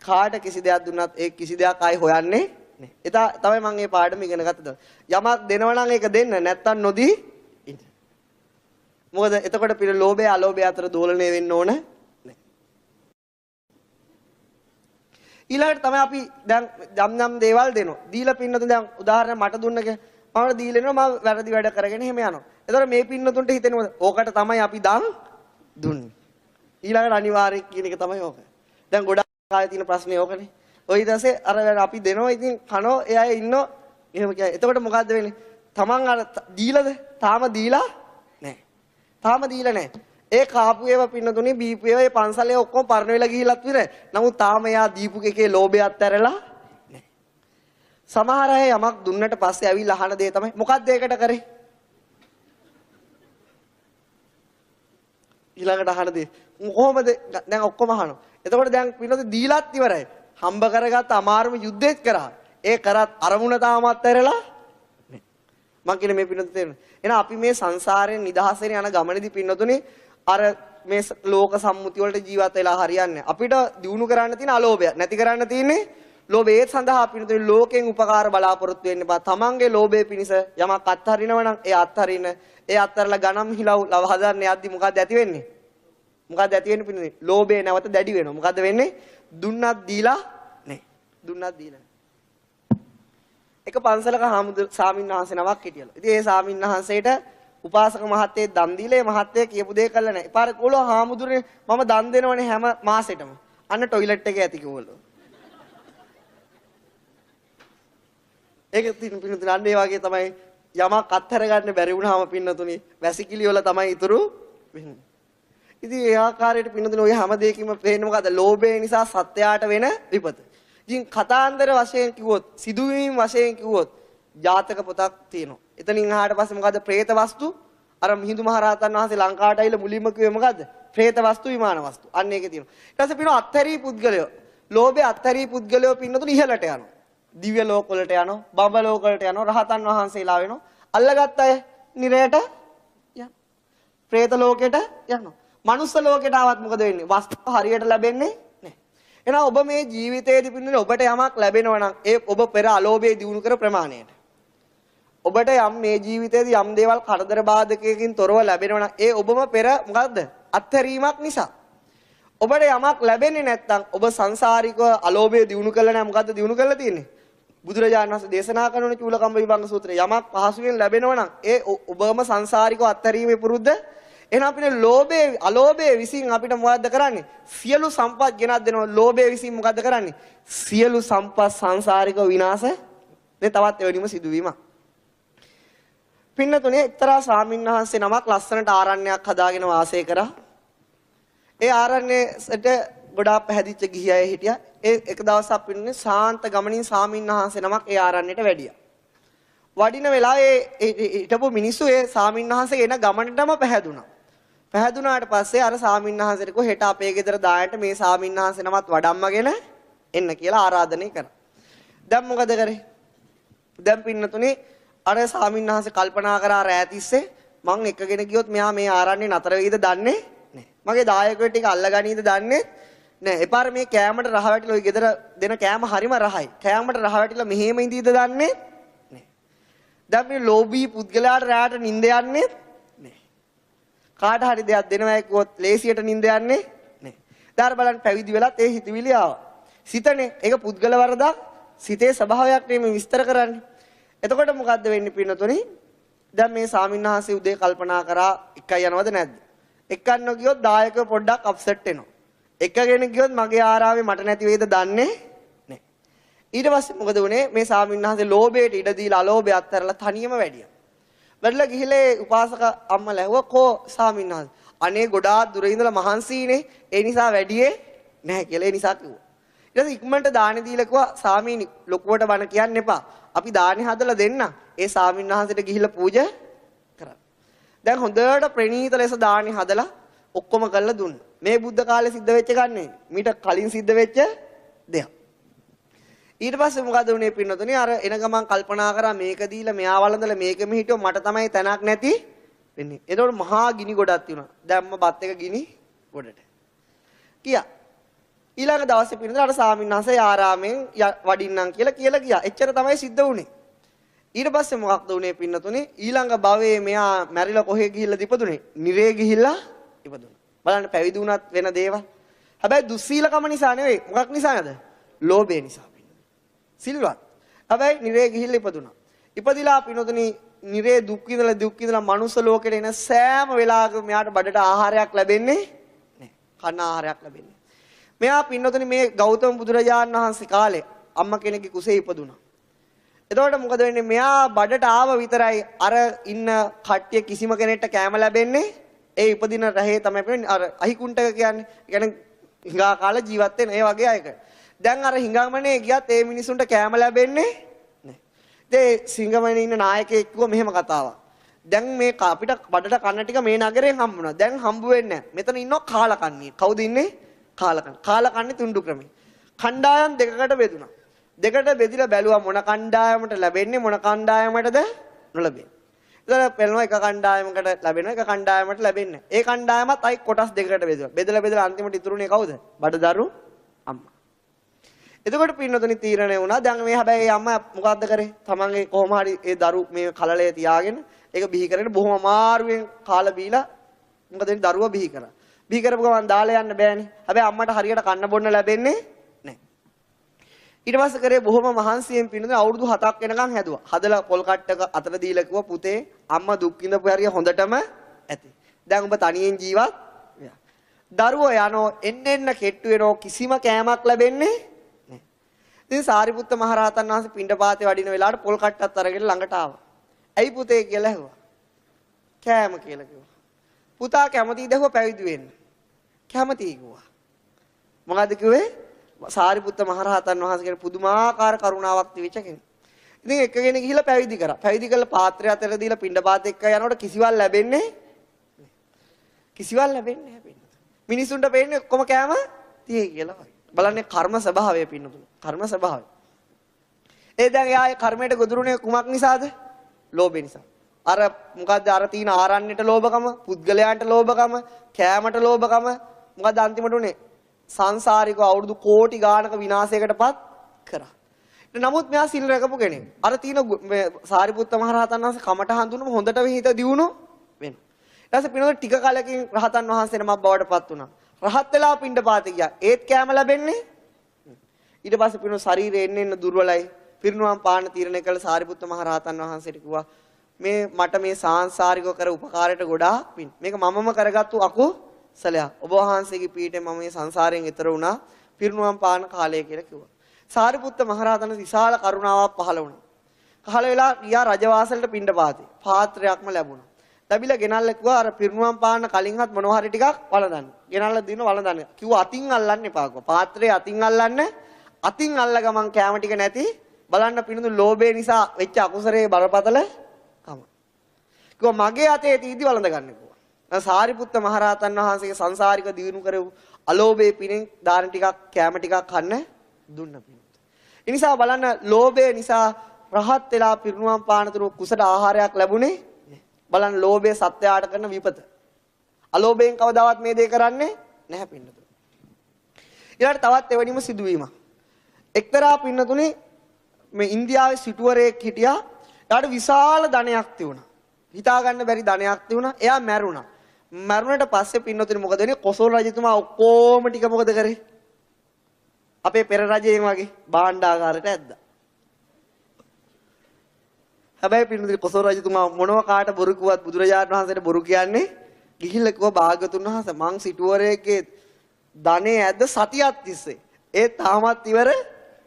කාට කිසි දෙයක් දුන්නත් ඒ කිසි දෙයක් ආයි හොයන්නේ නැහැ. එදා තමයි මම මේ පාඩම ඉගෙන ගත්ත දවස්. යමක් දෙනවා නම් ඒක දෙන්න නැත්තම් නොදී ඉන්න. මොකද එතකොට පිළ ලෝභය අලෝභය අතර දෝලණය වෙන්න ඕන නැහැ. ඊළඟට තමයි අපි දැන් යම් දේවල් දෙනවා. දීලා පින්නතුන් දැන් උදාහරණ මට දුන්නක මම දීලෙනවා මම වැරදි වැඩ කරගෙන එහෙම යනවා. එතකොට මේ පින්නතුන්ට හිතෙනවද ඕකට තමයි අපි දන් දුන්නේ. ඊළඟට අනිවාර්ය කියන එක තමයි ඕක. දැන් ගොඩක් කාලේ තියෙන ප්‍රශ්නේ ඕකනේ. ඔය ඊටසේ අර අපි දෙනවා ඉතින් කනෝ එයා ඉන්නෝ එහෙම කියයි. එතකොට මොකද්ද වෙන්නේ? Taman අර දීලාද? තාම දීලා නැහැ. තාම දීලා නැහැ. ඒ කාපු ඒවා පින්නතුනේ බීපු ඒවා ඒ පන්සලේ ඔක්කොම පරණ වෙලා ගිහිලත් විතර. නමුත් තාම එයා දීපු එකේ ලෝභයත් ඇරලා නැහැ. සමහර අය යමක් දුන්නට පස්සේ ඇවිල්ලා අහන දේ තමයි මොකක්ද ඒකට කරේ? ඊළඟට අහන දේ කොහොමද දැන් ඔක්කොම අහනවා. එතකොට දැන් පින්නතුනේ දීලත් ඉවරයි. හම්බ කරගත්ත අමාරුම යුද්ධෙත් කරා. ඒ කරත් අරමුණ තාමත් ඇරලා නැහැ. මං කියන්නේ මේ පින්නතුනේ තේරෙනවද? එහෙනම් අපි මේ සංසාරයෙන් නිදහසෙන් යන ගමනේදී පින්නතුනේ අර මේ ලෝක සම්මුතිය වලට ජීවත් වෙලා හරියන්නේ. අපිට දිනු කරන්න තියෙන අලෝභය. නැති කරන්න තියෙන්නේ ලෝභය සඳහා පින්නතුනේ ලෝකෙන් උපකාර බලාපොරොත්තු වෙන්න බා. තමන්ගේ ලෝභය පිණිස යමක් අත්හරිනවා නම් ඒ අත්හරින ඒ අත්හැරලා ගණම් හිලව් ලව හදන්න යද්දි මොකද ඇති වෙන්නේ? මොකද ඇති වෙන්නේ පින්නතුනේ? ලෝභය නැවත දැඩි වෙනවා. මොකද වෙන්නේ? දුන්නත් දීලා නැහැ. දුන්නත් දීලා නැහැ. එක පන්සලක සාමින්වහන්සේ නමක් හිටියලු. ඉතින් ඒ සාමින්වහන්සේට උපාසක මහත්තයෙක් දන් දීලා ඒ මහත්තයා කියපු දේ කළා නැහැ. පාර කොළෝ හාමුදුරනේ මම දන් දෙනවනේ හැම මාසෙටම. අන්න টয়ලට් එකේ ඇති කිව්වලු. ඒක පින්නතුනේ අන්න ඒ වගේ තමයි යමක් අත්හැර ගන්න බැරි වුණාම පින්නතුනේ වැසිකිලි වල තමයි ඉතුරු වෙන්නේ. ඉතින් ඒ ආකාරයට පින්නතුනේ ඔය හැම දෙයකින්ම පේන්නේ මොකද්ද? ලෝභය නිසා සත්‍යයට වෙන විපත. ඉතින් කතාන්දර වශයෙන් කිව්වොත්, සිදුවීම් වශයෙන් කිව්වොත් ජාතක පොතක් තියෙනවා. එතනින් අහාට පස්සේ මොකද්ද? പ്രേත වස්තු. අර මිහිඳු මහරහතන් වහන්සේ ලංකාවට ඇවිල්ලා මුලින්ම කිව්වේ මොකද්ද? പ്രേත වස්තු, විමාන වස්තු. අන්න ඒකේ තියෙනවා. ඊට පස්සේ පින්නෝ අත්හැරී පුද්ගලයෝ. ලෝභය අත්හැරී පුද්ගලයෝ පින්නතුනේ ඉහළට යනවා. දිව්‍ය ලෝක වලට යනවා, බඹ ලෝක වලට යනවා, රහතන් වහන්සේලා වෙනවා. අල්ලගත්ත අය නිරයට යනවා. പ്രേත ලෝකෙට යනවා. මනුස්ස ලෝකෙට ආවත් මොකද වෙන්නේ? වස්තු හරියට ලැබෙන්නේ නැහැ. එහෙනම් ඔබ මේ ජීවිතයේදී පින්නනේ ඔබට යමක් ලැබෙනවා නම් ඒ ඔබ පෙර අලෝභය දිනු කර ප්‍රමාණයට. ඔබට යම් මේ ජීවිතයේදී යම් දේවල් කරදර බාධකයකින් තොරව ලැබෙනවා නම් ඒ ඔබම පෙර මොකද්ද? අත්හැරීමක් නිසා. ඔබට යමක් ලැබෙන්නේ නැත්නම් ඔබ සංසාරිකව අලෝභය දිනු කළා නම් මොකද්ද දිනු කරලා තියෙන්නේ? බුදුරජාණන් වහන්සේ දේශනා කරන චූලකම්බ විභංග සූත්‍රයේ යමක් පහසුවෙන් ලැබෙනවා නම් ඒ ඔබම සංසාරිකව අත්හැරීමේ පුරුද්ද. එහෙනම් අපිට ලෝභය අලෝභය විසින් අපිට මොකද්ද කරන්නේ? සියලු සම්පත් ගෙනත් දෙනවා. ලෝභය විසින් මොකද්ද කරන්නේ? සියලු සම්පත් සංසාරිකව විනාශ නේ තවත් එවැනිම සිදුවීමක්. පින්නතුනේ එක්තරා ස්වාමින්වහන්සේ නමක් ලස්සනට ආරණ්‍යයක් හදාගෙන වාසය කරා. ඒ ආරණ්‍යයට ගොඩාක් පැහැදිච්ච ගිහි අය හිටියා. ඒ එක දවසක් පින්නේ ශාන්ත ගමනින් ස්වාමින්වහන්සේ නමක් ඒ ආරණ්‍යයට වැඩියා. වඩින වෙලාවේ හිටපු මිනිස්සු ඒ ස්වාමින්වහන්සේ එන ගමනටම පැහැදුනා. පැහැදුනාට පස්සේ අර ස්වාමින්වහන්සේට කො හෙට අපේ ගෙදර දායන්ට මේ ස්වාමින්වහන්සේ නමත් වඩම්මගෙන එන්න කියලා ආරාධනය කරා. දැන් මොකද කරේ? දැන් පින්නතුනේ අර ස්වාමින්වහන්සේ කල්පනා කරා රැතිස්සේ මං එකගෙන ගියොත් මෙයා මේ ආරණ්‍ය නතර වෙයිද දන්නේ නැහැ. මගේ දායකයෝ ටික අල්ලගනීද දන්නේ නැහැ. එපාර මේ කෑමට රහ වැටිලා ওই ගෙදර දෙන කෑම හරිම රහයි. කෑමට රහ වැටිලා මෙහෙම ඉඳීද දන්නේ නැහැ. දැන් මේ ලෝභී පුද්ගලයාට රැට නිින්ද යන්නේ නැහැ. කාට හරි දෙයක් දෙනවා කිව්වොත් ලේසියට නිින්ද යන්නේ නැහැ. ඊට බලන්න පැවිදි වෙලත් ඒ හිතවිලි ආවා. සිතනේ ඒක පුද්ගල වරදක්. සිතේ ස්වභාවයක් නෙමෙයි විස්තර කරන්නේ. එතකොට මොකද්ද වෙන්නේ පින්නතුනේ? දැන් මේ ස්වාමින්වහන්සේ උදේ කල්පනා කරා එකයි යනවද නැද්ද? එක්කන්න ගියොත් දායකව පොඩ්ඩක් අප්සෙට් වෙනවා. එකගෙන ගියොත් මගේ ආරාමේ මට නැති වෙයිද දන්නේ නැහැ. ඊට පස්සේ මොකද වුනේ? මේ ස්වාමින්වහන්සේ ලෝභයට ඉඩ දීලා අලෝභය අත්හැරලා තනියම වැඩියා. වැඩිලා ගිහිලේ උපාසක අම්මලා ඇහුවා කෝ ස්වාමින්වහන්සේ අනේ ගොඩාක් දුර ඉඳලා මහන්සියිනේ ඒ නිසා වැඩියේ නැහැ කියලා ඒ නිසා කිව්වා. ඊට පස්සේ ඉක්මනට දානි දීලා කිව්වා ස්වාමීනි ලොකුවට බණ කියන්න එපා. අපි දානි හදලා දෙන්න. ඒ ස්වාමින්වහන්සේට ගිහිල්ලා පූජා කරා. දැන් හොඳට ප්‍රණීත ලෙස දානි හදලා ඔක්කොම කරලා දුන්නා. මේ බුද්ධ කාලේ සිද්ධ වෙච්ච එකක් නෙවෙයි. මීට කලින් සිද්ධ වෙච්ච දෙයක්. ඊට පස්සේ මොකද වුනේ පින්නතුනේ? අර එන ගමන් කල්පනා කරා මේක දීලා මෙයා වළඳලා මේකෙම හිටියොත් මට තමයි තැනක් නැති වෙන්නේ. එතකොට මහා ගිනි ගොඩක් තියුණා. දැම්ම බත් එක ගිනි ගොඩට. කියා. ඊළඟ දවසේ පින්නතුනේ අර ස්වාමින්වහන්සේ ආරාමෙන් වඩින්නම් කියලා ගියා. එච්චර තමයි සිද්ධ වුනේ. ඊට පස්සේ මොකක්ද වුනේ පින්නතුනේ? ඊළඟ භවයේ මෙයා මැරිලා කොහෙ ගිහිල්ලාද ඉපදුනේ? නිරේ ගිහිල්ලා ඉපදුණා. බලන්න පැවිදි වුණත් වෙන දේවල්. හැබැයි දුස්සීලකම නිසා නෙවෙයි. මොකක් නිසාද? ලෝභය නිසා. සිල්වත්. හැබැයි නිරේ ගිහිල්ලා ඉපදුණා. ඉපදිලා පින්නතුනේ නිරේ දුක් විඳලා මනුස්ස ලෝකෙට එන සෑම වෙලාවකම මෙයාට බඩට ආහාරයක් ලැබෙන්නේ නැහැ. කන ආහාරයක් ලැබෙන්නේ. මෙයා පින්නතුනේ මේ ගෞතම බුදුරජාණන් වහන්සේ කාලේ අම්මා කෙනෙක්ගේ කුසේ ඉපදුණා. එතකොට මොකද වෙන්නේ? මෙයා බඩට ආව විතරයි අර ඉන්න කට්ටිය කිසිම කෙනෙක්ට කෑම ලැබෙන්නේ. ඒ ඉපදින රහේ තමයි වෙන්නේ අර අහිකුන්ටක කියන්නේ. ඒ කියන්නේ හිඟා කාලා ජීවත් වෙන ඒ වගේ අයක. දැන් අර හිඟමනේ ගියත් ඒ මිනිසුන්ට කෑම ලැබෙන්නේ නැහැ. ඉතින් සිංගමනේ ඉන්න නායකයෙක් කිව්වා මෙහෙම කතාවක්. දැන් මේ අපිට බඩට කන්න ටික මේ නගරයෙන් හම්බුණා. දැන් හම්බ වෙන්නේ නැහැ. මෙතන ඉන්නව කාලකන්ණිය. කවුද ඉන්නේ? කාලකන්ණි තුණ්ඩු ක්‍රමේ. කණ්ඩායම් දෙකකට බෙදුණා. දෙකට බෙදිලා බැලුවා මොන කණ්ඩායමට ලැබෙන්නේ මොන කණ්ඩායමටද නොලැබෙන්නේ. ඉතින් පෙළනවා එක කණ්ඩායමකට ලැබෙනවා එක කණ්ඩායමකට ලැබෙන්නේ. ඒ කණ්ඩායමත් අයි කොටස් දෙකකට බෙදුවා. බෙදලා අන්තිමට ඉතුරුනේ කවුද? බඩදරු අම්මා. එතකොට පින්නතුනි තීරණය වුණා. දැන් මේ හැබැයි අම්මා මොකද්ද කරේ? තමන්ගේ කොහොම හරි ඒ දරු මේ කලලය තියාගෙන ඒක බිහි කරගෙන බොහොම අමාරුවෙන් කාලා බීලා මොකද වෙන්නේ? දරුවා බිහි කරා. බිහි කරපු ගමන් දාලා යන්න බෑනේ. හැබැයි අම්මට හරියට කන්න බොන්න ලැබෙන්නේ නැහැ. ඊට පස්සේ කරේ බොහොම මහන්සියෙන් පින්නතුනි අවුරුදු 7ක් වෙනකන් හැදුවා. හදලා පොල් කට්ටක අතට දීලා කිව්වා පුතේ අම්මා දුක් විඳපු හැරිය හොඳටම ඇති. දැන් ඔබ තනියෙන් ජීවත් වෙනවා. දරුවෝ යනෝ එන්න කෙට්ටු වෙනෝ කිසිම කෑමක් ලැබෙන්නේ නැහැ. ඉතින් සාරිපුත්ත මහරහතන් වහන්සේ පිණ්ඩපාතේ වඩින වෙලාවට පොල් කට්ටක් අරගෙන ළඟට ආවා. ඇයි පුතේ කියලා ඇහුවා. කෑම කියලා කිව්වා. පුතා කැමතිද ඇහුවා පැවිදි වෙන්න. කැමතියි කිව්වා. මොකද කිව්වේ? සාරිපුත්ත මහරහතන් වහන්සේ පුදුමාකාර කරුණාවක් තිබිච්ච කෙනෙක්. ඉතින් එක්කගෙන ගිහිල්ලා පැවිදි කරා. පැවිදි කරලා පාත්‍රය අතර දීලා පිණ්ඩපාත එක්ක යනකොට කිසිවක් ලැබෙන්නේ නැහැ. මිනිසුන්ට පේන්නේ ඔක්කොම කෑම තියේ කියලා වගේ. බලන්නේ කර්ම ස්වභාවය පින්නතුනේ. කර්ම ස්වභාවය. ඒ දැන් එයා කර්මයට ගොදුරුනේ කුමක් නිසාද? ලෝභය නිසා. අර මොකද්ද අර තීන ආරණ්‍යට ලෝභකම, පුද්ගලයන්ට ලෝභකම, කෑමට ලෝභකම මොකද අන්තිමට උනේ? සංසාරිකව අවුරුදු කෝටි ගාණක විනාශයකටපත් කරා. නමුත් මෙයා සිල් රැකපු කෙනෙක්. අර තීන සාරිපුත්ත මහරහතන් වහන්සේ කමට හඳුනම හොඳට හිත දියුණු වෙනවා. ඊට පස්සේ පිනොත් ටික කාලයකින් රහතන් වහන්සේ නමක් බවට පත් වුණා. රහත් වෙලා පිණ්ඩපාතේ ගියා. ඒත් කැම ලැබෙන්නේ. ඊට පස්සේ පිනොත් ශරීරය එන්න දුර්වලයි. පිරිනුවම් පාන තීරණය කළ සාරිපුත්ත මහරහතන් වහන්සේට කිව්වා මේ මට මේ සාංශාරිකව කර උපකාරයට ගොඩාක් පින්. මේක මමම කරගත්තු අකුසලයක්. ඔබ වහන්සේගේ පීඨේ මම මේ සංසාරයෙන් ඈතර වුණා. පිරිනුවම් පාන කාලය කියලා කිව්වා. සාරිපුත්ත මහරහතන් විශාල කරුණාවක් පහළ වුණා. පහළ වෙලා ගියා රජවාසලට පිණ්ඩපාතේ. පාත්‍රයක්ම ලැබුණා. ලැබිලා ගෙනල්ලා කිව්වා අර පිරිනුවම් පාන කලින්වත් මොනවා හරි ටිකක් වළඳන්න. ගෙනල්ලා දින වළඳන්න. කිව්වා අතින් අල්ලන්න එපා කිව්වා. පාත්‍රේ අතින් අල්ලන්න. අතින් අල්ල ගමන් කැම ටික නැති බලන්න පිනුදු ලෝභය නිසා වෙච්ච අකුසරේ බරපතල කම. කිව්වා මගේ අතේ තීදි වළඳ ගන්න කිව්වා. සාරිපුත්ත මහරහතන් වහන්සේගේ සංසාරික දිනු කරව අලෝභයේ පිනෙන් දාන ටිකක් කැම ටිකක් කන්න දුන්න පිණිස. ඒ නිසා බලන්න ලෝභය නිසා රහත් වෙලා පිරිනුවම් පානතුරු කුසල ආහාරයක් ලැබුණේ බලන්න ලෝභය සත්‍යයට කරන විපත. අලෝභයෙන් කවදාවත් මේ දේ කරන්නේ නැහැ පින්නතුනි. ඊළඟට තවත් එවැනිම සිදුවීමක්. එක්තරා පින්නතුනි මේ ඉන්දියාවේ සිටුවරයෙක් හිටියා. එයාට විශාල ධනයක් තිබුණා. හිතා ගන්න බැරි ධනයක් තිබුණා. එයා මැරුණා. මැරුණට පස්සේ පින්නතුනි මොකද වෙන්නේ? කොසල් රජතුමා ඔක්කොම ටික මොකද කරේ? අපේ පෙර රජයෙන් වගේ භාණ්ඩාගාරයට ඇද්දා. හැබැයි පින්නතුනි කොසල් රජතුමා මොනවා කාට බොරු කිව්වත් බුදුරජාණන් වහන්සේට බොරු කියන්නේ ගිහිල්ලා කිව්වා භාග්‍යතුන් වහන්සේ මං සිටුවරයෙක්ගේ ධනෙ ඇද්ද සතියක් තිස්සේ. ඒ තාමත් ඉවර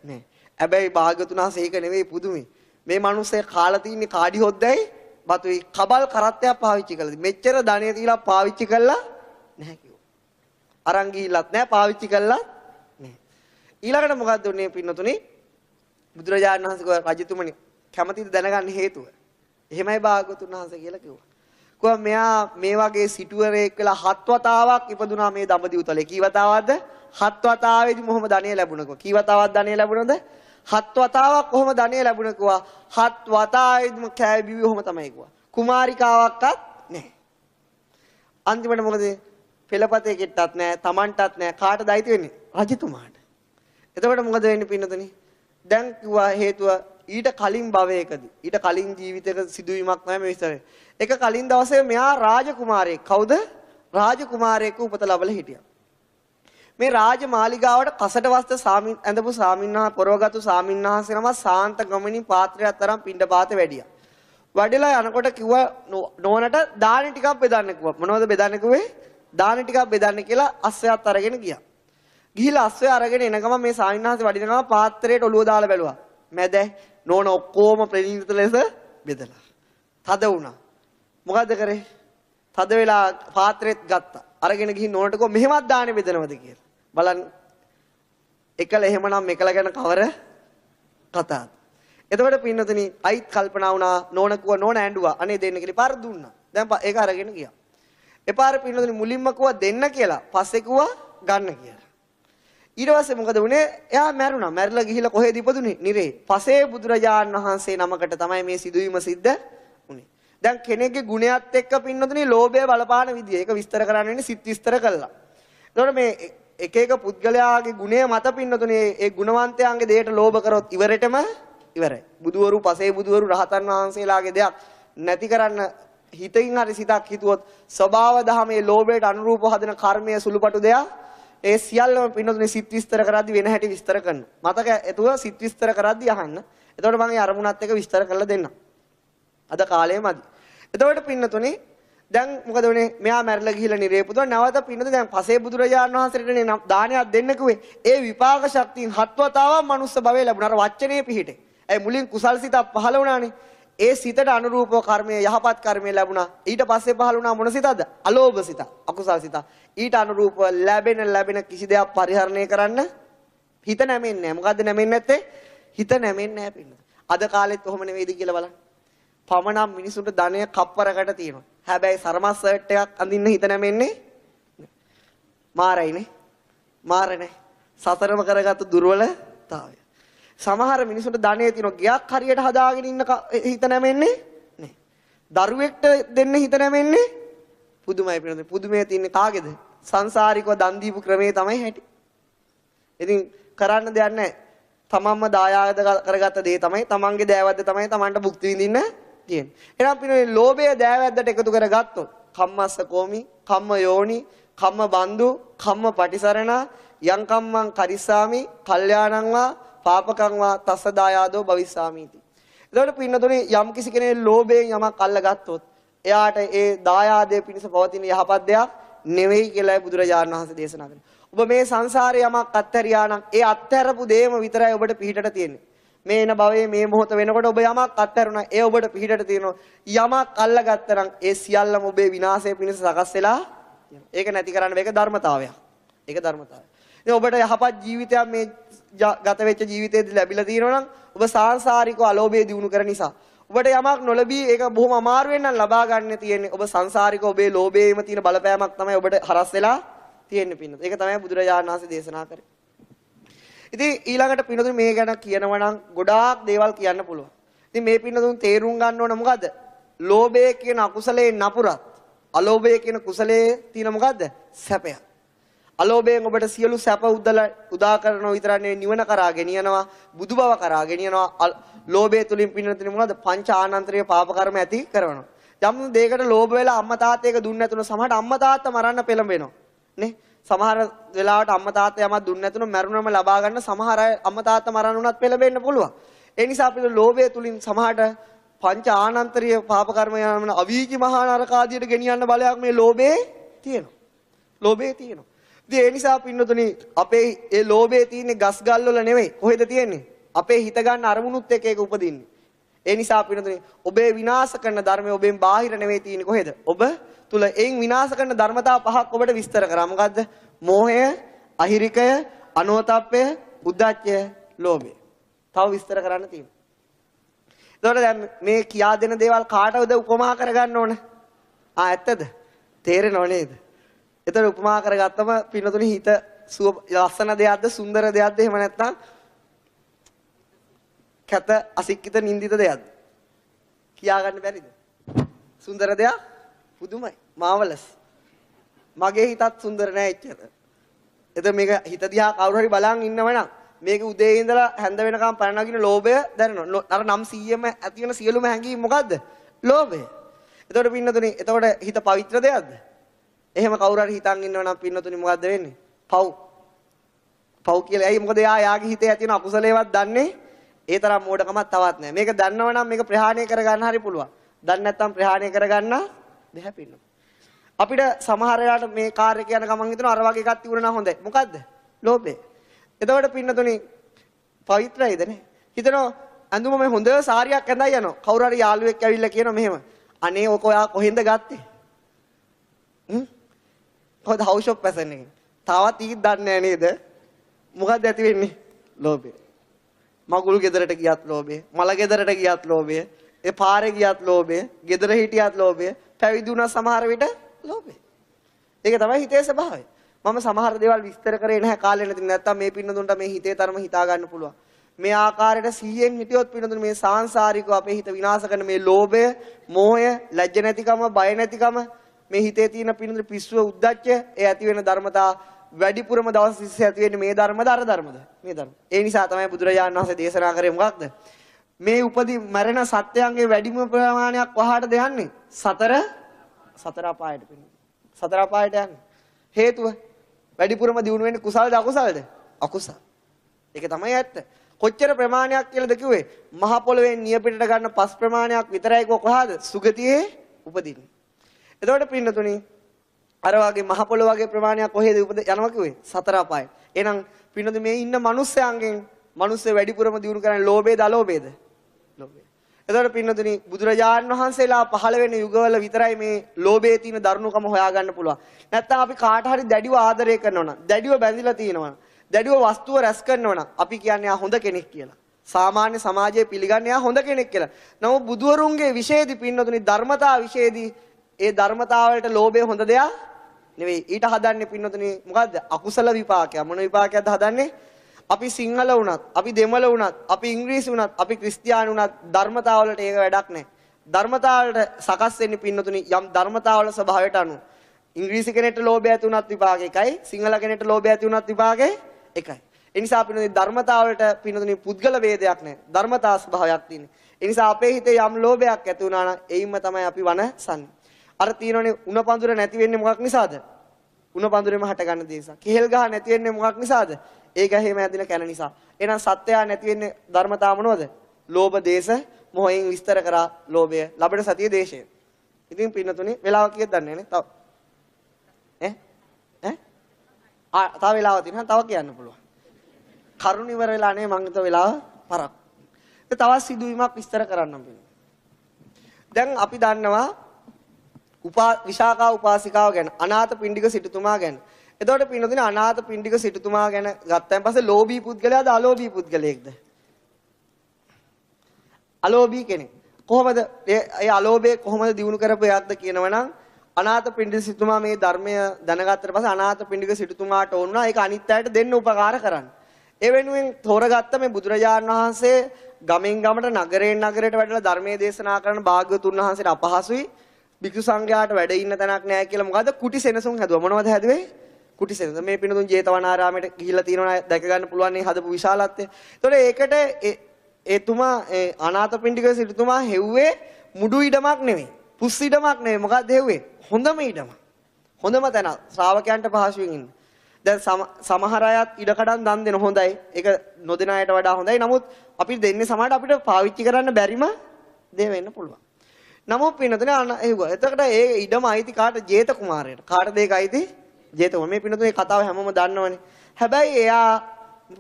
නෑ. හැබැයි භාග්‍යතුන් වහන්සේ ඒක නෙවෙයි පුදුමේ. මේ මිනිස්සේ කාලා තින්නේ කාඩි හොද්දයි බතුයි කබල් කරත්තයක් පාවිච්චි කළාද. මෙච්චර ධනෙ තියලා පාවිච්චි කළා නැහැ කිව්වා. අරන් ගිහිල්ලත් නෑ පාවිච්චි කළා නෑ. ඊළඟට මොකද්ද උනේ පින්නතුනි? බුදුරජාණන් වහන්සේ රජතුමනි කැමතිද දැනගන්න හේතුව? එහෙමයි භාග්‍යවතුන් වහන්සේ කියලා කිව්වා. කොහොම මෙයා මේ වගේ සිටුවරයෙක් වෙලා 7 වතාවක් ඉපදුනා මේ දඹදිව තලේ. කී වතාවක්ද? 7 වතාවෙදි මොහොම ධනෙ ලැබුණකෝ. කී වතාවක් ධනෙ ලැබුණද? 7 වතාවක් කොහොම ධනෙ ලැබුණකෝ. 7 වතාවෙදිම කෑ බිවි ඔහොම තමයි කිව්වා. කුමාරිකාවක්වත් නැහැ. අන්තිමට මොකද? පෙළපතේ කෙට්ටත් නැහැ, Tamanටත් නැහැ. කාටද අයිති වෙන්නේ? රජතුමාට. එතකොට මොකද වෙන්නේ පින්නතුනි? දැන් කිව්වා හේතුව ඊට කලින් භවයකදී ඊට කලින් ජීවිතයක සිදුවීමක් තමයි මේ විස්තරය. එක කලින් දවසේ මෙයා රාජකුමාරයෙක්. කවුද? රාජකුමාරයෙක් උපත ලැබලා හිටියා. මේ රාජමාලිගාවට කසට වස්ත්‍ර ඇඳපු සාමින්හා පොරවගත්තු සාමින්හාසේ නම සාන්ත ගමනින් පාත්‍රයක් තරම් පිණ්ඩපාතේ වැඩියා. වැඩිලා යනකොට කිව්වා නෝනට දානි ටිකක් බෙදන්න කිව්වා. මොනවද බෙදන්න කිව්වේ? දානි ටිකක් බෙදන්න කියලා අස්සයත් අරගෙන ගියා. ගිහිලා අස්සය අරගෙන එන ගමන් මේ සාමින්හාසේ වඩින ගමන් පාත්‍රයට ඔලුව දාලා බැලුවා. මැද නෝන ඔක්කොම ප්‍රණීත ලෙස බෙදලා. තද වුණා. මොකද කරේ? තද වෙලා පාත්‍රෙත් ගත්තා. අරගෙන ගිහින් නෝනට කිව්වා මෙහෙමත් දාන්නේ බෙදනවද කියලා. බලන්න එකල එහෙමනම් එකල ගැන කවර කතාවද? එතකොට පින්නතුනි අයිත් කල්පනා වුණා නෝන කිව්වා නෝන ඇඬුවා. අනේ දෙන්න කියලා පාර දුන්නා. දැන් ඒක අරගෙන ගියා. එපාර පින්නතුනි මුලින්ම කිව්වා දෙන්න කියලා. පස්සේ කිව්වා ගන්න කියලා. ඊට පස්සේ මොකද වුනේ? එයා මැරුණා. මැරිලා ගිහිල්ලා කොහෙද ඉපදුනේ? නිරේ. පසේ බුදුරජාණන් වහන්සේ නමකට තමයි මේ සිදුවීම සිද්ධ වුනේ. දැන් කෙනෙක්ගේ ගුණයත් එක්ක පින්නතුනේ ලෝභය බලපාන විදිය. ඒක විස්තර කරන්න වෙන්නේ සිත් විස්තර කළා. එතකොට මේ එක එක පුද්ගලයාගේ ගුණය මත පින්නතුනේ ඒ ගුණවන්තයාගේ දෙයට ලෝභ කරොත් ඉවරෙටම ඉවරයි. බුදුවරු පසේ බුදුවරු රහතන් වහන්සේලාගේ දෙයක් නැති කරන්න හිතින් හරි සිතක් හිතුවොත් ස්වභාව දහමේ ලෝභයට අනුරූපව හදන කර්මයේ සුළුපටු දෙයක් ඒ සියල්ලම පින්නතුනේ සිත් විස්තර කරද්දී වෙන හැටි විස්තර කරනවා. මතක එතුව සිත් විස්තර කරද්දී අහන්න. එතකොට මම ඒ අරමුණත් එක්ක විස්තර කරලා දෙන්නම්. අද කාලේ මදි. එතකොට පින්නතුනේ දැන් මොකද උනේ? මෙයා මැරිලා ගිහිල්ලා නිරේපුතුන නැවත පින්නද දැන් පසේ බුදුරජාණන් වහන්සේටනේ දානයක් දෙන්න කිව්වේ. ඒ විපාක ශක්තියින් හත්වතාවක් මනුස්ස භවයේ ලැබුණා. අර වචනේ පිහිටේ. ඒ මුලින් කුසල් සිතක් පහළ වුණානේ. ඒ සිතට අනුරූපව කර්මය යහපත් කර්මය ලැබුණා. ඊට පස්සේ පහළ වුණා මොන සිතද? අලෝභ සිත, අකුසල් සිත. ඊට අනුරූපව ලැබෙන කිසි දෙයක් පරිහරණය කරන්න හිත නැමෙන්නේ නැහැ. මොකද්ද නැමෙන්නේ නැත්තේ? හිත නැමෙන්නේ නැහැ පින්නද. අද කාලෙත් ඔහොම නෙවෙයිද කියලා බලන්න. පමණක් මිනිසුන්ට ධනය කප්පරකට තියෙනවා. හැබැයි සරමස් සර්ට් එකක් අඳින්න හිත නැමෙන්නේ මාරයිනේ. මාරනේ. සතරම කරගත්තු දුර්වලතාවය. සමහර මිනිසුන්ට ධනෙ තියෙනවා. ගියක් හරියට හදාගෙන ඉන්න හිත නැමෙන්නේ නැහැ. දරුවෙක්ට දෙන්න හිත නැමෙන්නේ පුදුමයි පිළිතුර. පුදුමේ තින්නේ කාගේද? සංසාරිකව දන් දීපු ක්‍රමේ තමයි හැටි. ඉතින් කරන්න දෙයක් නැහැ. තමන්ම දායාද කරගත්ත දේ තමයි තමන්ගේ දෑවැද්ද තමයි තමන්ට භුක්ති විඳින්න තියෙන්නේ. එහෙනම් පිනේ ලෝභය දෑවැද්දට එකතු කරගත්තොත් කම්මස්ස කෝමි, කම්ම යෝනි, කම්ම බන්දු, කම්ම පටිසරණ, යං කම්මං කරිස්සාමි, කල්යාණං වා පාපකං වා තස්ස දායාදෝ භවිස්සාමීති. එතකොට පින්නතුනේ යම් කිසි කෙනෙක් ලෝභයෙන් යමක් අල්ලගත්තොත් එයාට ඒ දායාදයේ පිණිස පවතින යහපත් දෙයක් නෙවෙයි කියලා බුදුරජාණන් වහන්සේ දේශනා කරනවා. ඔබ මේ සංසාරේ යමක් අත්හැරියා නම් ඒ අත්හැරපු දේම විතරයි ඔබට පිහිටට තියෙන්නේ. මේ එන භවයේ මේ මොහොත වෙනකොට ඔබ යමක් අත්හැරුණා ඒ ඔබට පිහිටට තියෙනවා. යමක් අල්ලගත්තා නම් ඒ සියල්ලම ඔබේ විනාශය පිණිස සකස් වෙලා තියෙනවා. ඒක නැති කරන්න මේක ධර්මතාවයක්. ඒක ධර්මතාවය. ඉතින් ඔබට යහපත් ජීවිතයක් මේ ගත වෙච්ච ජීවිතේදී ලැබිලා තියෙනවා නම් ඔබ සාංශාරිකව අලෝභය දිනු කර නිසා ඔබට යමක් නොලැබී ඒක බොහොම අමාරුවෙන් නම් ලබා ගන්න තියෙන්නේ. ඔබ සංසාරිකව ඔබේ ලෝභයේම තියෙන බලපෑමක් තමයි ඔබට හරස් වෙලා තියෙන්නේ පින්නත. ඒක තමයි බුදුරජාණන් වහන්සේ දේශනා කරේ. ඉතින් ඊළඟට පින්නතුන් මේ ගැන කියනවා නම් ගොඩාක් දේවල් කියන්න පුළුවන්. ඉතින් මේ පින්නතුන් තේරුම් ගන්න ඕන මොකද්ද? ලෝභය කියන අකුසලේ නපුරත් අලෝභය කියන කුසලයේ තියෙන මොකද්ද? සැපය. අලෝභයෙන් ඔබට සියලු සැප උදා කරනවා විතරක් නෙවෙයි නිවන කරා ගෙනියනවා, බුදු බව කරා ගෙනියනවා. ලෝභය තුලින් පින්නතුනේ මොනවද? පංච ආනන්තරීය පාප කර්ම ඇති කරනවා. යම් දෙයකට ලෝභ වෙලා අම්මා තාත්තා එක දුන්නේ නැතුන සමහරට අම්මා තාත්තා මරන්න පෙළඹෙනවා. නේ? සමහර වෙලාවට අම්මා තාත්තා යමක් දුන්නේ නැතුන මරුණම ලබා ගන්න සමහර අය අම්මා තාත්තා මරන්න උනත් පෙළඹෙන්න පුළුවන්. ඒ නිසා අපිට ලෝභය තුලින් සමහරට පංච ආනන්තරීය පාප කර්ම යන අවීචි මහා නරක ආදියට ගෙනියන්න බලයක් මේ ලෝභයේ තියෙනවා. ලෝභයේ තියෙනවා. ඉතින් ඒ නිසා පින්නතුනි අපේ ඒ ලෝභයේ තියෙන්නේ ගස් ගල් වල නෙවෙයි. කොහෙද තියෙන්නේ? අපේ හිත ගන්න අරමුණුත් එක්ක ඒක උපදින්නේ. ඒ නිසා පින්නතුනි ඔබේ විනාශ කරන ධර්මයේ ඔබෙන් බාහිර නෙවෙයි තියෙන්නේ කොහෙද? ඔබ තුල එයින් විනාශ කරන ධර්මතා පහක් ඔබට විස්තර කරා. මොකද්ද? මෝහය, අහිරිකය, අනෝතප්පය, උද්ධච්චය, ලෝභය. තව විස්තර කරන්න තියෙනවා. එතකොට දැන් මේ කියා දෙන දේවල් කාටවද උපමා කරගන්න ඕන? ඇත්තද? තේරෙනව නේද? එතකොට උපමා කරගත්තම පින්නතුනි හිත ලස්සන දෙයක්ද, සුන්දර දෙයක්ද, එහෙම නැත්නම් කැත, අසික්කිත, නින්දිත දෙයක්ද? කියා ගන්න බැරිද? සුන්දර දෙයක් පුදුමයි. මාවලස්. මගේ හිතත් සුන්දර නෑ එච්චර. එතකොට මේක හිත දිහා කවුරු හරි බලන් ඉන්නවනම් මේක උදේ ඉඳලා හැන්ද වෙනකම් පැන නගින ලෝභය දැනෙනවා. අර නම් 100ම ඇති වෙන සියලුම හැඟීම් මොකද්ද? ලෝභය. එතකොට පින්නතුනි, එතකොට හිත පවිත්‍ර දෙයක්ද? එහෙම කවුරු හරි හිතන් ඉන්නවනම් පින්නතුනි මොකද්ද වෙන්නේ? පව්. පව් කියලා. ඇයි? මොකද යාගේ හිතේ ඇති වෙන අකුසලේවත් දන්නේ ඒ තරම් මෝඩකමක් තවත් නැහැ. මේක දන්නවනම් මේක ප්‍රහාණය කරගන්න හරි පුළුවන්. දන්නේ නැත්නම් ප්‍රහාණය කරගන්න බැහැ පින්නු. අපිට සමහර වෙලාවට මේ කාර් එක යන ගමන් හිතනවා අර වගේ එකක් තිබුණා නම් හොඳයි. මොකද්ද? ලෝභය. එතකොට පින්නතුනි පවිත්‍රයිද නේ? හිතනවා අඳුම මේ හොඳ සාරියක් ඇඳලා යනවා. කවුරු හරි යාළුවෙක් ඇවිල්ලා කියනවා මෙහෙම. අනේ ඔක ඔයා කොහෙන්ද ගත්තේ? කොහොද හවුස් ෂොප් පැසන් එකේ. තාවත් ඊක් දන්නේ නැහැ නේද? මොකද්ද ඇති වෙන්නේ? ලෝභය. මගුල් ගෙදරට ගියත් ලෝභය, මල ගෙදරට ගියත් ලෝභය, ඒ පාරේ ගියත් ලෝභය, ගෙදර හිටියත් ලෝභය, පැවිදි වුණා සමහර විට ලෝභය. ඒක තමයි හිතේ ස්වභාවය. මම සමහර දේවල් විස්තර කරේ නැහැ කාලේ නැති නැත්තම් මේ පින්නතුන්ට මේ හිතේ තරම හිතා ගන්න පුළුවන්. මේ ආකාරයට 100න් හිටියොත් පින්නතුන් මේ සාංශාරිකව අපේ හිත විනාශ කරන මේ ලෝභය, මෝහය, ලැජ්ජ නැතිකම, බය නැතිකම, මේ හිතේ තියෙන පින්නතුන් පිස්සුව, උද්දච්චය, ඒ ඇති වෙන ධර්මතා වැඩිපුරම දවස් 20 ඇති වෙන්නේ මේ ධර්මද අර ධර්මද? මේ ධර්ම. ඒ නිසා තමයි බුදුරජාණන් වහන්සේ දේශනා කරේ මොකක්ද? මේ උපදී මරණ සත්‍යයන්ගේ වැඩිම ප්‍රමාණයක් වහාටද යන්නේ? සතර අපායට පින්න. සතර අපායට යන්නේ. හේතුව වැඩිපුරම දිනු වෙන්නේ කුසල්ද අකුසල්ද? අකුසල්. ඒක තමයි ඇත්ත. කොච්චර ප්‍රමාණයක් කියලාද කිව්වේ? මහ පොළවෙන් නියපිටට ගන්න පස් ප්‍රමාණයක් විතරයි කොහාද? සුගතියේ උපදින්නේ. එතකොට පින්නතුනි අර වගේ මහ පොළොව වගේ ප්‍රමාණයක් කොහෙද උපද යනවා කිව්වේ? සතර අපාය. එහෙනම් පින්නතුනි මේ ඉන්න මිනිස්යාගෙන් මිනිස්සු වැඩිපුරම දිනු කරන්නේ ලෝභයද අලෝභයද? ලෝභය. එතකොට පින්නතුනි බුදුරජාණන් වහන්සේලා පහළ වෙන යුගවල විතරයි මේ ලෝභයේ තියෙන දරුණුකම හොයාගන්න පුළුවන්. නැත්තම් අපි කාට හරි දැඩිව ආදරය කරනවා නම්, දැඩිව බැඳිලා තියෙනවා නම්, දැඩිව වස්තුව රැස් කරනවා නම් අපි කියන්නේ ආ හොඳ කෙනෙක් කියලා. සාමාන්‍ය සමාජයේ පිළිගන්නේ ආ හොඳ කෙනෙක් කියලා. නමුත් බුදුවරුන්ගේ විශේෂදී පින්නතුනි ධර්මතා විශේෂදී ඒ ධර්මතාවලට ලෝභය හොඳ දෙයක් නෙවෙයි. ඊට හදන්නේ පින්නතුනි මොකද්ද? අකුසල විපාකයක්. මොන විපාකයක්ද හදන්නේ? අපි සිංහල වුණත්, අපි දෙමළ වුණත්, අපි ඉංග්‍රීසි වුණත්, අපි ක්‍රිස්තියානි වුණත් ධර්මතාවලට ඒක වැඩක් නැහැ. ධර්මතාවලට සකස් වෙන්නේ පින්නතුනි යම් ධර්මතාවල ස්වභාවයට අනුව. ඉංග්‍රීසි කෙනෙක්ට ලෝභය ඇති වුණත් විපාක එකයි, සිංහල කෙනෙක්ට ලෝභය ඇති වුණත් විපාකේ එකයි. ඒ නිසා පින්නතුනි ධර්මතාවලට පින්නතුනි පුද්ගල වේදයක් නැහැ. ධර්මතා ස්වභාවයක් තියෙනවා. ඒ නිසා අපේ හිතේ යම් ලෝභයක් ඇති වුණා නම් එයින්ම තමයි අපි වනසන්නේ. අර තියෙනනේ උණ පඳුර නැති වෙන්නේ මොකක් නිසාද? උණ පඳුරෙම හට ගන්න දේ නිසා. කෙහෙල් ගහ නැති වෙන්නේ මොකක් නිසාද? ඒ ගහේම ඇදින කැන නිසා. එහෙනම් සත්‍යය නැති වෙන්නේ ධර්මතාව මොනවද? ලෝභ, දේශ, මොහයෙන් විස්තර කරා ලෝභය. ලබන සතිය දේශය. ඉතින් පින්නතුනි වෙලාව කීයද දන්නේ නැහැ නේ? තව වෙලාවක් තියෙනවා. තව කියන්න පුළුවන්. කරුණ ඉවර වෙලා නේ මං හිතුව වෙලාව පරක්. තවත් සිදුවීමක් විස්තර කරන්නම් පින්න. දැන් අපි දන්නවා විශාකා උපාසිකාව ගැන, අනාථපිණ්ඩික සිටුතුමා ගැන. එතකොට පින්නතුනි අනාථපිණ්ඩික සිටුතුමා ගැන ගත්තයින් පස්සේ ලෝභී පුද්ගලයාද අලෝභී පුද්ගලයෙක්ද? අලෝභී කෙනෙක්. කොහොමද ඒ අලෝභය කොහොමද දිනු කරපු එකක්ද කියනවනම් අනාථපිණ්ඩික සිටුතුමා මේ ධර්මය දැනගත්තට පස්සේ අනාථපිණ්ඩික සිටුතුමාට ඕන වුණා ඒක අනිත් අයට දෙන්න උපකාර කරන්න. ඒ වෙනුවෙන් තෝරගත්ත මේ බුදුරජාණන් වහන්සේ ගමෙන් ගමට නගරයෙන් නගරයට වැඩලා ධර්මයේ දේශනා කරන භාග්‍යවතුන් වහන්සේට අපහසුයි. භික්ෂු සංඝයාට වැඩ ඉන්න තැනක් නැහැ කියලා මොකද කුටි සෙනසුන් හැදුවා. මොනවද හැදුවේ? කුටි සෙනසුන්. මේ පිනතුන් ජේතවනාරාමයට ගිහිල්ලා තියෙනවා දැක ගන්න පුළුවන් මේ හදපු විශාලත්වය. ඒතකොට ඒකට එතුමා අනාථපිණ්ඩික සිටුතුමා හෙව්වේ මුඩු ඉඩමක් නෙවෙයි. පුස් ඉඩමක් නෙවෙයි. මොකක්ද හෙව්වේ? හොඳම ඉඩම. හොඳම තැන ශ්‍රාවකයන්ට පහසුවෙන් ඉන්න. දැන් සමහර අයත් ඉඩකඩම් දන් දෙන හොඳයි. ඒක නොදෙන අයට වඩා හොඳයි. නමුත් අපි දෙන්නේ සමහරට අපිට පාවිච්චි කරන්න බැරිම දේ වෙන්න පුළුවන්. නමුත් පින්නතුනේ එතකොට ඒ ඉඩම අයිති කාට? ජේත කුමාරයට. කාටද ඒක අයිති? ජේත කුමාර. මේ පින්නතුනේ කතාව හැමෝම දන්නවනේ. හැබැයි එයා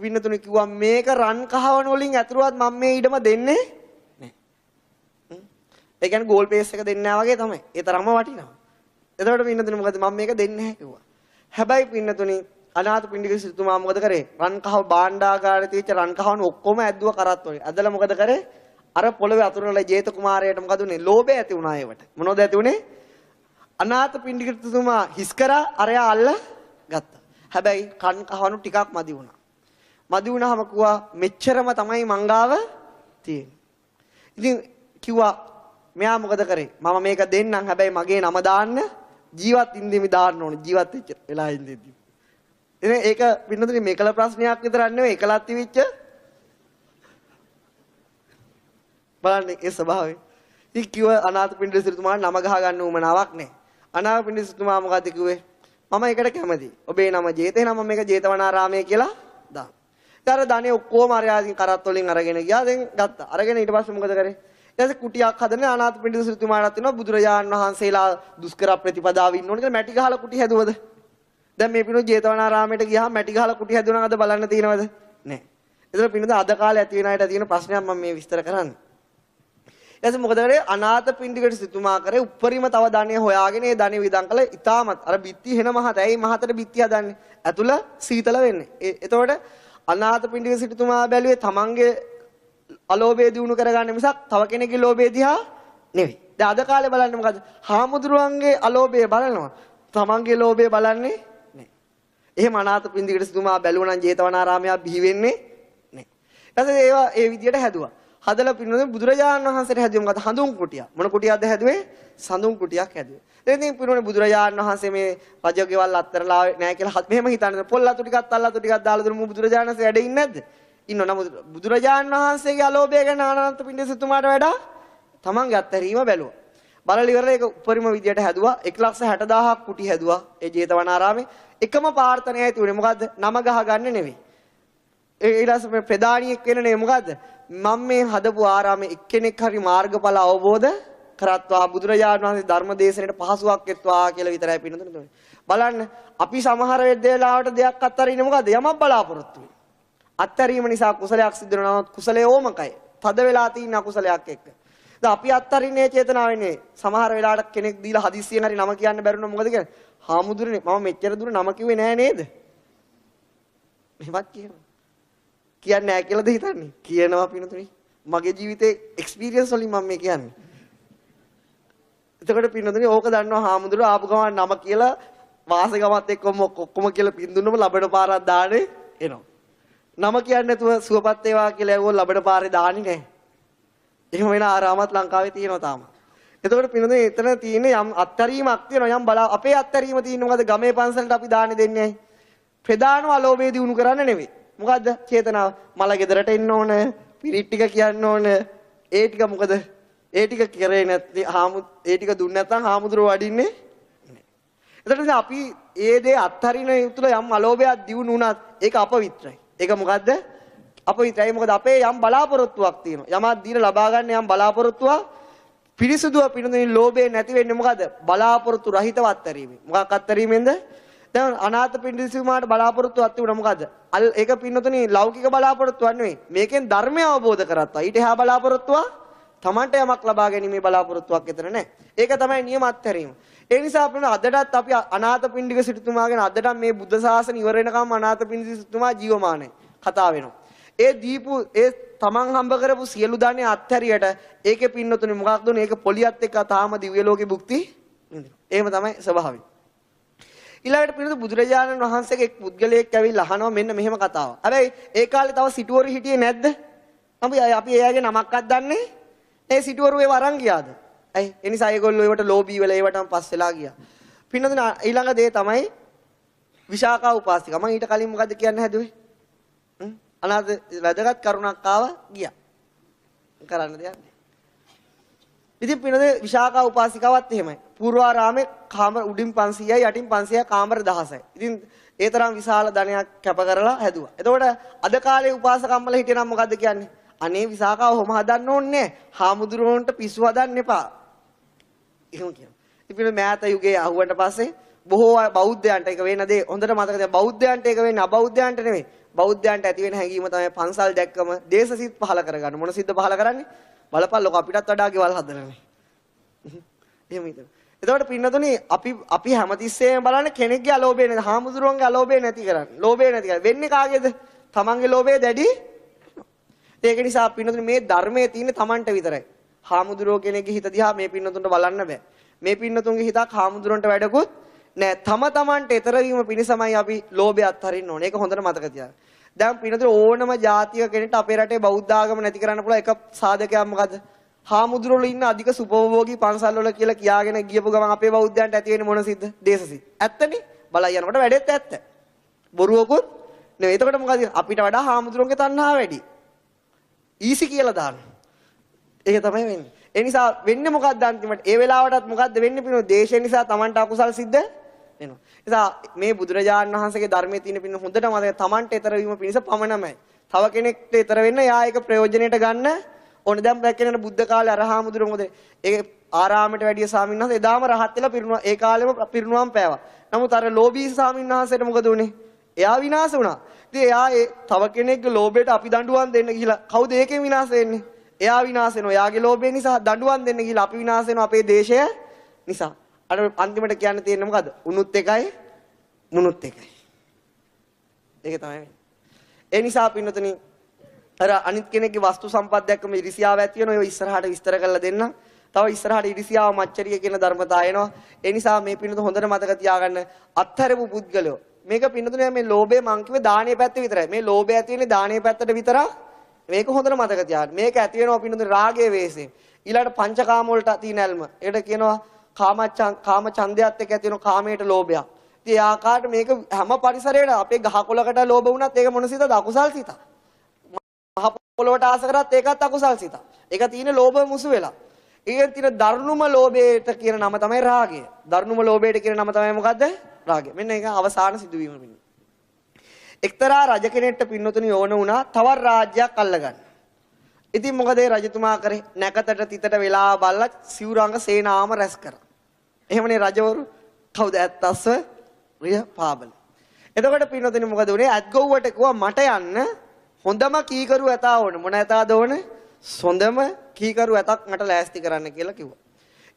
පින්නතුනේ කිව්වා මේක රන් කහවණු වලින් ඇතුරුවත් මම මේ ඉඩම දෙන්නේ නැහැ. ඒ කියන්නේ ගෝල් පේස් එක දෙන්නේ නැහැ වගේ තමයි. ඒ තරම්ම වටිනවා. එතකොට පින්නතුනේ මොකද මම මේක දෙන්නේ නැහැ කිව්වා. හැබැයි පින්නතුනේ අනාථපිණ්ඩික සිටුතුමා මොකද කරේ? රන් කහව භාණ්ඩාගාරේ තියෙච්ච රන් කහවණු ඔක්කොම ඇද්දුව කරත් වගේ. ඇදලා මොකද කරේ? අර පොළවේ අතුරුනලා ජේත කුමාරයාට මොකද උනේ? ලෝභය ඇති වුණා ඒවට. මොනවද ඇති උනේ? අනාථපිණ්ඩික සිටුතුමා හිස් කරා අරයා අල්ල ගත්තා. හැබැයි කන් කහවණු ටිකක් මදි වුණා. මදි වුණාම කිව්වා මෙච්චරම තමයි මංගාව තියෙන්නේ. ඉතින් කිව්වා මෙයා මොකද කරේ? මම මේක දෙන්නම් හැබැයි මගේ නම දාන්න ජීවත් ඉඳිමි දාන්න ඕනේ. ජීවත් වෙච්ච වෙලා ඉඳිද්දි. ඉතින් ඒක පින්නතුනේ මේකල ප්‍රශ්නයක් විතරක් නෙවෙයි එකලත් තිවිච්ච බලන්න ඒ ස්වභාවය. ඉතින් කිව්ව අනාථපිණ්ඩික සිටුතුමාට නම ගහ ගන්න උවමනාවක් නැහැ. අනාථපිණ්ඩික සිටුතුමා මොකද කිව්වේ? මම ඒකට කැමතියි. ඔබේ නම ජේතේ නම මේක ජේතවනාරාමයේ කියලා දාන්න. ඊට අර ධනෙ ඔක්කොම අරයාකින් කරත් වලින් අරගෙන ගියා. දැන් ගත්තා. අරගෙන ඊට පස්සේ මොකද කරේ? ඊට පස්සේ කුටියක් හදන අනාථපිණ්ඩික සිටුතුමාට තියෙනවා බුදුරජාණන් වහන්සේලා දුෂ්කර ප්‍රතිපදාව ඉන්න ඕනේ කියලා මැටි ගහලා කුටි හැදුවද? දැන් මේ පිනෝ ජේතවනාරාමයට ගියාම මැටි ගහලා කුටි හැදුවනම් අද බලන්න තියෙනවද? නැහැ. ඒතර පිනද අද කාලේ ඇති වෙන අයට තියෙන ප්‍රශ්නයක් මම මේ විස්තර කරන්නේ. ඊට මොකද කරේ? අනාථපිණ්ඩිකට සිටුමා කරේ උප්පරිම තව ධනෙ හොයාගෙන ඒ ධනෙ විදන් කළා. ඉතාමත් අර බිත්ති හෙන මහත. ඇයි මහතට බිත්ති හදන්නේ? ඇතුළ සීතල වෙන්නේ. එතකොට අනාථපිණ්ඩික සිටුතුමා බැලුවේ තමන්ගේ අලෝභය දිනු කරගන්න මිසක් තව කෙනෙකුගේ ලෝභය දිහා නෙවෙයි. දැන් අද කාලේ බලන්න මොකද? හාමුදුරුවන්ගේ අලෝභය බලනවා. තමන්ගේ ලෝභය බලන්නේ නැහැ. එහෙම අනාථපිණ්ඩික සිටුමා බැලුවා නම් ජේතවනාරාමයක් බිහි වෙන්නේ නැහැ. ඊට පස්සේ ඒවා ඒ විදියට හැදුවා. හදලා පින්නොත් බුදුරජාණන් වහන්සේට හැදුවේ මොකද? හඳුන් කුටියක්. මොන කුටියක්ද හැදුවේ? සඳුන් කුටියක් හැදුවේ. ඉතින් පින්නොත් බුදුරජාණන් වහන්සේ මේ රජගෙවල් අත්තරලා නැහැ කියලා මෙහෙම හිතන්නේ. පොල් අතු ටිකක් තල් අතු ටිකක් දාලා දුන්නු බුදුරජාණන් වහන්සේ වැඩ ඉන්නේ නැද්ද? ඉන්නව. නමුත් බුදුරජාණන් වහන්සේගේ අලෝභය ගැන අනාථපිණ්ඩික සිටුමාට වඩා තමන්ගේ අත්හැරීම බැලුවා. බලලා ඉවරලා ඒක උපරිම විදියට හැදුවා. 1,60,000ක් කුටි හැදුවා ඒ ජේතවනාරාමේ. එකම ප්‍රාර්ථනාවයි තිබුණේ මොකද්ද? නම ගහ ගන්න නෙවෙයි. ඊළඟ මේ ප්‍රධානියෙක් වෙන්නේ මොකද්ද? මම මේ හදපු ආරාමේ එක්කෙනෙක් හරි මාර්ගඵල අවබෝධ කරත්වා බුදුරජාණන් වහන්සේ ධර්ම දේශනාවට පහසුවක් වෙත්වා කියලා විතරයි පින්නතුනේ. බලන්න අපි සමහර වෙලාවට දෙයක් අත්හරින්නේ මොකද? යමක් බලාපොරොත්තු වෙන්නේ. අත්හැරීම නිසා කුසලයක් සිද්ධ වෙනවා. කුසලයේ ඕමකයි. තද වෙලා තියෙන අකුසලයක් එක්ක. දැන් අපි අත්හරින්නේ චේතනාවෙන්නේ. සමහර වෙලාවට කෙනෙක් දීලා හදිස්සියෙන් හරි නම කියන්න බැරුණා මොකද කියන්නේ? හාමුදුරනේ මම මෙච්චර දුර නම කිව්වේ නෑ නේද? මෙහෙමත් කියනවා. කියන්නේ නෑ කියලාද හිතන්නේ? කියනවා පිනතුනේ. මගේ ජීවිතේ එක්ස්පීරියන්ස් වලින් මම මේ කියන්නේ. එතකොට පින්නතුනේ ඕක දන්නවා හාමුදුරුවෝ ආපු ගමන් නම කියලා වාසගමත් එක්කම ඔක්කොම කියලා පින් දුන්නම ලබන පාරක් දාන්නේ එනවා. නම කියන්නේ නැතුව සුවපත් වේවා කියලා ඇහුවොත් ලබන පාරේ දාන්නේ නැහැ. එහෙම වෙන ආරාමත් ලංකාවේ තියෙනවා තාම. එතකොට පින්නතුනේ එතන තියෙන යම් අත්තරීමක් තියෙනවා යම් බලා අපේ අත්තරීම තියෙන්නේ මොකද ගමේ පන්සලට අපි දාන්නේ දෙන්නේ ඇයි? ප්‍රධානම අලෝභය දිනු කරන්න නෙවෙයි. මොකද්ද? චේතනාව. මල ගෙදරට එන්න ඕන, පිරිත් ටික කියන්න ඕන. ඒ ටික මොකද? ඒ ටික කරේ නැත්නම් ඒ ටික දුන්නේ නැත්නම් හාමුදුරුවෝ වඩින්නේ නැහැ. එතකොට අපි ඒ දේ අත්හරින යුතුල යම් අලෝභයක් දිනු වුණත් ඒක අපවිත්‍රයි. ඒක මොකද්ද? අපවිත්‍රයි. මොකද අපේ යම් බලාපොරොත්තුවක් තියෙනවා. යමක් දීලා ලබා ගන්න යම් බලාපොරොත්තුවක් පිරිසුදුව පිළිඳින ලෝභය නැති වෙන්නේ මොකද? බලාපොරොත්තු රහිතව අත්හැරීමෙන්. මොකක් අත්හැරීමෙන්ද? දැන් අනාථ පින්ඩිසුමාට බලාපොරොත්තුවක් තිබුණා මොකද? ඒක පින්නතුනේ ලෞකික බලාපොරොත්තුවක් නෙවෙයි. මේකෙන් ධර්මය අවබෝධ කරගත්තා. ඊට එහා බලාපොරොත්තුවක් තමන්ට යමක් ලබා ගැනීමේ බලාපොරොත්තුවක් විතර නැහැ. ඒක තමයි නියම අත්හැරීම. ඒ නිසා අපිට අදටත් අපි අනාථ පින්ඩික සිටුතුමාගෙන අදටත් මේ බුද්ධ ශාසන ඉවර වෙනකම් අනාථ පින්ඩික සිටුතුමා ජීවමානයි. කතා වෙනවා. ඒ දීපු ඒ තමන් හම්බ කරපු සියලු ධනෙ අත්හැරියට ඒකේ පින්නතුනේ මොකක්ද උනේ? ඒක පොලියත් එක්ක තාම දිව්‍ය ලෝකේ භුක්ති විඳිනවා. එහෙම තමයි ස්වභාවය. ඊළඟට පින්නතු බුදුරජාණන් වහන්සේගේ එක් පුද්ගලයෙක් ඇවිල්ලා අහනවා මෙන්න මෙහෙම කතාවක්. හැබැයි ඒ කාලේ තව සිටුවරු හිටියේ නැද්ද? අපි එයාගේ නමක්වත් දන්නේ ඒ සිටුවරු ඒව අරන් ගියාද? ඇයි? ඒ නිසා ඒගොල්ලෝ ඒවට ලෝභී වෙලා ඒවටම පස්සෙලා ගියා. පින්නතුනේ ඊළඟ දේ තමයි විශාකා උපාසිකා. මම ඊට කලින් මොකද්ද කියන්න හැදුවේ? අනාථ වැදගත් කරුණක් ආවා ගියා. කරන්න දෙයක් නැහැ. ඉතින් පින්නතුනේ විශාකා උපාසිකාවත් එහෙමයි. පූර්වාරාමේ කාමර උඩින් 500යි යටින් 500යි කාමර 1000යි. ඉතින් ඒ තරම් විශාල ධනයක් කැප කරලා හැදුවා. එතකොට අද කාලේ උපාසකම්මල හිටියනම් මොකද්ද කියන්නේ? අනේ විසාකාව හොම හදන්න ඕනේ නැහැ. හාමුදුරුවන්ට පිස්සු හදන්න එපා. එහෙම කියනවා. ඉතින් මෑත යුගයේ අහුවන්ට පස්සේ බොහෝ බෞද්ධයන්ට ඒක වෙන දේ හොඳට මතක තියාගන්න. බෞද්ධයන්ට ඒක වෙන්නේ අබෞද්ධයන්ට නෙමෙයි. බෞද්ධයන්ට ඇති වෙන හැඟීම තමයි පන්සල් දැක්කම දේශසිත පහල කරගන්න. මොන සිද්ද පහල කරන්නේ? බලපල්ලක අපිටත් වඩා ගෙවල් හදනනේ. එහෙම හිතන්න. එතකොට පින්නතුනේ අපි හැමතිස්සෙම බලන්නේ කෙනෙක්ගේ අලෝභය නැති, හාමුදුරුවන්ගේ අලෝභය නැති කරන්නේ. ලෝභය නැති කරන්නේ. වෙන්නේ කාගේද? තමන්ගේ ලෝභය දැඩි. ඒක නිසා පින්නතුනේ මේ ධර්මයේ තියෙන්නේ තමන්ට විතරයි. හාමුදුරුවෝ කෙනෙක්ගේ හිත දිහා මේ පින්නතුන්ට බලන්න බෑ. මේ පින්නතුන්ගේ හිතක් හාමුදුරුවන්ට වැඩකුත් නෑ. තමන්ට ඊතර වීම පිණිසමයි අපි ලෝභය අත්හරින්න ඕනේ. ඒක හොඳට මතක තියාගන්න. දැන් පින්නතුනේ ඕනම ජාතික කෙනෙක්ට අපේ රටේ බෞද්ධ ආගම නැති කරන්න පුළුවන් එක සාධකයක් මොකද්ද? හාමුදුරුවෝ ඉන්න අධික සුපභෝගී පන්සල් වල කියලා කියාගෙන ගියපු ගමන් අපේ බෞද්ධයන්ට ඇති වෙන්නේ මොන සිද්ද? දේශසිත. ඇත්තනේ. බලයි යනකොට වැඩෙත් ඇත්ත. බොරුවකුත් නෙවෙයි. එතකොට මොකද? අපිට වඩා හාමුදුරුවන්ගේ තණ්හාව වැඩි. ඊසි කියලා දාන්න. ඒක තමයි වෙන්නේ. ඒ නිසා වෙන්නේ මොකක්ද අන්තිමට? ඒ වෙලාවටත් මොකද්ද වෙන්නේ පිනෝ? දේශය නිසා Tamanට අකුසල් සිද්ධ වෙනවා. නිසා මේ බුදුරජාණන් වහන්සේගේ ධර්මයේ තියෙන පින හොඳට මතක Tamanට ඊතර වීම පිණිස පමණමයි. තව කෙනෙක්ට ඊතර වෙන්න යා ඒක ප්‍රයෝජනෙට ගන්න ඕනේ. දැන් දැක්කේ බුද්ධ කාලේ අරහාමුදුර මොකද? ඒ ආරාමයට වැඩිය ස්වාමීන් වහන්සේ එදාම රහත් වෙලා පිරිනුවම් ඒ කාලෙම පිරිනුවම් පෑවා. නමුත් අර ලෝභී ස්වාමීන් වහන්සේට මොකද උනේ? එයා විනාශ වුණා. ඉතින් එයා ඒ තව කෙනෙක්ගේ ලෝභයට අපි දඬුවම් දෙන්න ගිහිලා කවුද ඒකෙන් විනාශ වෙන්නේ? එයා විනාශ වෙනවා. එයාගේ ලෝභය නිසා දඬුවම් දෙන්න ගිහිලා අපි විනාශ වෙනවා අපේ දේශය නිසා. අර අන්තිමට කියන්න තියෙන්නේ මොකද්ද? උනුත් එකයි මුනුත් එකයි. ඒක තමයි. ඒ නිසා පින්නතුනි අර අනිත් කෙනෙක්ගේ වස්තු සම්පත් දැක්කම ඉරිසියාව ඇති වෙනවා. ඒක ඉස්සරහට විස්තර කරලා දෙන්න. තව ඉස්සරහට ඉරිසියාව මච්චරිය කියන ධර්මතාවය එනවා. ඒ නිසා මේ පින්නතු හොඳට මතක තියාගන්න අත්හැරපු පුද්ගලයෝ. මේක පින්නතුනේ මේ ලෝභය මං කිව්වේ දානේ පැත්ත විතරයි. මේ ලෝභය ඇති වෙන්නේ දානේ පැත්තට විතරක්. මේක හොඳට මතක තියාගන්න. මේක ඇති වෙනවා පින්නතුනේ රාගයේ වේසෙන්. ඊළඟට පංචකාම වලට තියෙන ඇල්ම. ඒකට කියනවා කාම ඡන්දයත් එක්ක ඇති වෙන කාමයට ලෝභයක්. ඉතින් ඒ ආකාරයට මේක හැම පරිසරයකට අපේ ගහකොළකට ලෝභ වුණත් ඒක මොන සිතද? අකුසල් සිතක්. මහ පොළොවට ආස කරත් ඒකත් අකුසල් සිතක්. ඒක තියෙන ලෝභ මුසු වෙලා. ඒකෙන් තියෙන දරුණුම ලෝභයට කියන නම තමයි රාගය. දරුණුම ලෝභයට කියන නම තමයි මොකද්ද? රාගය. මෙන්න ඒක අවසාන සිදුවීම වෙන්නේ. එක්තරා රජ කෙනෙක්ට පින්නතුණි ඕන වුණා තවත් රාජ්‍යයක් අල්ලගන්න. ඉතින් මොකද ඒ රජතුමා කරේ? නැකතට තිතට වෙලා බලලා සිවුරංග සේනාම රැස් කරා. එහෙමනේ රජවරු. කවුද ඇත්තස්ස? රිය පාබල. එතකොට පින්නතුනි මොකද උනේ? ඇත්ගොව්වට කිව්වා මට යන්න හොඳම කීකරු ඇතා ඕන. මොන ඇතාද ඕන? හොඳම කීකරු ඇතක් මට ලෑස්ති කරන්න කියලා කිව්වා.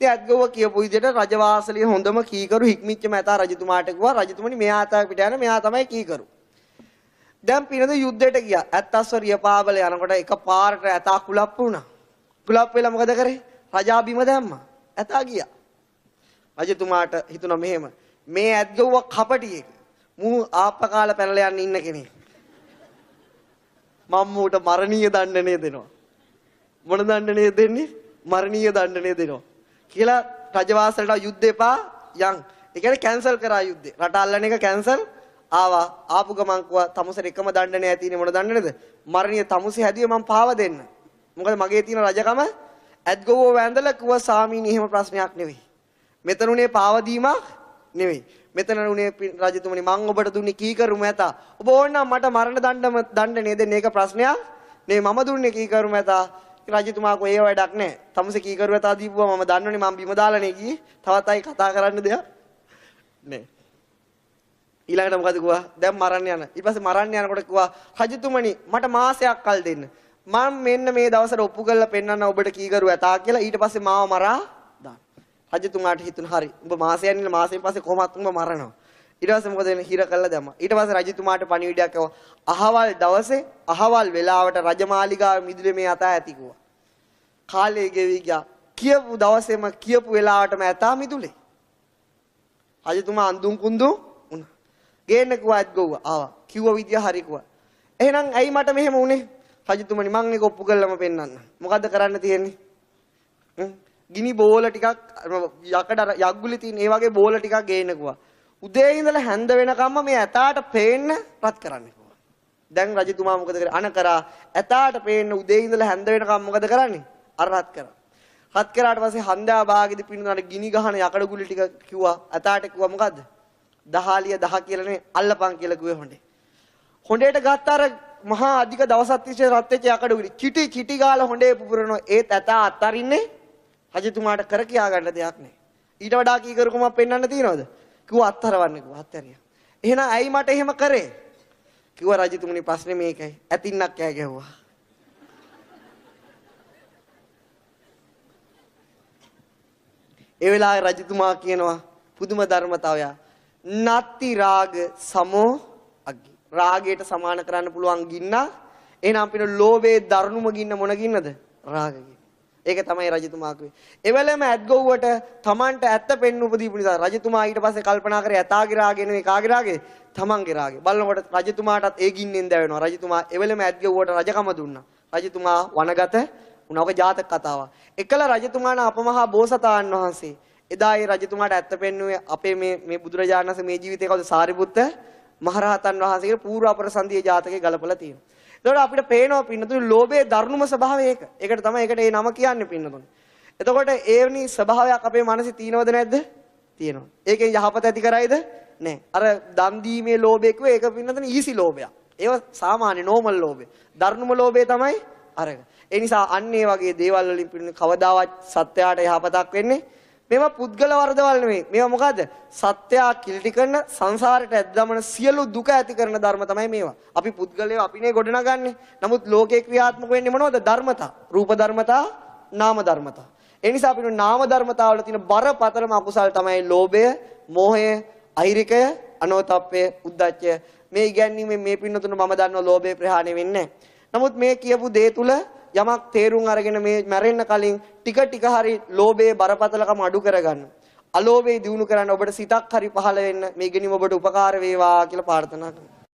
ඉතින් ඇත්ගොව්ව කියපු විදිහට රජවාසලේ හොඳම කීකරු හික්මිච්ච මැතා රජතුමාට කිව්වා රජතුමනි මෙයා ඇතා පිට යන මෙයා තමයි කීකරු. දැන් පිනද යුද්ධයට ගියා. ඇත්තස්ව රියපාබල යනකොට එකපාරට ඇතා කුලප්පු වුණා. කුලප්පු වෙලා මොකද කරේ? රජා බිම දැම්මා. ඇතා ගියා. රජතුමාට හිතුණා මෙහෙම මේ ඇත්ගොව්ව කපටියෙක්. මූ ආප්පකාල පැනලා යන්න ඉන්න කෙනෙක්. මම ඌට මරණීය දණ්ඩනය දෙනවා. මොන දණ්ඩනය දෙන්නේ? මරණීය දණ්ඩනය දෙනවා. කියලා රජවාසලට යුද්ධ එපා යන්. ඒ කියන්නේ කැන්සල් කරා යුද්ධේ. රට අල්ලන එක කැන්සල් ආවා. ආපු ගමන් කිව්වා තමුසෙට එකම දණ්ඩනය ඇතිනේ මොන දණ්ඩනේද? මරණීය තමුසෙ හැදුවේ මම පාව දෙන්න. මොකද මගේ තියෙන රජකම ඇත්ගොව්ව වැඳලා කිව්වා සාමීනි එහෙම ප්‍රශ්නයක් නෙවෙයි. මෙතන උනේ පාව දීමක් නෙවෙයි. මෙතන උනේ රජතුමනි මං ඔබට දුන්නේ කීකරු මැතා. ඔබ ඕනනම් මට මරණ දණ්ඩනය දෙන්න ඒක ප්‍රශ්නයක් නෙවෙයි. මම දුන්නේ කීකරු මැතා. රජතුමා කෝ ඒ වැඩක් නැහැ. තමුසේ කීකරු මැතා දීපුවා මම දන්නෝනේ මම බිම දාලානේ ගියේ. තවත් අය කතා කරන්න දෙයක් නෑ. ඊළඟට මොකද කිව්වා? දැන් මරන්න යන. ඊට පස්සේ මරන්න යනකොට කිව්වා රජතුමනි මට මාසයක් කල් දෙන්න. මම මෙන්න මේ දවසට ඔප්පු කරලා පෙන්නන්න ඔබට කීකරු ඇතා කියලා. ඊට පස්සේ මාව මරා දාන්න. රජතුමාට හිතුණ හරි. උඹ මාසයෙන් ඉන්න මාසෙන් පස්සේ කොහොමත් උඹ මරනවා. ඊට පස්සේ මොකද වෙන්නේ? හිර කළා දැම්මා. ඊට පස්සේ රජතුමාට පණිවිඩයක් ආවා. අහවල් දවසේ අහවල් වෙලාවට රජමාලිගාවේ මිදුලේ මේ ඇතා ඇති කිව්වා. කාලේ ගෙවි ගියා. කියපු දවසේම කියපු වෙලාවටම ඇතා මිදුලේ. රජතුමා අඳුන් කුඳු වුණා. ගේන්න කිව්වා ඇත්ගොව්ව ආවා. කිව්ව විදිය හරි කිව්වා. එහෙනම් ඇයි මට මෙහෙම උනේ? රජතුමනි මං ඒක ඔප්පු කළාම පෙන්නන්න. මොකද්ද කරන්න තියෙන්නේ? ගිනි බෝල ටිකක් යකඩ යග්ගුලි තියෙන ඒ වගේ බෝල ටිකක් ගේන්න කිව්වා. උදේ ඉඳලා හැන්ද වෙනකම්ම මේ ඇතාට පේන්න රත් කරන්න කිව්වා. දැන් රජතුමා මොකද කරේ? අන කරා ඇතාට පේන්න උදේ ඉඳලා හැන්ද වෙනකම් මොකද කරන්නේ? අර රත් කරා. රත් කරාට පස්සේ හන්දා භාගෙදි පින්නුනාට ගිනි ගහන යකඩ ගුලි ටික කිව්වා. ඇතාට කිව්වා මොකද්ද? දහාලිය 10 කියලා නේ අල්ලපන් කියලා කිව්වේ හොඬේ. හොඬේට ගත්ත අර මහා අධික දවසක් තිස්සේ රත් වෙච්ච යකඩ ගුලි කිටි ගාලා හොඬේ පුපුරනවා. ඒත් ඇතා අත්තරින්නේ රජතුමාට කර කියා ගන්න දෙයක් නැහැ. ඊට වඩා කීකරුකමක් පෙන්වන්න තියනවද? කිව්වා අත්තරවන්න කිව්වා අත්තරියා. එහෙනම් ඇයි මට එහෙම කරේ? කිව්වා රජතුමනි ප්‍රශ්නේ මේකයි. ඇතින්නක් කෑ ගැහුවා. ඒ වෙලාවේ රජතුමා කියනවා පුදුම ධර්මතාවය. නත්ති රාග සමෝ අග්ගි. රාගයට සමාන කරන්න පුළුවන් ගින්න. එහෙනම් අපිට ලෝභයේ දරුණුම ගින්න මොන ගින්නද? රාග ගින්න. ඒක තමයි රජතුමා කිව්වේ. එවලම ඇත්ගොව්වට Tamanට ඇත්ත පෙන්න උපදීපු නිසා රජතුමා ඊට පස්සේ කල්පනා කරේ ඇතාගේ රාගේ නෙවෙයි කාගේ රාගේ? Tamanගේ රාගේ. බලනකොට රජතුමාටත් ඒ ගින්නෙන් දැවෙනවා. රජතුමා එවලම ඇත්ගොව්වට රජකම දුන්නා. රජතුමා වනගත වුණා. ඔක ජාතක කතාවක්. එකල රජතුමාන අපමහා බෝසතාණන් වහන්සේ එදා ඒ රජතුමාට ඇත්ත පෙන්නුවේ අපේ මේ බුදුරජාණන් වහන්සේ මේ ජීවිතේ කවුද? සාරිපුත්ත මහරහතන් වහන්සේගේ පූර්ව අපරසන්දියේ ජාතකේ ගලපලා තියෙනවා. එතකොට අපිට පේනවා පින්නතුනි ලෝභයේ දරුණුම ස්වභාවය ඒක. ඒකට තමයි ඒකට ඒ නම කියන්නේ පින්නතුනි. එතකොට ඒවනි ස්වභාවයක් අපේ මනසේ තියෙනවද නැද්ද? තියෙනවා. ඒකෙන් යහපත ඇති කරයිද? නැහැ. අර දන් දීමේ ලෝභය කිව්වේ ඒක පින්නතුනි ඊසි ලෝභයක්. ඒව සාමාන්‍ය නෝමල් ලෝභය. දරුණුම ලෝභය තමයි අරක. ඒ නිසා අන්න ඒ වගේ දේවල් වලින් පින්නතුනි කවදාවත් සත්‍යයට යහපතක් වෙන්නේ මේවා පුද්ගල වරදවල් නෙමෙයි. මේවා මොකද්ද? සත්‍යා කිලිටි කරන සංසාරයට ඇද්දමන සියලු දුක ඇති කරන ධර්ම තමයි මේවා. අපි පුද්ගලයෝ අපිනේ ගොඩනගන්නේ. නමුත් ලෝකේ ක්‍රියාත්මක වෙන්නේ මොනවද? ධර්මතා. රූප ධර්මතා, නාම ධර්මතා. ඒ නිසා අපිට නාම ධර්මතා වල තියෙන බරපතලම අකුසල් තමයි ලෝභය, මෝහය, අහිරිකය, අනෝතප්පය, උද්ධච්චය. මේ ඉගැන්වීමෙන් මේ පින්නතුන මම දන්නවා ලෝභය ප්‍රහාණය වෙන්නේ නැහැ. නමුත් මේ කියපු දේ තුල යමක් තේරුම් අරගෙන මේ මැරෙන්න කලින් ටික හරි ලෝභයේ බරපතලකම අඩු කරගන්න. අලෝභය දිනු කරන්න ඔබට සිතක් හරි පහළ වෙන්න මේ ගෙනිම ඔබට උපකාර වේවා කියලා ප්‍රාර්ථනා කරනවා.